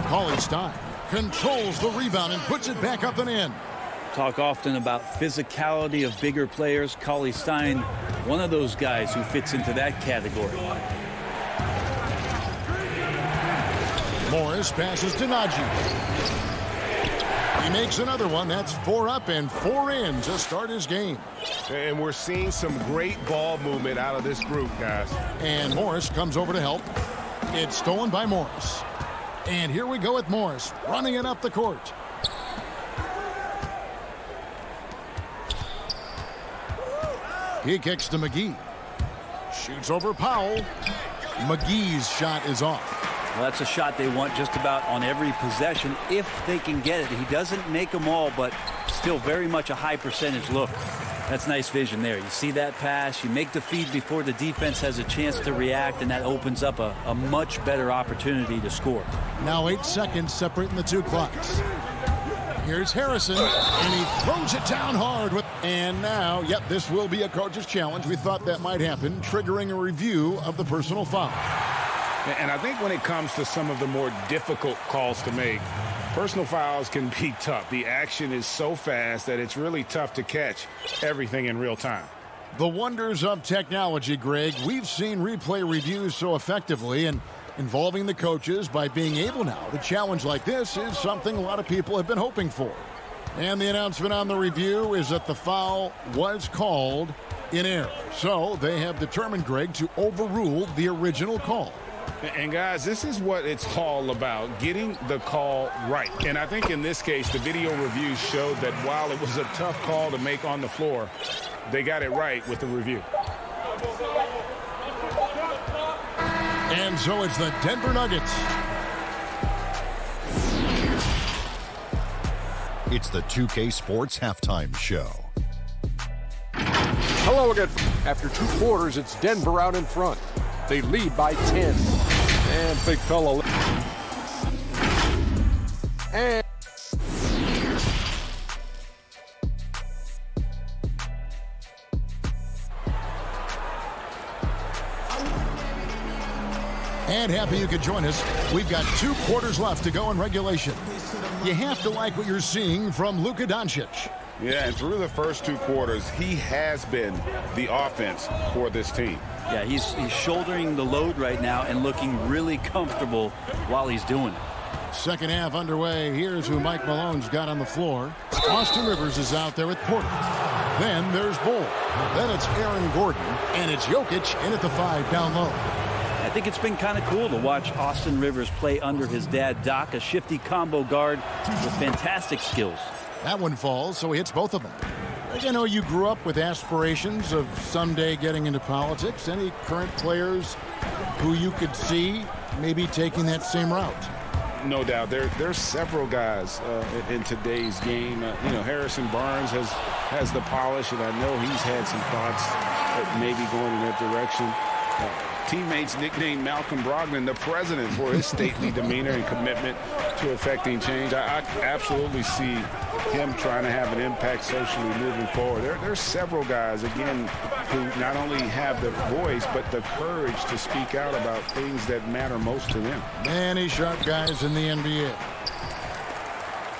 Cauley Stein controls the rebound and puts it back up and in. Talk often about physicality of bigger players. Cauley Stein, one of those guys who fits into that category. Morris passes to Najee. He makes another one. That's 4 up and 4 in to start his game. And we're seeing some great ball movement out of this group, guys. And Morris comes over to help. It's stolen by Morris. And here we go with Morris running it up the court. He kicks to McGee. Shoots over Powell. McGee's shot is off. Well, that's a shot they want just about on every possession if they can get it. He doesn't make them all, but still very much a high percentage look. That's nice vision there. You see that pass, you make the feed before the defense has a chance to react, and that opens up a much better opportunity to score. Now 8 seconds separating the two clocks. Here's Harrison, and he throws it down hard. And now, yep, this will be a coach's challenge. We thought that might happen, triggering a review of the personal foul. And I think when it comes to some of the more difficult calls to make, personal fouls can be tough. The action is so fast that it's really tough to catch everything in real time. The wonders of technology, Greg. We've seen replay reviews so effectively, and involving the coaches by being able now to challenge like this is something a lot of people have been hoping for. And the announcement on the review is that the foul was called in error. So they have determined, Greg, to overrule the original call. And guys, this is what it's all about, getting the call right. And I think in this case, the video review showed that while it was a tough call to make on the floor, they got it right with the review. And so it's the Denver Nuggets. It's the 2K Sports Halftime Show. Hello again. After 2 quarters, it's Denver out in front. They lead by 10. And big fella. And happy you could join us. We've got 2 quarters left to go in regulation. You have to like what you're seeing from Luka Doncic. Yeah, and through the first 2 quarters, he has been the offense for this team. Yeah, he's shouldering the load right now and looking really comfortable while he's doing it. Second half underway. Here's who Mike Malone's got on the floor. Austin Rivers is out there with Porter. Then there's Bull. Then it's Aaron Gordon. And it's Jokic in at the 5 down low. I think it's been kind of cool to watch Austin Rivers play under his dad, Doc, a shifty combo guard with fantastic skills. That one falls, so he hits both of them. You know, you grew up with aspirations of someday getting into politics. Any current players who you could see maybe taking that same route? No doubt. There's several guys in today's game. Harrison Barnes has the polish, and I know he's had some thoughts of maybe going in that direction. Teammates nicknamed Malcolm Brogdon the president for his stately demeanor and commitment to effecting change. I absolutely see him trying to have an impact socially moving forward. There's several guys, again, who not only have the voice, but the courage to speak out about things that matter most to them. Many sharp guys in the NBA.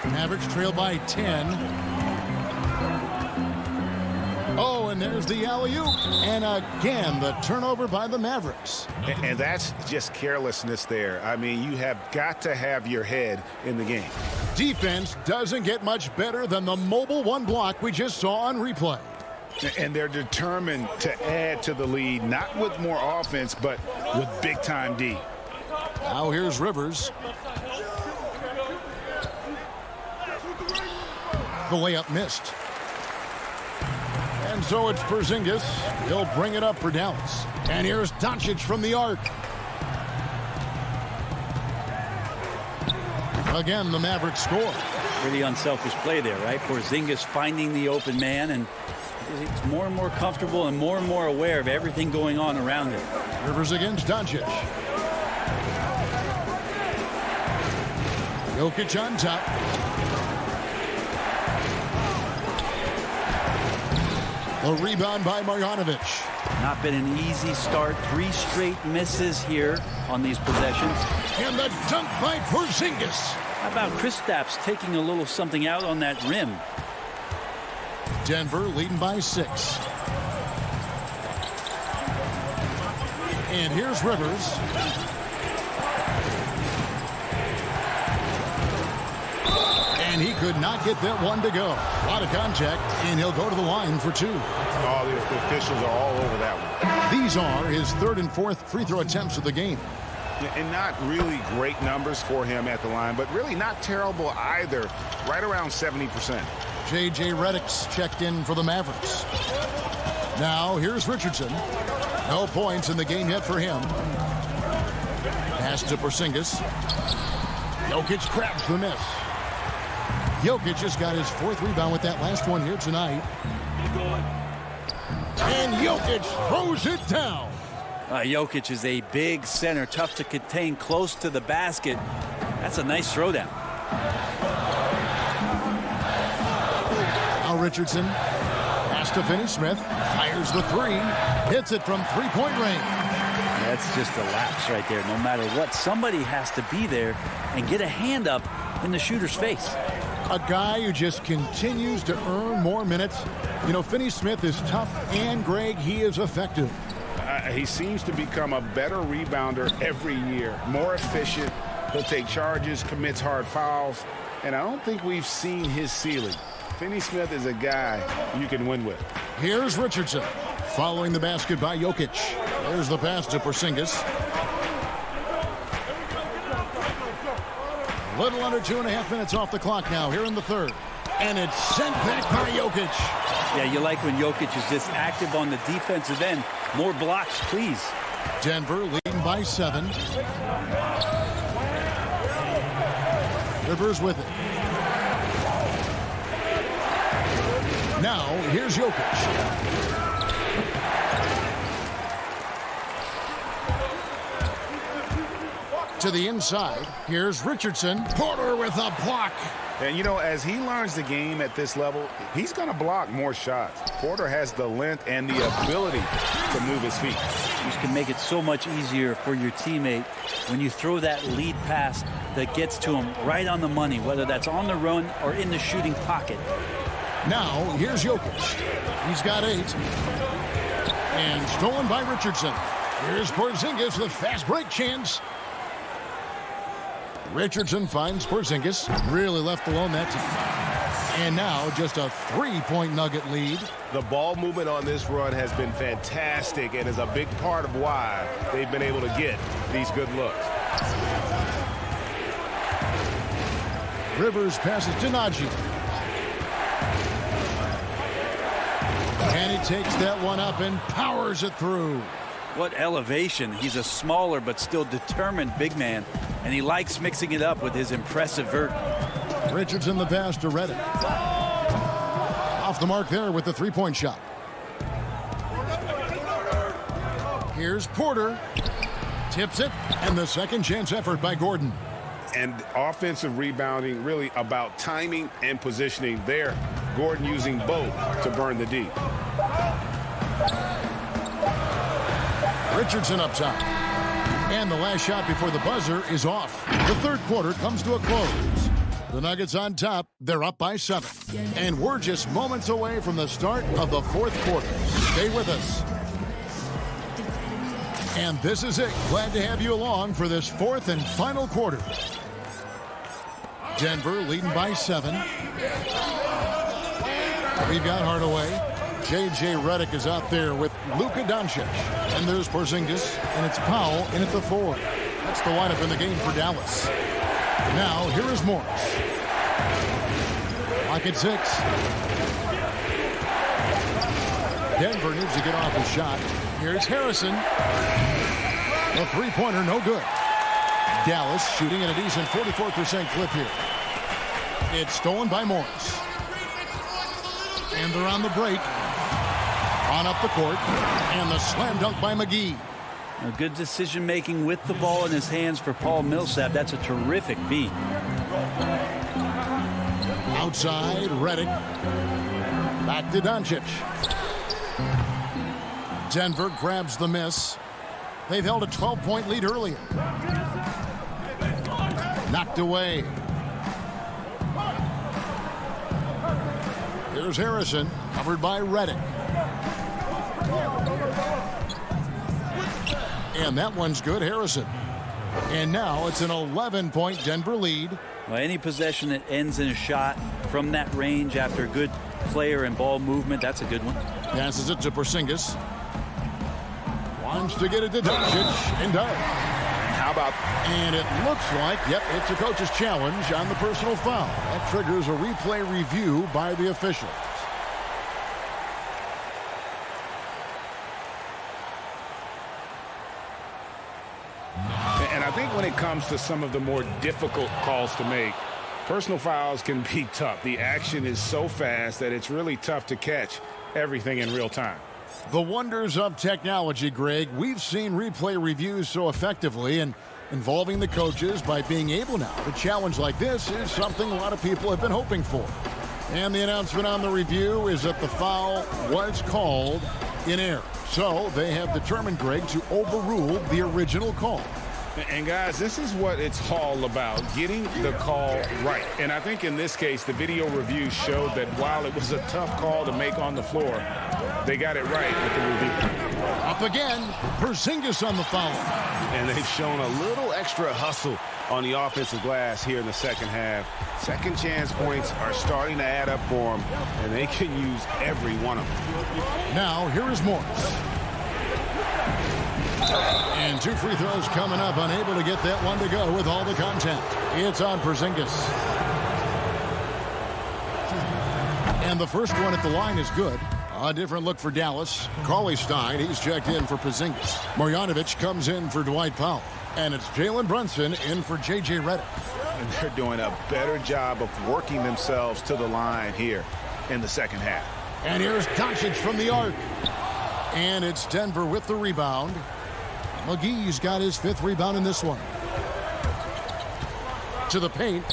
Mavericks trail by 10. Oh, and there's the alley-oop. And again, the turnover by the Mavericks. And that's just carelessness there. I mean, you have got to have your head in the game. Defense doesn't get much better than the mobile 1 block we just saw on replay. And they're determined to add to the lead, not with more offense, but with big-time D. Now here's Rivers. The layup missed. And so it's Porzingis. He'll bring it up for Dallas. And here's Doncic from the arc. Again, the Mavericks score. Pretty unselfish play there, right? Porzingis finding the open man, and he's more and more comfortable and more aware of everything going on around him. Rivers against Doncic. Jokic on top. The rebound by Marjanovic. Not been an easy start. 3 straight misses here on these possessions. And the dunk by Porzingis. How about Kristaps taking a little something out on that rim? Denver leading by 6. And here's Rivers. And he could not get that one to go. A lot of contact, and he'll go to the line for 2. Oh, the officials are all over that one. These are his 3rd and 4th free throw attempts of the game. And not really great numbers for him at the line, but really not terrible either. Right around 70%. J.J. Redick's checked in for the Mavericks. Now, here's Richardson. No points in the game yet for him. Pass to Porzingis. Jokic grabs the miss. Jokic just got his 4th rebound with that last one here tonight. And Jokic throws it down. Jokic is a big center, tough to contain close to the basket. That's a nice throwdown. Now Richardson has to Finney-Smith. Fires the 3. Hits it from 3-point range. That's just a lapse right there. No matter what, somebody has to be there and get a hand up in the shooter's face. A guy who just continues to earn more minutes. You know, Finney-Smith is tough, and Greg, he is effective. He seems to become a better rebounder every year, more efficient. He'll take charges, commits hard fouls, and I don't think we've seen his ceiling. Finney-Smith is a guy you can win with. Here's Richardson following the basket by Jokic. There's the pass to Porzingis. A little under 2.5 minutes off the clock now here in the 3rd. And it's sent back by Jokic. Yeah, you like when Jokic is just active on the defensive end. More blocks, please. Denver leading by 7. Rivers with it. Now, here's Jokic. To the inside. Here's Richardson. Porter with a block. And, you know, as he learns the game at this level, he's going to block more shots. Porter has the length and the ability to move his feet. You can make it so much easier for your teammate when you throw that lead pass that gets to him right on the money, whether that's on the run or in the shooting pocket. Now, here's Jokic. He's got 8. And stolen by Richardson. Here's Porzingis with fast break chance. Richardson finds Porzingis. Really left alone that time. And now just a 3-point Nugget lead. The ball movement on this run has been fantastic and is a big part of why they've been able to get these good looks. Rivers passes to Najee. And he takes that one up and powers it through. What elevation. He's a smaller but still determined big man, and he likes mixing it up with his impressive vert. Richardson the pass to Redick. Off the mark there with the 3-point shot. Here's Porter. Tips it, and the second chance effort by Gordon. And offensive rebounding really about timing and positioning there. Gordon using both to burn the D. Richardson up top. And the last shot before the buzzer is off. The 3rd quarter comes to a close. The Nuggets on top. They're up by 7. And we're just moments away from the start of the 4th quarter. Stay with us. And this is it. Glad to have you along for this 4th and final quarter. Denver leading by 7. We've got Hardaway. J.J. Redick is out there with Luka Doncic. And there's Porzingis, and it's Powell in at the 4. That's the lineup in the game for Dallas. Now, here is Morris. Lock at 6. Denver needs to get off his shot. Here's Harrison. The 3-pointer, no good. Dallas shooting at a decent 44% clip here. It's stolen by Morris. And they're on the break. On up the court. And the slam dunk by McGee. A good decision-making with the ball in his hands for Paul Millsap. That's a terrific beat. Outside, Redick. Back to Doncic. Denver grabs the miss. They've held a 12-point lead earlier. Knocked away. Here's Harrison, covered by Reddick. And that one's good, Harrison. And now it's an 11-point Denver lead. Well, any possession that ends in a shot from that range after good player and ball movement, that's a good one. Passes it to Porzingis. Wants to get it to Doncic, and does. How about... And it looks like, yep, it's a coach's challenge on the personal foul. That triggers a replay review by the officials. And I think when it comes to some of the more difficult calls to make, personal fouls can be tough. The action is so fast that it's really tough to catch everything in real time. The wonders of technology, Greg. We've seen replay reviews so effectively, and involving the coaches by being able now to challenge like this is something a lot of people have been hoping for. And the announcement on the review is that the foul was called in error. So they have determined, Greg, to overrule the original call. And guys, this is what it's all about, getting the call right. And I think in this case, the video review showed that while it was a tough call to make on the floor, they got it right with the review. Up again, Porzingis on the foul. And they've shown a little extra hustle on the offensive glass here in the second half. Second chance points are starting to add up for them, and they can use every one of them. Now, here is Morris. And 2 free throws coming up, unable to get that one to go with all the contact. It's on Porzingis. And the first one at the line is good. A different look for Dallas. Cauley Stein, he's checked in for Porzingis. Marjanovic comes in for Dwight Powell. And it's Jalen Brunson in for J.J. Redick. And they're doing a better job of working themselves to the line here in the second half. And here's Doncic from the arc. And it's Denver with the rebound. McGee's got his 5th rebound in this one. To the paint.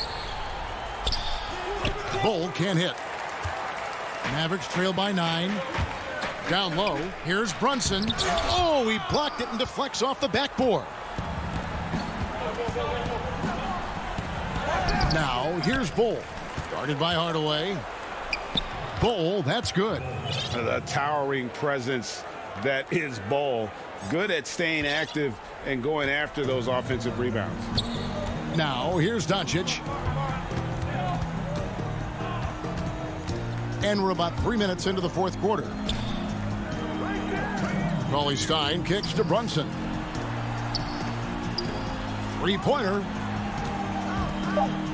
Bull can't hit. Mavericks trail by 9. Down low. Here's Brunson. Oh, he blocked it and deflects off the backboard. Now, here's Bull. Guarded by Hardaway. Bull, that's good. The towering presence that is Bull. Good at staying active and going after those offensive rebounds. Now, here's Doncic. And we're about 3 minutes into the fourth quarter. Cauley Stein kicks to Brunson. Three-pointer.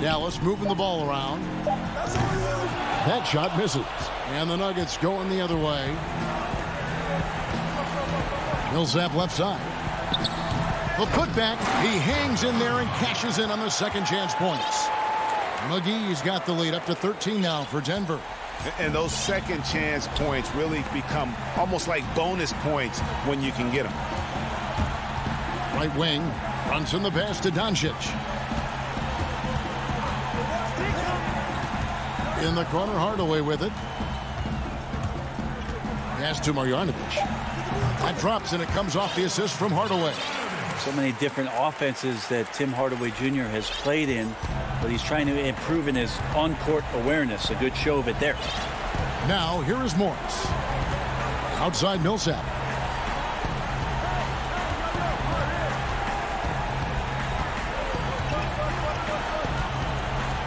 Dallas moving the ball around. That shot misses. And the Nuggets going the other way. Millsap left side. The putback. He hangs in there and cashes in on the second chance points. McGee's got the lead up to 13 now for Denver. And those second chance points really become almost like bonus points when you can get them. Right wing. Brunson the pass to Doncic. In the corner, Hardaway with it. Pass to Marjanovic. That drops, and it comes off the assist from Hardaway. So many different offenses that Tim Hardaway Jr. has played in, but he's trying to improve in his on-court awareness. A good show of it there. Now, here is Morris. Outside Millsap.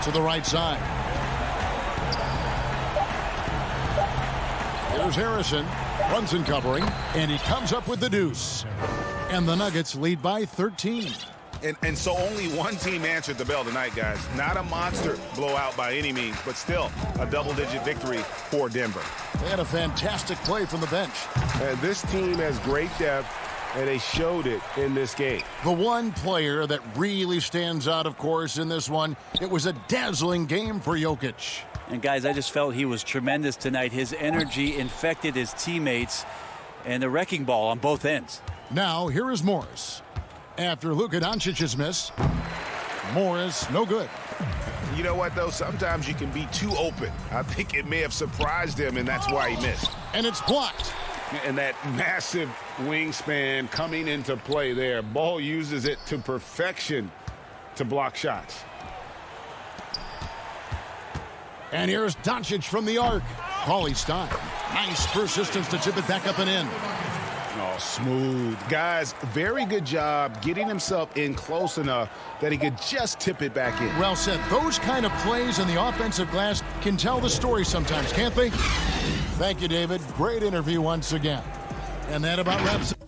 To the right side. Here's Harrison. Brunson covering, and he comes up with the deuce. And the Nuggets lead by 13. And so only one team answered the bell tonight, guys. Not a monster blowout by any means, but still a double-digit victory for Denver. They had a fantastic play from the bench. This team has great depth, and they showed it in this game. The one player that really stands out, of course, in this one, it was a dazzling game for Jokic. And, guys, I just felt he was tremendous tonight. His energy infected his teammates, and the wrecking ball on both ends. Now, here is Morris. After Luka Doncic's miss, Morris, no good. You know what, though? Sometimes you can be too open. I think it may have surprised him, and that's why he missed. And it's blocked. And that massive wingspan coming into play there. Ball uses it to perfection to block shots. And here's Doncic from the arc. Paulie Stein. Nice persistence to chip it back up and in. Oh, smooth. Guys, very good job getting himself in close enough that he could just tip it back in. Well said. Those kind of plays in the offensive glass can tell the story sometimes, can't they? Thank you, David. Great interview once again. And that about wraps it.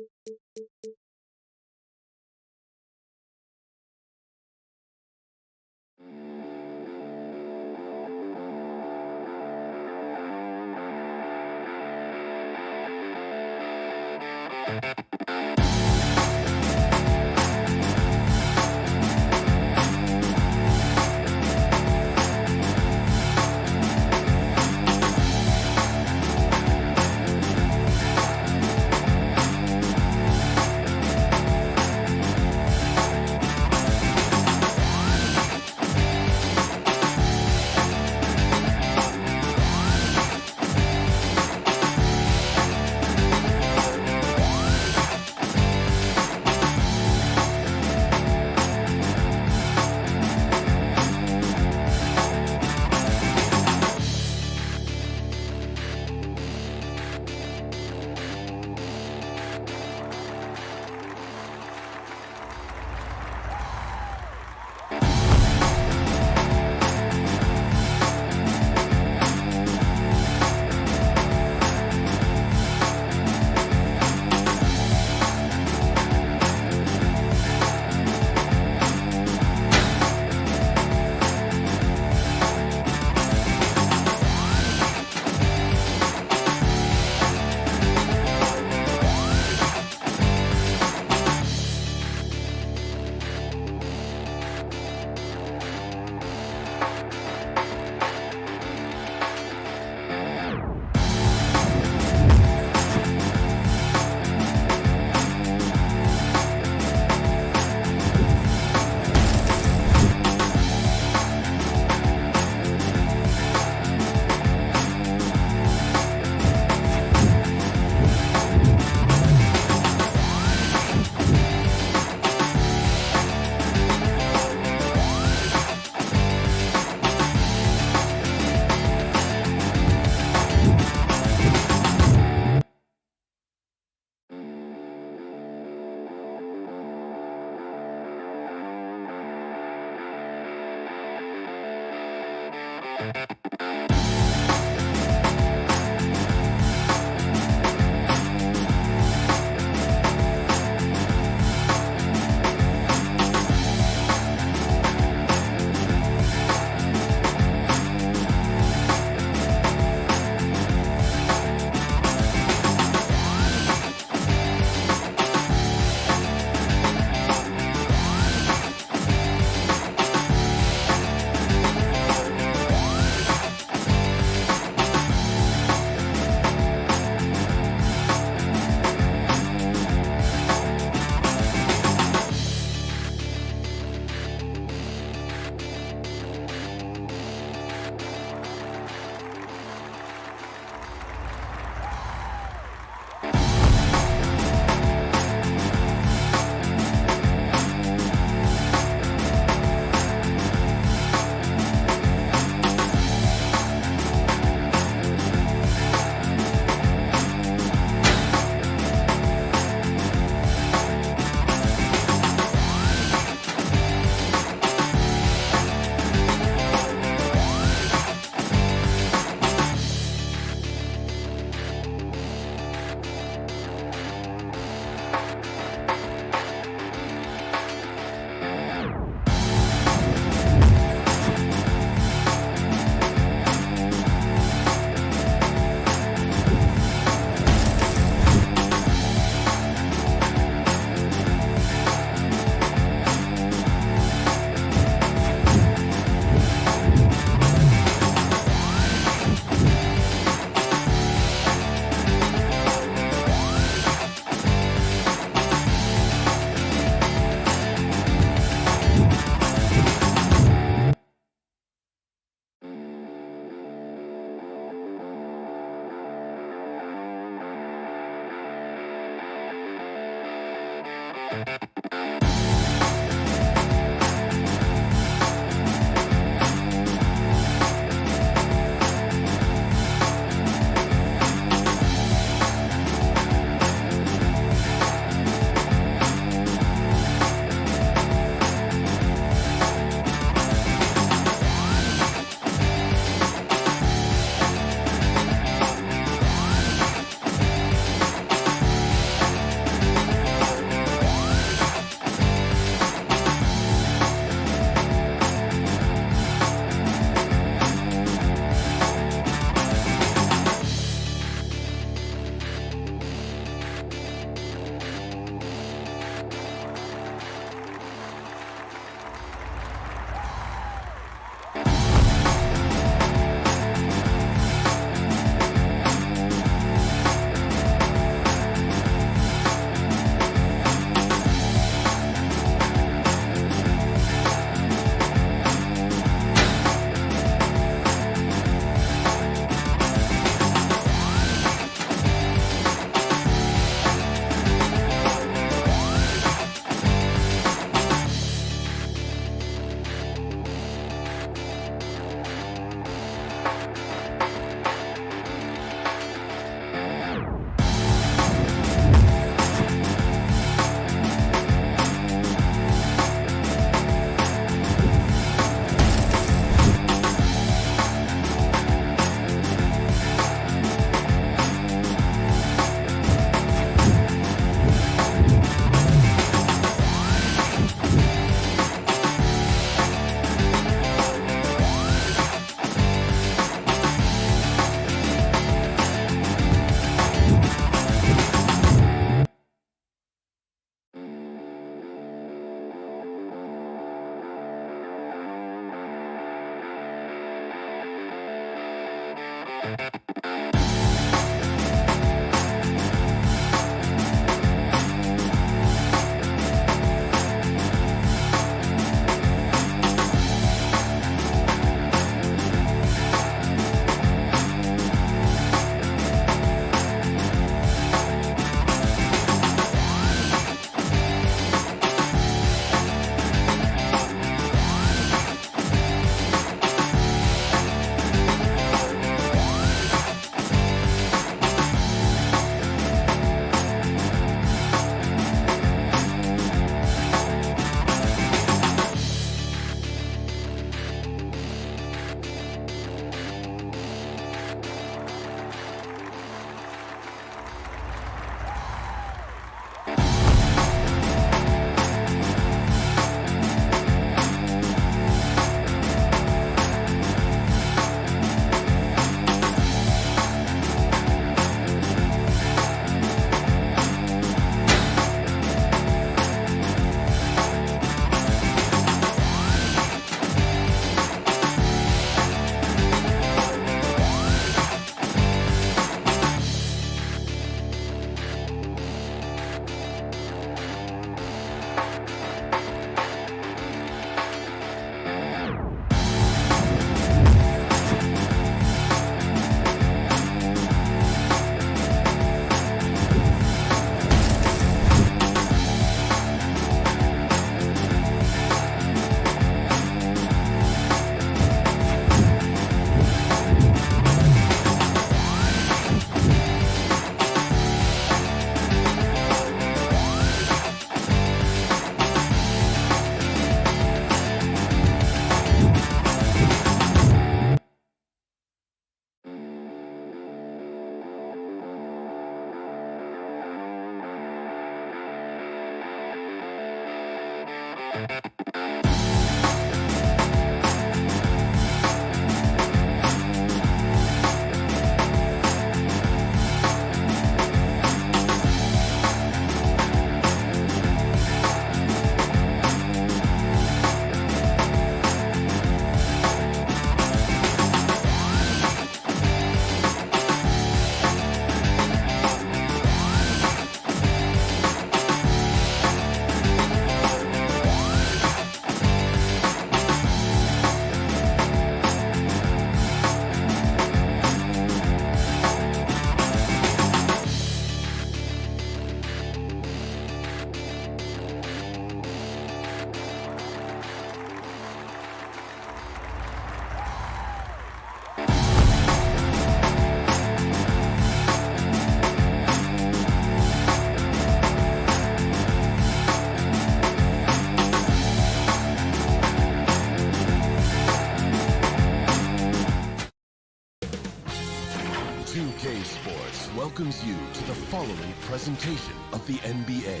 welcomes you to the following presentation of the NBA.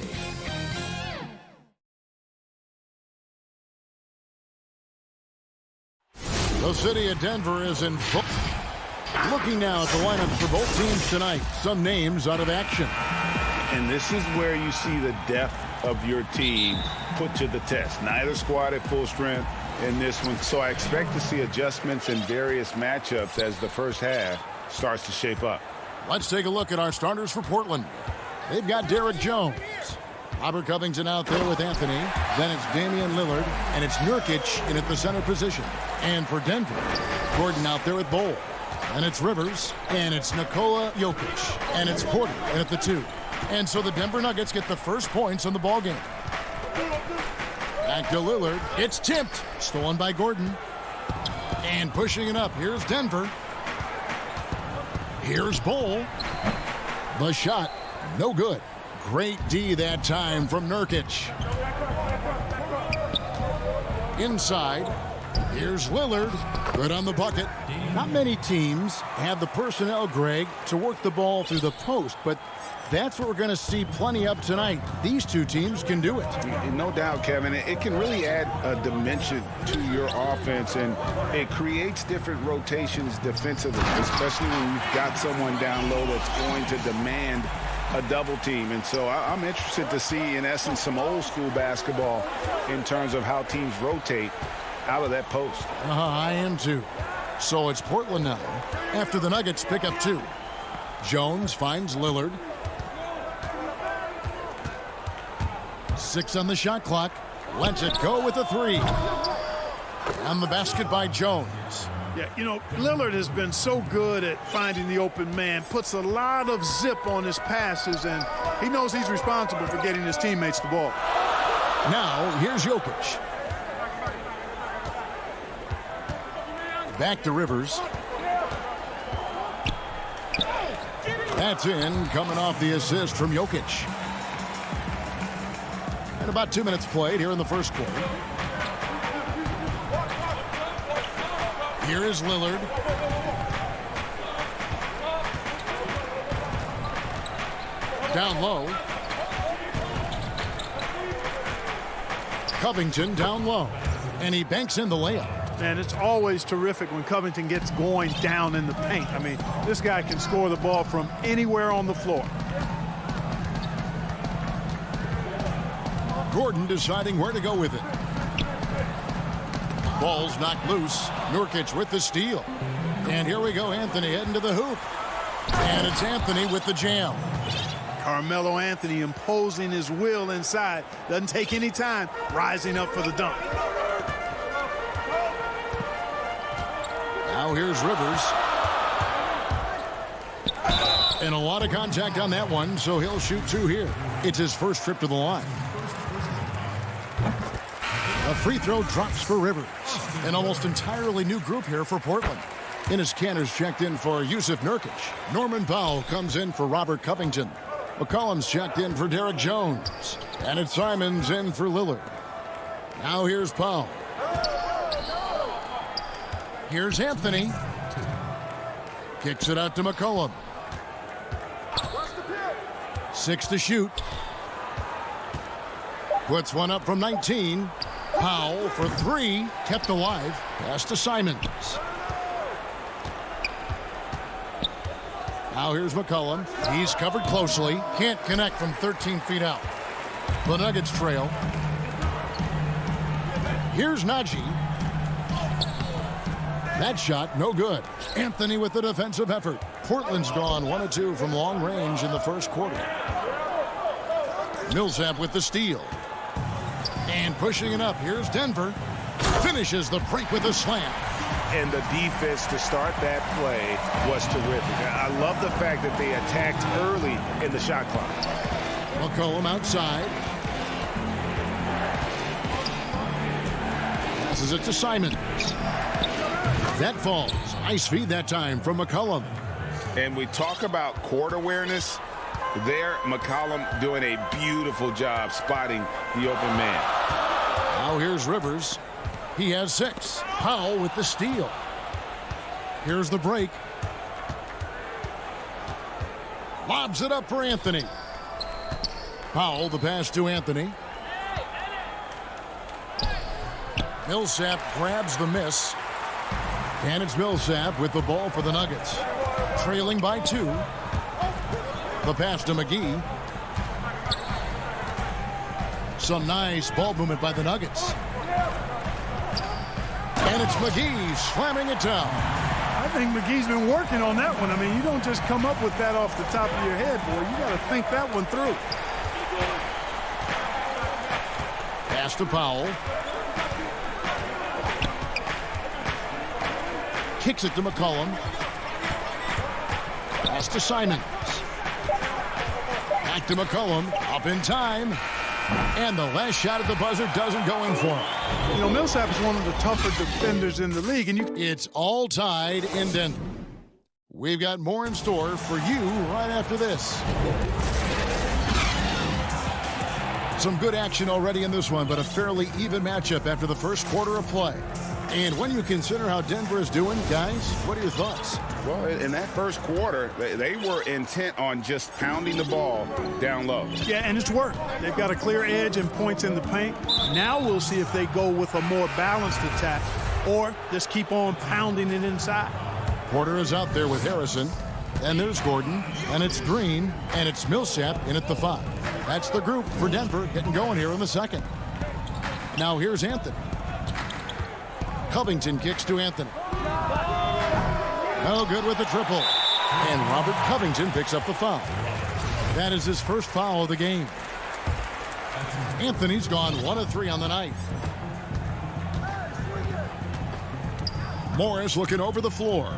The city of Denver is in full. Looking now at the lineups for both teams tonight. Some names out of action. And this is where you see the depth of your team put to the test. Neither squad at full strength in this one. So I expect to see adjustments in various matchups as the first half starts to shape up. Let's take a look at our starters for Portland. They've got Derek Jones. Robert Covington out there with Anthony. Then it's Damian Lillard. And it's Nurkic in at the center position. And for Denver, Gordon out there with Bol. And it's Rivers. And it's Nikola Jokic. And it's Porter in at the 2. And so the Denver Nuggets get the first points on the ball game. Back to Lillard. It's tipped. Stolen by Gordon. And pushing it up. Here's Denver. Here's Bol. The shot. No good. Great D that time from Nurkic. Inside. Here's Lillard. Good on the bucket. Not many teams have the personnel, Greg, to work the ball through the post, but that's what we're going to see plenty of tonight. These two teams can do it. No doubt, Kevin. It can really add a dimension to your offense, and it creates different rotations defensively, especially when you've got someone down low that's going to demand a double team. And so I'm interested to see, in essence, some old school basketball in terms of how teams rotate out of that post. I am too. So it's Portland now after the Nuggets pick up 2. Jones finds Lillard. 6 on the shot clock. Lets it go with a 3. And the basket by Jones. Yeah, you know, Lillard has been so good at finding the open man, puts a lot of zip on his passes, and he knows he's responsible for getting his teammates the ball. Now, here's Jokic. Back to Rivers. That's in, coming off the assist from Jokic. And about 2 minutes played here in the first quarter. Here is Lillard. Down low. Covington down low. And he banks in the layup. And it's always terrific when Covington gets going down in the paint. I mean, this guy can score the ball from anywhere on the floor. Gordon deciding where to go with it. Ball's knocked loose. Nurkic with the steal. And here we go, Anthony heading to the hoop. And it's Anthony with the jam. Carmelo Anthony imposing his will inside. Doesn't take any time. Rising up for the dunk. Now here's Rivers. And a lot of contact on that one, so he'll shoot 2 here. It's his first trip to the line. A free throw drops for Rivers. An almost entirely new group here for Portland. Enes Kanter's checked in for Yusuf Nurkic. Norman Powell comes in for Robert Covington. McCollum's checked in for Derek Jones. And it's Simons in for Lillard. Now here's Powell. Here's Anthony. Kicks it out to McCollum. 6 to shoot. Puts one up from 19. Powell for 3. Kept alive. Pass to Simons. Now here's McCollum. He's covered closely. Can't connect from 13 feet out. The Nuggets trail. Here's Najee. That shot, no good. Anthony with the defensive effort. Portland's gone 1 of 2 from long range in the first quarter. Millsap with the steal. And pushing it up, here's Denver. Finishes the break with a slam. And the defense to start that play was terrific. I love the fact that they attacked early in the shot clock. McCollum outside. Passes it to Simons. That falls. Nice feed that time from McCollum. And we talk about court awareness. There, McCollum doing a beautiful job spotting the open man. Now here's Rivers. He has 6. Powell with the steal. Here's the break. Lobs it up for Anthony. Powell, the pass to Anthony. Millsap grabs the miss. And it's Millsap with the ball for the Nuggets. Trailing by 2. The pass to McGee. Some nice ball movement by the Nuggets. And it's McGee slamming it down. I think McGee's been working on that one. I mean, you don't just come up with that off the top of your head, boy. You got to think that one through. Pass to Powell. Kicks it to McCollum. Pass to Simons. Back to McCollum. Up in time. And the last shot at the buzzer doesn't go in for him. You know, Millsap is one of the tougher defenders in the league. And it's all tied in Denver. We've got more in store for you right after this. Some good action already in this one, but a fairly even matchup after the first quarter of play. And when you consider how Denver is doing, guys, what are your thoughts? Well, in that first quarter, they were intent on just pounding the ball down low. Yeah, and it's worked. They've got a clear edge and points in the paint. Now we'll see if they go with a more balanced attack or just keep on pounding it inside. Porter is out there with Harrison. And there's Gordon. And it's Green. And it's Millsap in at the 5. That's the group for Denver getting going here in the second. Now here's Anthony. Covington kicks to Anthony. No good with the triple. And Robert Covington picks up the foul. That is his first foul of the game. Anthony's gone 1 of 3 on the night. Morris looking over the floor.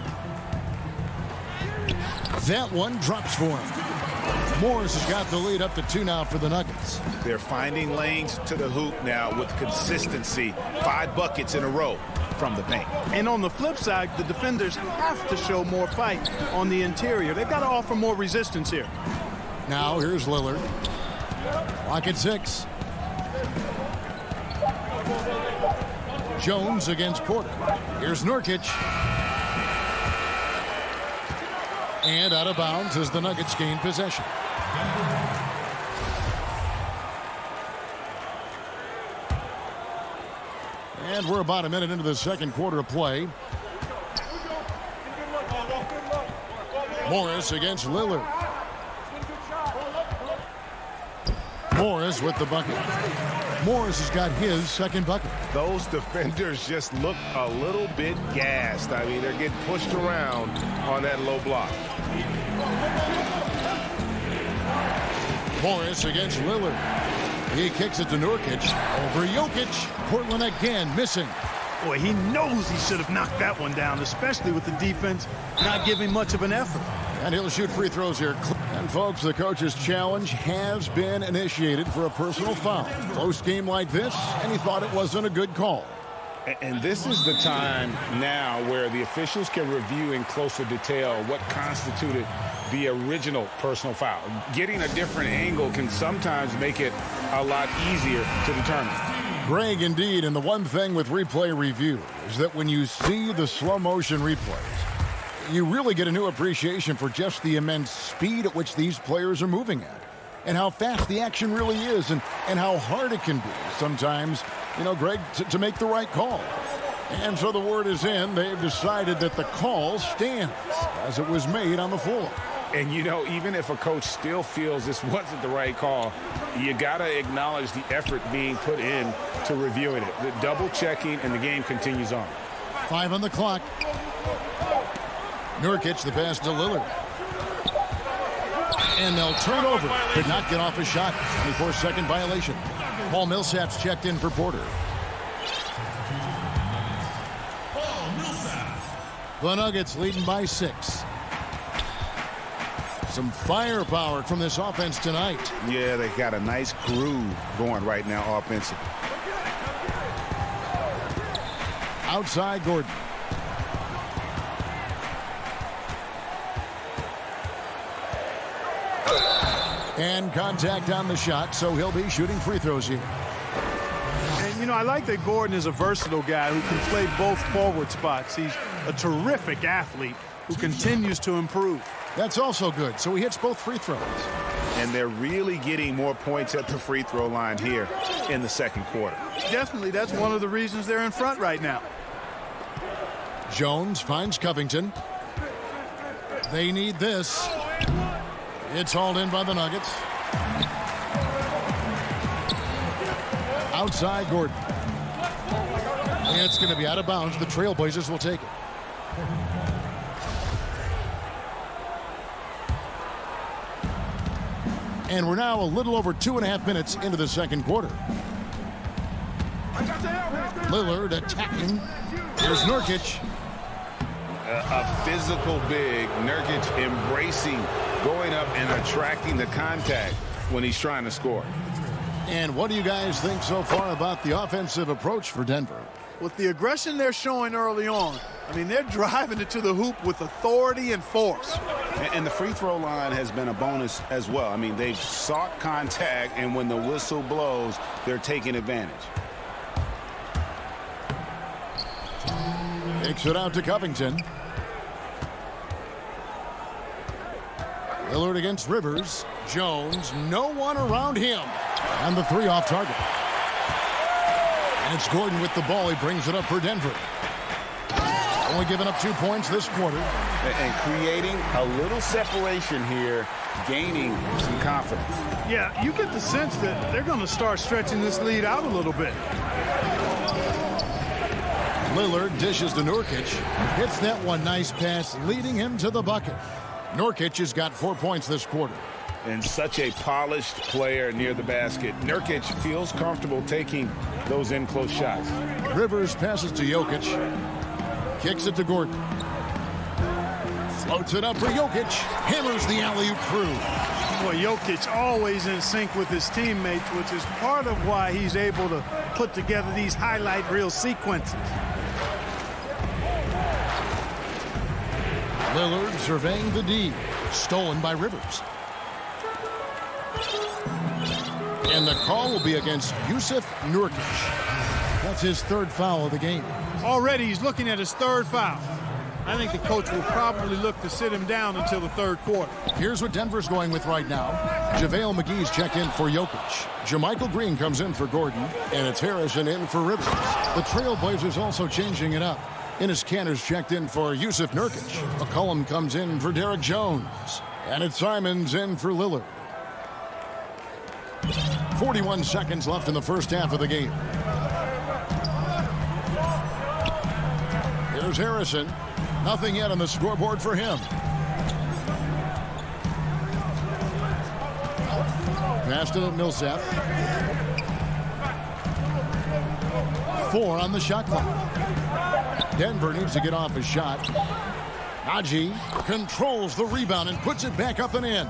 That one drops for him. Morris has got the lead up to 2 now for the Nuggets. They're finding lanes to the hoop now with consistency. 5 buckets in a row from the paint. And on the flip side, the defenders have to show more fight on the interior. They've got to offer more resistance here. Now here's Lillard. Clock at 6. Jones against Porter. Here's Nurkic. And out of bounds as the Nuggets gain possession. And we're about a minute into the second quarter of play. Morris against Lillard. Morris with the bucket. Morris has got his second bucket. Those defenders just look a little bit gassed. I mean, they're getting pushed around on that low block. Morris against Lillard. He kicks it to Nurkic. Over Jokic. Portland again missing. Boy, he knows he should have knocked that one down, especially with the defense not giving much of an effort. And he'll shoot free throws here. And folks, the coach's challenge has been initiated for a personal foul. Close game like this, and he thought it wasn't a good call. And this is the time now where the officials can review in closer detail what constituted the original personal foul. Getting a different angle can sometimes make it a lot easier to determine. Greg, indeed, and the one thing with replay review is that when you see the slow motion replays, you really get a new appreciation for just the immense speed at which these players are moving at and how fast the action really is and how hard it can be sometimes, you know, Greg, to make the right call. And so the word is in. They've decided that the call stands as it was made on the floor. And, you know, even if a coach still feels this wasn't the right call, you got to acknowledge the effort being put in to reviewing it. The double checking, and the game continues on. 5 on the clock. Nurkic, the pass to Lillard. And they'll turn over. Could not get off a shot. 24-second violation. Paul Millsap's checked in for Porter. The Nuggets leading by 6. Some firepower from this offense tonight. Yeah, they got a nice groove going right now offensively. Outside Gordon. And contact on the shot, so he'll be shooting free throws here. And, you know, I like that Gordon is a versatile guy who can play both forward spots. He's a terrific athlete who continues to improve. That's also good, so he hits both free throws. And they're really getting more points at the free throw line here in the second quarter. Definitely, that's one of the reasons they're in front right now. Jones finds Covington. They need this. It's hauled in by the Nuggets. Outside Gordon. It's going to be out of bounds. The Trailblazers will take it. And we're now a little over 2.5 minutes into the second quarter. Lillard attacking. Here's Nurkic. A physical big. Nurkic embracing, going up and attracting the contact when he's trying to score. And what do you guys think so far about the offensive approach for Denver? With the aggression they're showing early on, I mean, they're driving it to the hoop with authority and force. And the free throw line has been a bonus as well. I mean, they've sought contact, and when the whistle blows, they're taking advantage. Takes it out to Covington. Lillard against Rivers. Jones, no one around him. And the three off target. And it's Gordon with the ball. He brings it up for Denver. Only giving up 2 points this quarter. And creating a little separation here, gaining some confidence. Yeah, you get the sense that they're going to start stretching this lead out a little bit. Lillard dishes to Nurkic. Hits that one. Nice pass, leading him to the bucket. Nurkic has got 4 points this quarter. And such a polished player near the basket. Nurkic feels comfortable taking those in-close shots. Rivers passes to Jokic. Kicks it to Gordon. Floats it up for Jokic. Hammers the alley-oop through. Boy, Jokic always in sync with his teammates, which is part of why he's able to put together these highlight reel sequences. Lillard surveying the D. Stolen by Rivers. And the call will be against Jusuf Nurkic. That's his third foul of the game. Already he's looking at his third foul. I think the coach will probably look to sit him down until the third quarter. Here's what Denver's going with right now. JaVale McGee's checked in for Jokic. JaMychal Green comes in for Gordon. And it's Harrison in for Rivers. The Trailblazers also changing it up. Enes Kanter's checked in for Jusuf Nurkic. McCollum comes in for Derek Jones. And it's Simons in for Lillard. 41 seconds left in the first half of the game. Here's Harrison. Nothing yet on the scoreboard for him. Pass to Millsap. 4 on the shot clock. Denver needs to get off his shot. Najee controls the rebound and puts it back up and in.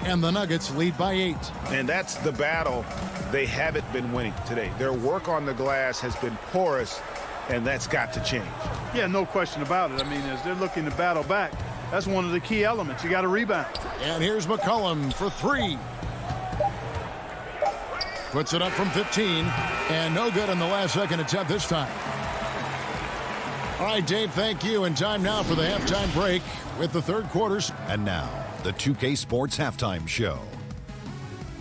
And the Nuggets lead by 8. And that's the battle they haven't been winning today. Their work on the glass has been porous, and that's got to change. Yeah, no question about it. I mean, as they're looking to battle back, that's one of the key elements. You got to rebound. And here's McCollum for 3. Puts it up from 15, and no good on the last second attempt this time. All right, Dave, thank you. And time now for the halftime break with the third quarters. And now, the 2K Sports Halftime Show.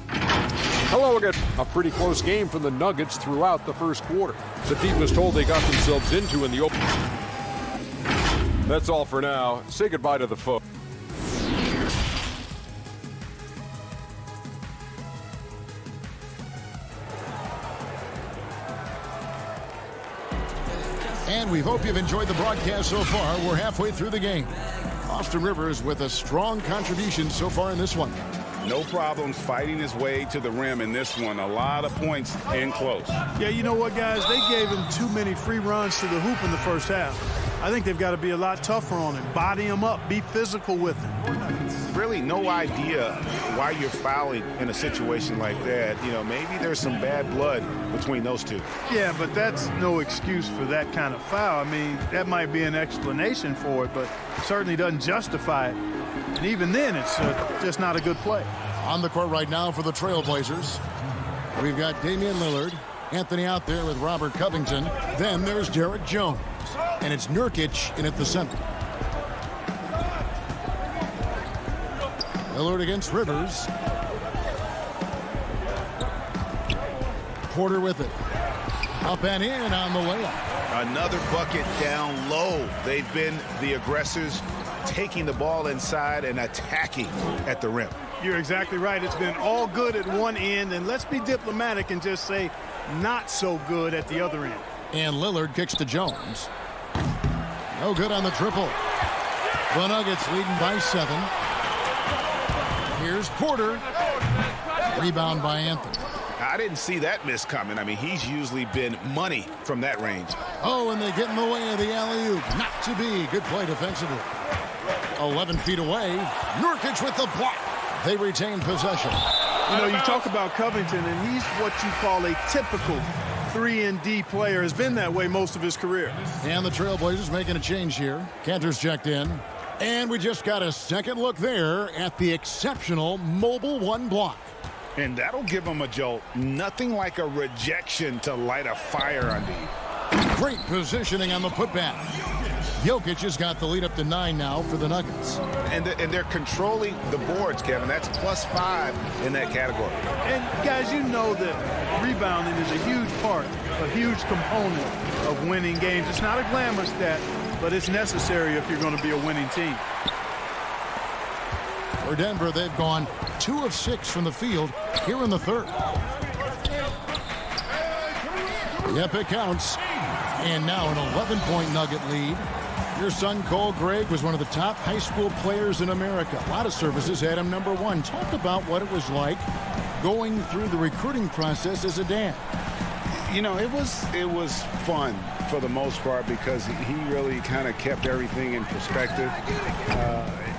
Hello again. A pretty close game for the Nuggets throughout the first quarter. The team was told they got themselves into in the open. That's all for now. Say goodbye to the folks. And we hope you've enjoyed the broadcast so far. We're halfway through the game. Austin Rivers with a strong contribution so far in this one. No problems fighting his way to the rim in this one. A lot of points in close. Yeah, you know what, guys? They gave him too many free runs to the hoop in the first half. I think they've got to be a lot tougher on him. Body him up. Be physical with him. Really no idea why you're fouling in a situation like that. You know, maybe there's some bad blood between those two. Yeah, but that's no excuse for that kind of foul. I mean, that might be an explanation for it, but certainly doesn't justify it. And even then, it's just not a good play. On the court right now for the Trailblazers, we've got Damian Lillard, Anthony out there with Robert Covington. Then there's Derek Jones. And it's Nurkic in at the center. Lillard against Rivers. Porter with it. Up and in on the layup. Another bucket down low. They've been the aggressors, taking the ball inside and attacking at the rim. You're exactly right. It's been all good at one end, and let's be diplomatic and just say not so good at the other end. And Lillard kicks to Jones. No good on the triple. The Nuggets leading by 7. Here's Porter. Rebound by Anthony. I didn't see that miss coming. I mean, he's usually been money from that range. Oh, and they get in the way of the alley-oop. Not to be. Good play defensively. 11 feet away. Nurkic with the block. They retain possession. You know, you talk about Covington, and he's what you call a typical 3-and-D player. Has been that way most of his career. And the Trailblazers making a change here. Cantor's checked in. And we just got a second look there at the exceptional mobile 1 block. And that'll give them a jolt. Nothing like a rejection to light a fire under you. Great positioning on the putback. Jokic has got the lead up to 9 now for the Nuggets. And they're controlling the boards, Kevin. That's +5 in that category. And, guys, you know that rebounding is a huge part, a huge component of winning games. It's not a glamour stat, but it's necessary if you're going to be a winning team. For Denver, they've gone 2 of 6 from the field here in the third. Yep, it counts. And now an 11-point Nugget lead. Your son, Cole Gregg, was one of the top high school players in America. A lot of services had him number 1. Talk about what it was like going through the recruiting process as a dad. You know, it was fun for the most part because he really kind of kept everything in perspective.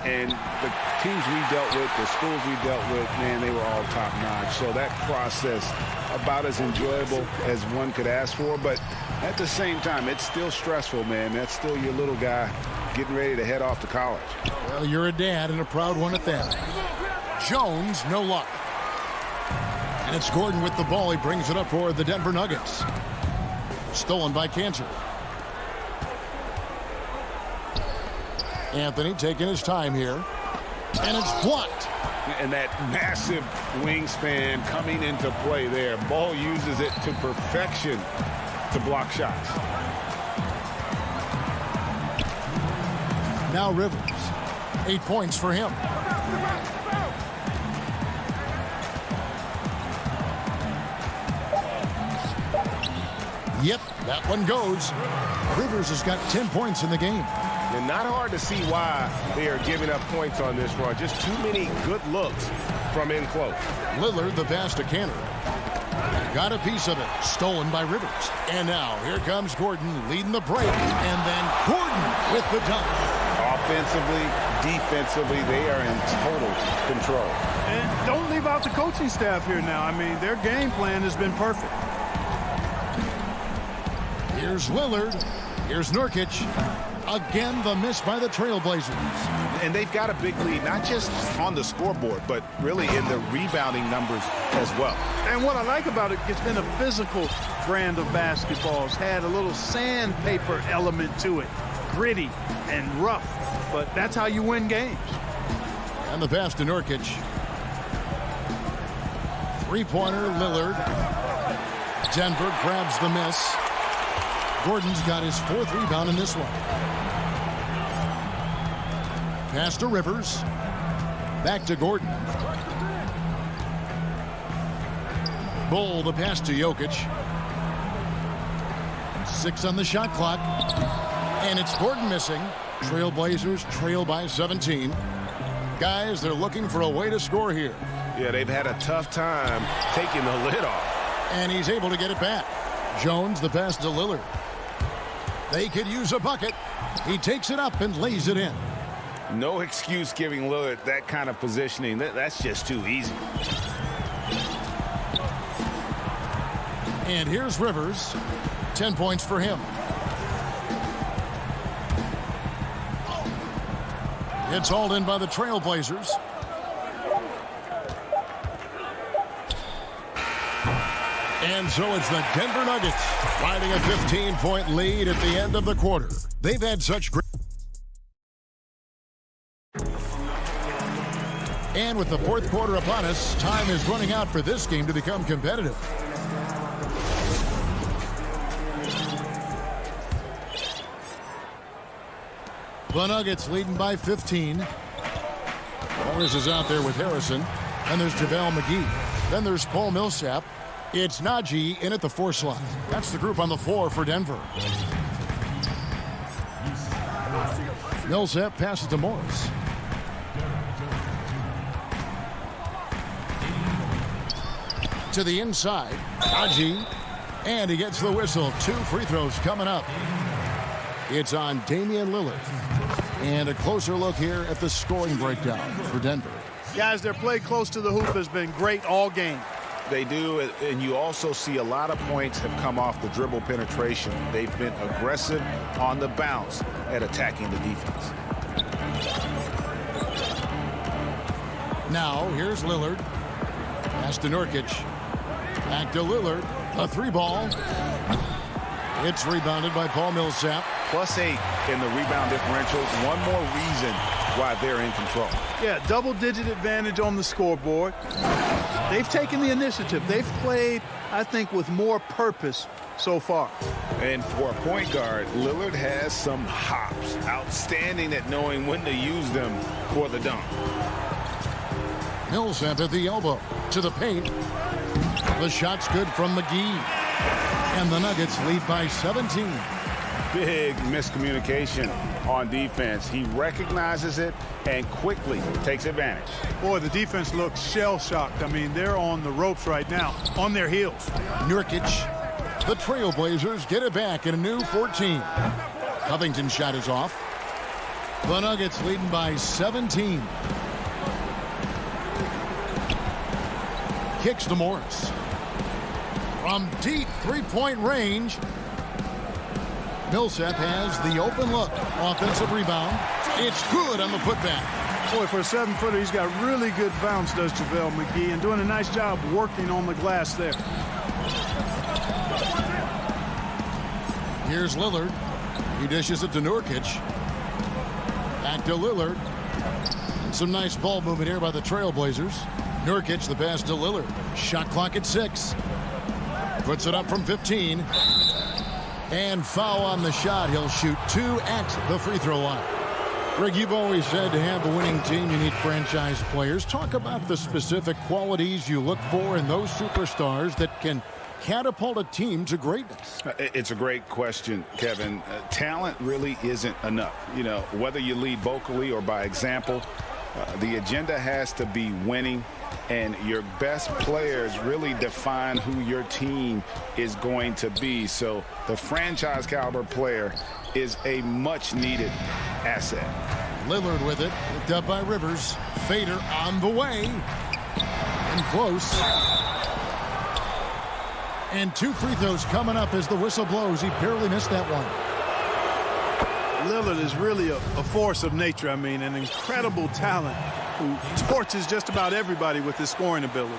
And the teams we dealt with, the schools we dealt with, man, they were all top-notch. So that process, about as enjoyable as one could ask for. But at the same time, it's still stressful, man. That's still your little guy getting ready to head off to college. Well, you're a dad and a proud one at that. Jones, no luck. And it's Gordon with the ball. He brings it up for the Denver Nuggets. Stolen by Cantor. Anthony taking his time here. And it's blocked. And that massive wingspan coming into play there. Ball uses it to perfection to block shots. Now Rivers. 8 points for him. Yep, that one goes. Rivers has got 10 points in the game. And not hard to see why they are giving up points on this run. Just too many good looks from in close. Lillard, the pass to Cantor. Got a piece of it. Stolen by Rivers. And now here comes Gordon leading the break. And then Gordon with the dunk. Offensively, defensively, they are in total control. And don't leave out the coaching staff here now. I mean, their game plan has been perfect. Here's Lillard. Here's Nurkic. Again, the miss by the Trailblazers. And they've got a big lead, not just on the scoreboard, but really in the rebounding numbers as well. And what I like about it, it's been a physical brand of basketball. It's had a little sandpaper element to it. Gritty and rough, but that's how you win games. And the pass to Nurkic. Three-pointer, Lillard. Denver grabs the miss. Gordon's got his 4th rebound in this one. Pass to Rivers. Back to Gordon. Bull, the pass to Jokic. 6 on the shot clock. And it's Gordon missing. Trailblazers trail by 17. Guys, they're looking for a way to score here. Yeah, they've had a tough time taking the lid off. And he's able to get it back. Jones, the pass to Lillard. They could use a bucket. He takes it up and lays it in. No excuse giving Lillard that kind of positioning. That's just too easy. And here's Rivers. 10 points for him. It's hauled in by the Trailblazers. And so it's the Denver Nuggets riding a 15-point lead at the end of the quarter. They've had such great... And And with the fourth quarter upon us, time is running out for this game to become competitive. The Nuggets leading by 15. Morris is out there with Harrison. And there's JaVale McGee. Then there's Paul Millsap. It's Najee in at the 4 slot. That's the group on the floor for Denver. Millsap passes to Morris. To the inside. Najee. And he gets the whistle. 2 free throws coming up. It's on Damian Lillard. And a closer look here at the scoring breakdown for Denver. Guys, their play close to the hoop has been great all game. They do, and you also see a lot of points have come off the dribble penetration. They've been aggressive on the bounce at attacking the defense. Now, here's Lillard. Pass to Nurkic. Back to Lillard. A 3-ball. It's rebounded by Paul Millsap. +8 in the rebound differential. One more reason why they're in control. Yeah, double-digit advantage on the scoreboard. They've taken the initiative. They've played, I think, with more purpose so far. And for a point guard, Lillard has some hops. Outstanding at knowing when to use them for the dunk. Millsap at the elbow. To the paint. The shot's good from McGee. And the Nuggets lead by 17. Big miscommunication on defense. He recognizes it and quickly takes advantage. Boy, the defense looks shell-shocked. I mean, they're on the ropes right now, on their heels. Nurkic. The Trailblazers get it back in a new 14. Covington's shot is off. The Nuggets leading by 17. Kicks to Morris. From deep three-point range, Millsap has the open look. Offensive rebound. It's good on the putback. Boy, for a 7-footer, he's got really good bounce, does JaVale McGee, and doing a nice job working on the glass there. Here's Lillard. He dishes it to Nurkic. Back to Lillard. And some nice ball movement here by the Trailblazers. Nurkic, the pass to Lillard. Shot clock at 6. Puts it up from 15. And foul on the shot. He'll shoot 2 at the free throw line. Greg, you've always said to have a winning team, you need franchise players. Talk about the specific qualities you look for in those superstars that can catapult a team to greatness. It's a great question, Kevin. Talent really isn't enough. You know, whether you lead vocally or by example, the agenda has to be winning. And your best players really define who your team is going to be. So the franchise caliber player is a much needed asset. Lillard with it. Picked up by Rivers. Fader on the way. And close. And 2 free throws coming up as the whistle blows. He barely missed that one. Lillard is really a force of nature. I mean, an incredible talent who torches just about everybody with his scoring ability.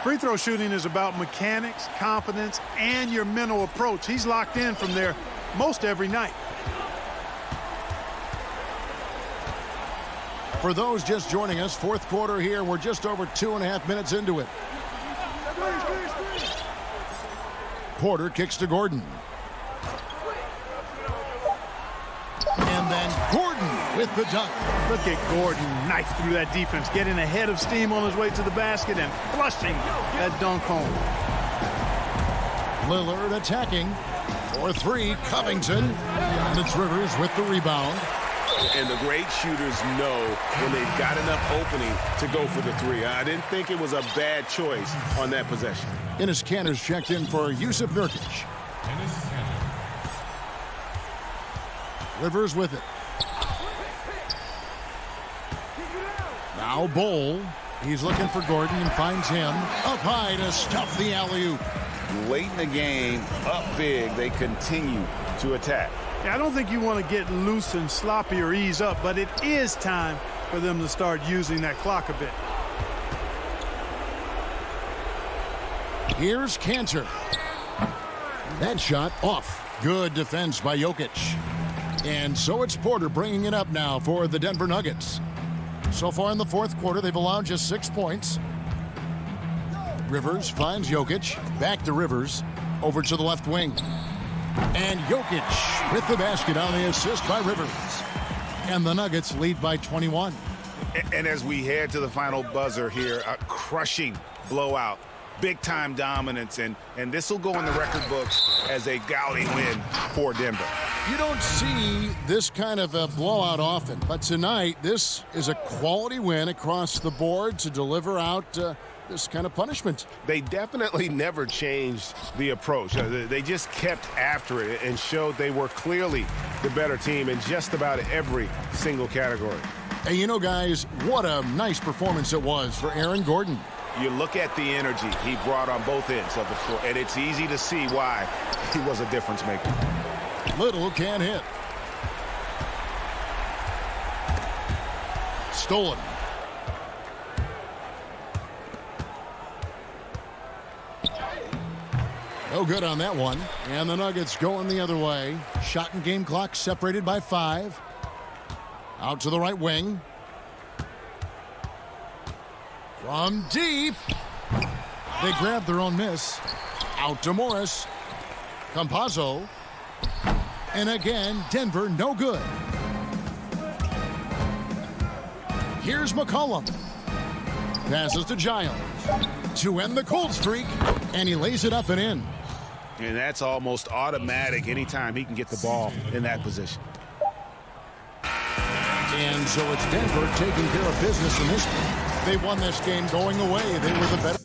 Free throw shooting is about mechanics, confidence, and your mental approach. He's locked in from there most every night. For those just joining us, fourth quarter here. We're just over 2.5 minutes into it. Porter kicks to Gordon. And then Gordon with the dunk. Look at Gordon knife through that defense, getting ahead of steam on his way to the basket and flushing that dunk home. Lillard attacking. 4-3, Covington. And it's Rivers with the rebound. And the great shooters know when they've got enough opening to go for the 3. I didn't think it was a bad choice on that possession. Enes Kanter's checked in for Yusuf Nurkic. Rivers with it. Now Bowl. He's looking for Gordon and finds him. Up high to stuff the alley-oop. Late in the game, up big, they continue to attack. Yeah, I don't think you want to get loose and sloppy or ease up, but it is time for them to start using that clock a bit. Here's Kanter. That shot off. Good defense by Jokic. And so it's Porter bringing it up now for the Denver Nuggets. So far in the fourth quarter, they've allowed just 6 points. Rivers finds Jokic. Back to Rivers. Over to the left wing. And Jokic with the basket on the assist by Rivers. And the Nuggets lead by 21. And as we head to the final buzzer here, a crushing blowout. Big-time dominance, and this will go in the record books as a gaudy win for Denver. You don't see this kind of a blowout often, but tonight this is a quality win across the board to deliver out this kind of punishment. They definitely never changed the approach. They just kept after it and showed they were clearly the better team in just about every single category. And you know, guys, what a nice performance it was for Aaron Gordon. You look at the energy he brought on both ends of the floor, and it's easy to see why he was a difference maker. Little can't hit. Stolen. No good on that one. And the Nuggets going the other way. Shot and game clock separated by 5. Out to the right wing. From deep. They grab their own miss. Out to Morris. Campazzo. And again, Denver no good. Here's McCollum. Passes to Giles. To end the cold streak. And he lays it up and in. And that's almost automatic anytime he can get the ball in that position. And so it's Denver taking care of business in this one. They won this game going away. They were the better.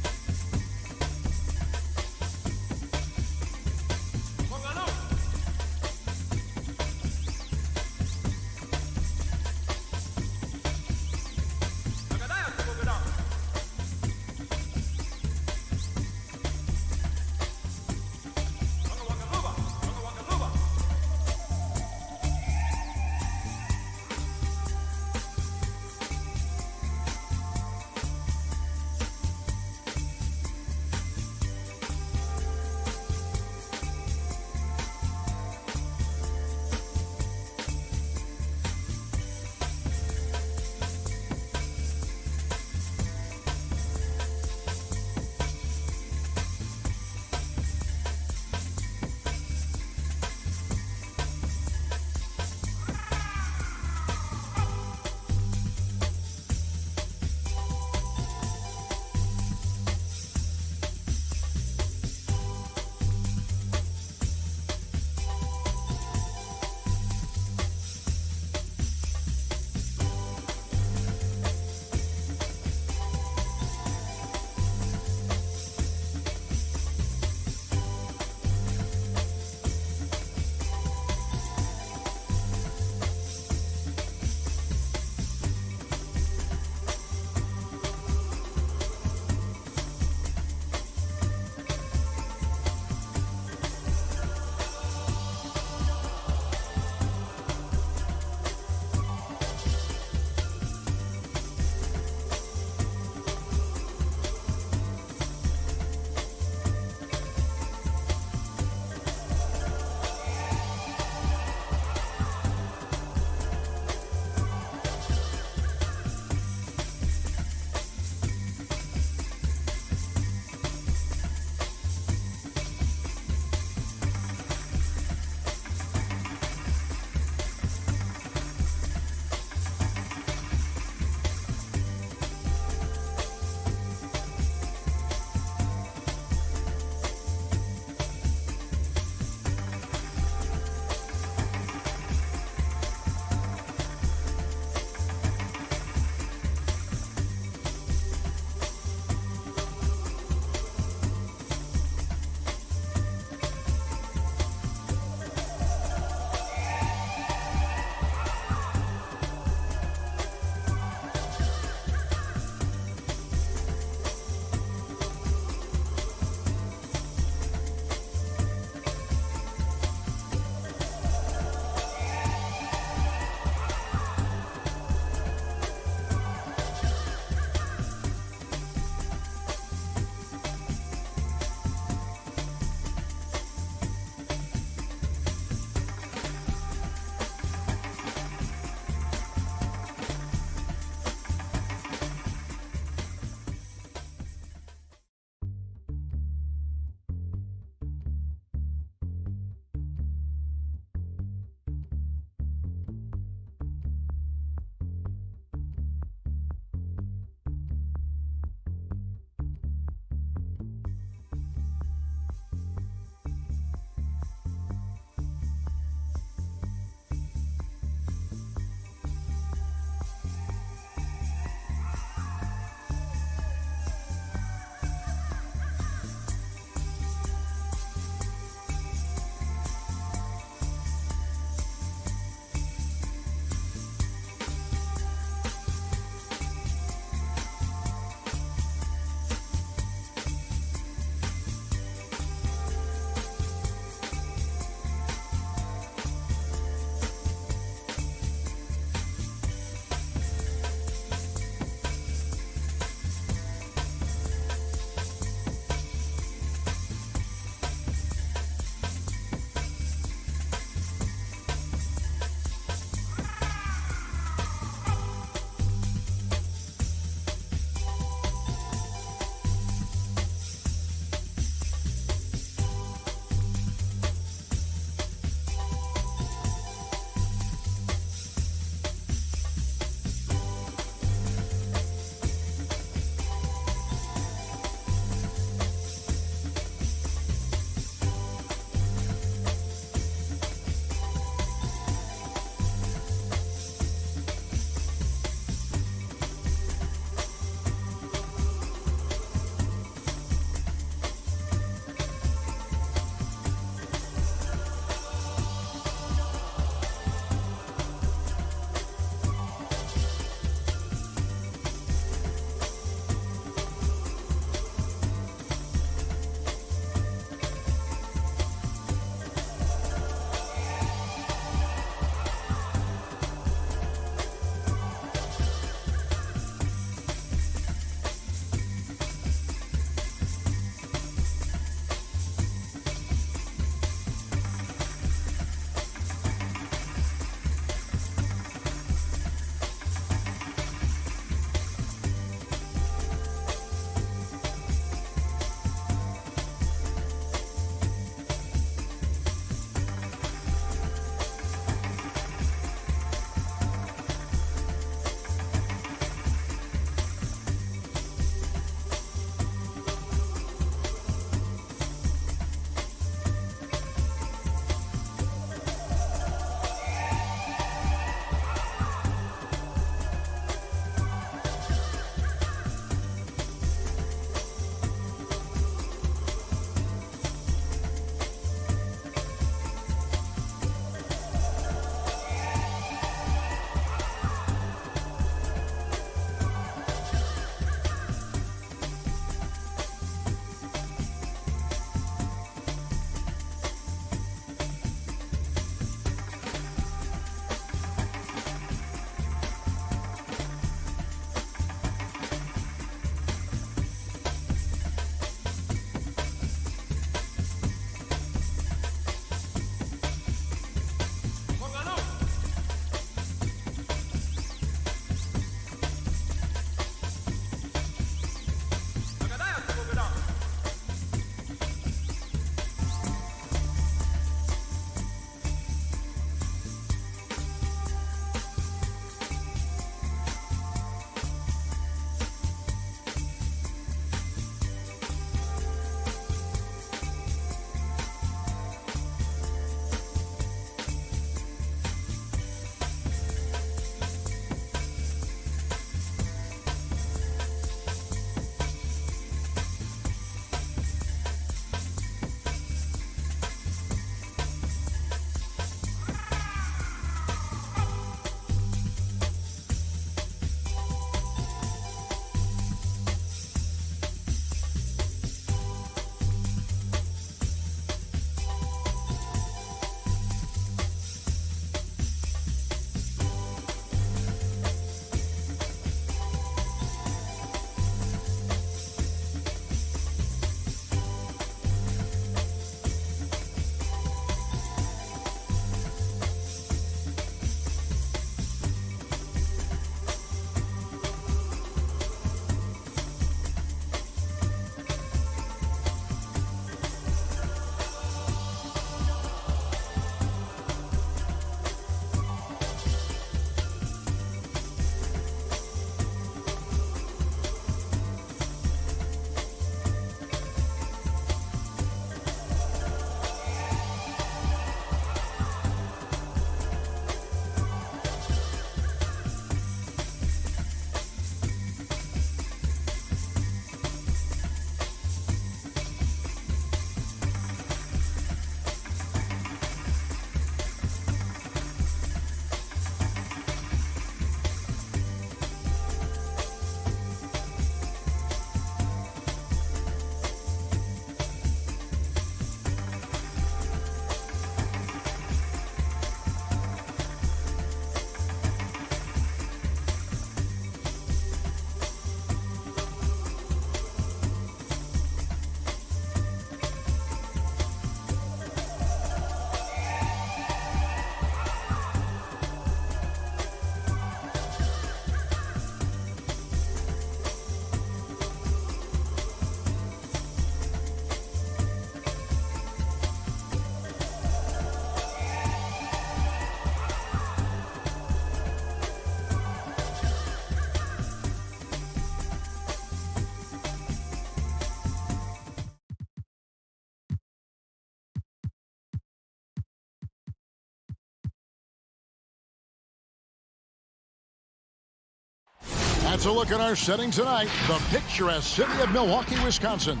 That's a look at our setting tonight. The picturesque city of Milwaukee, Wisconsin.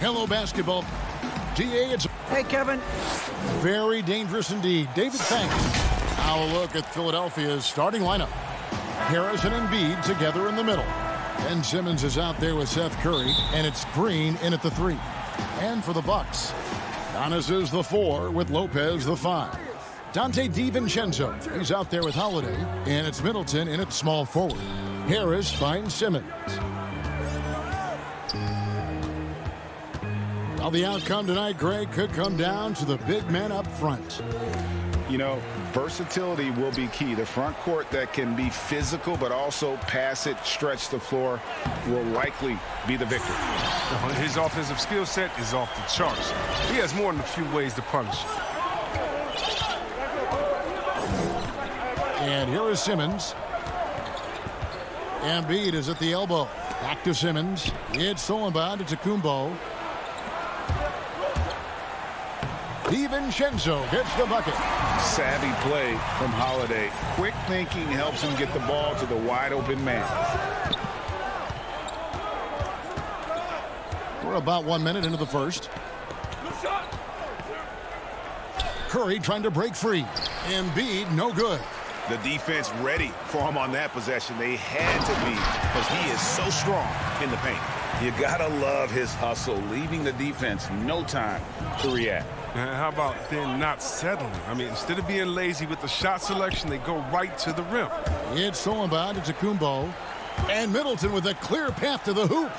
Hello, basketball. DA, it's... Hey, Kevin. Very dangerous indeed. David, thanks. Now a look at Philadelphia's starting lineup. Harris and Embiid together in the middle. Ben Simmons is out there with Seth Curry, and it's Green in at the 3. And for the Bucks, Giannis is the 4 with Lopez the 5. Dante DiVincenzo, he's out there with Holiday, and it's Middleton in at small forward. Harris finds Simmons. Well, the outcome tonight, Greg, could come down to the big men up front. You know, versatility will be key. The front court that can be physical but also pass it, stretch the floor, will likely be the victor. His offensive skill set is off the charts. He has more than a few ways to punish. And here is Simmons. Embiid is at the elbow. Back to Simmons. It's stolen by Antetokounmpo. DiVincenzo gets the bucket. Savvy play from Holiday. Quick thinking helps him get the ball to the wide open man. We're about 1 minute into the first. Curry trying to break free. Embiid no good. The defense ready for him on that possession. They had to be, because he is so strong in the paint. You gotta love his hustle, leaving the defense no time to react. How about then not settling? I mean, instead of being lazy with the shot selection, they go right to the rim. It's stolen by Antetokounmpo. And Middleton with a clear path to the hoop.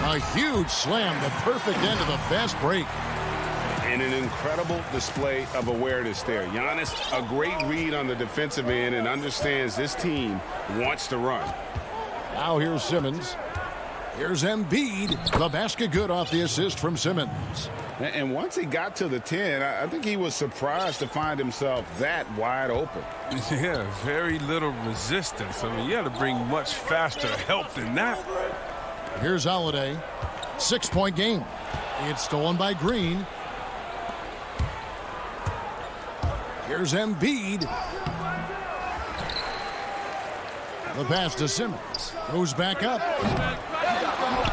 A huge slam, the perfect end of the fast break. And an incredible display of awareness there. Giannis, a great read on the defensive end and understands this team wants to run. Now here's Simmons. Here's Embiid. The basket good off the assist from Simmons. And once he got to the 10, I think he was surprised to find himself that wide open. Yeah, very little resistance. I mean, you had to bring much faster help than that. Here's Holiday. 6-point game. It's stolen by Green. Here's Embiid. The pass to Simmons. Goes back up.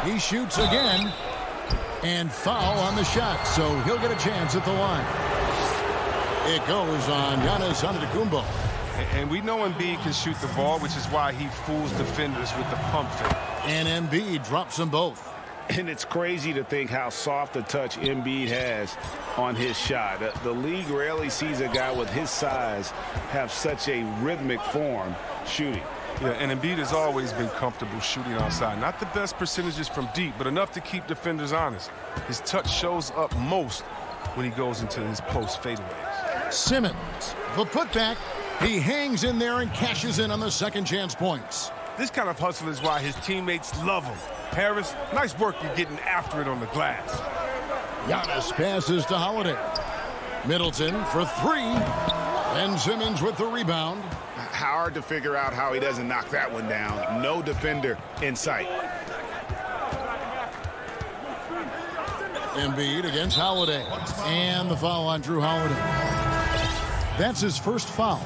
He shoots again. And foul on the shot, so he'll get a chance at the line. It goes on Giannis Antetokounmpo. And we know Embiid can shoot the ball, which is why he fools defenders with the pump fake. And Embiid drops them both. And it's crazy to think how soft a touch Embiid has on his shot. The league rarely sees a guy with his size have such a rhythmic form shooting. Yeah, and Embiid has always been comfortable shooting outside. Not the best percentages from deep, but enough to keep defenders honest. His touch shows up most when he goes into his post fadeaways. Simmons, the putback. He hangs in there and cashes in on the second chance points. This kind of hustle is why his teammates love him. Harris, nice work you're getting after it on the glass. Giannis passes to Holiday. Middleton for 3. And Simmons with the rebound. Hard to figure out how he doesn't knock that one down. No defender in sight. Embiid against Holiday. And the foul on Drew Holiday. That's his first foul.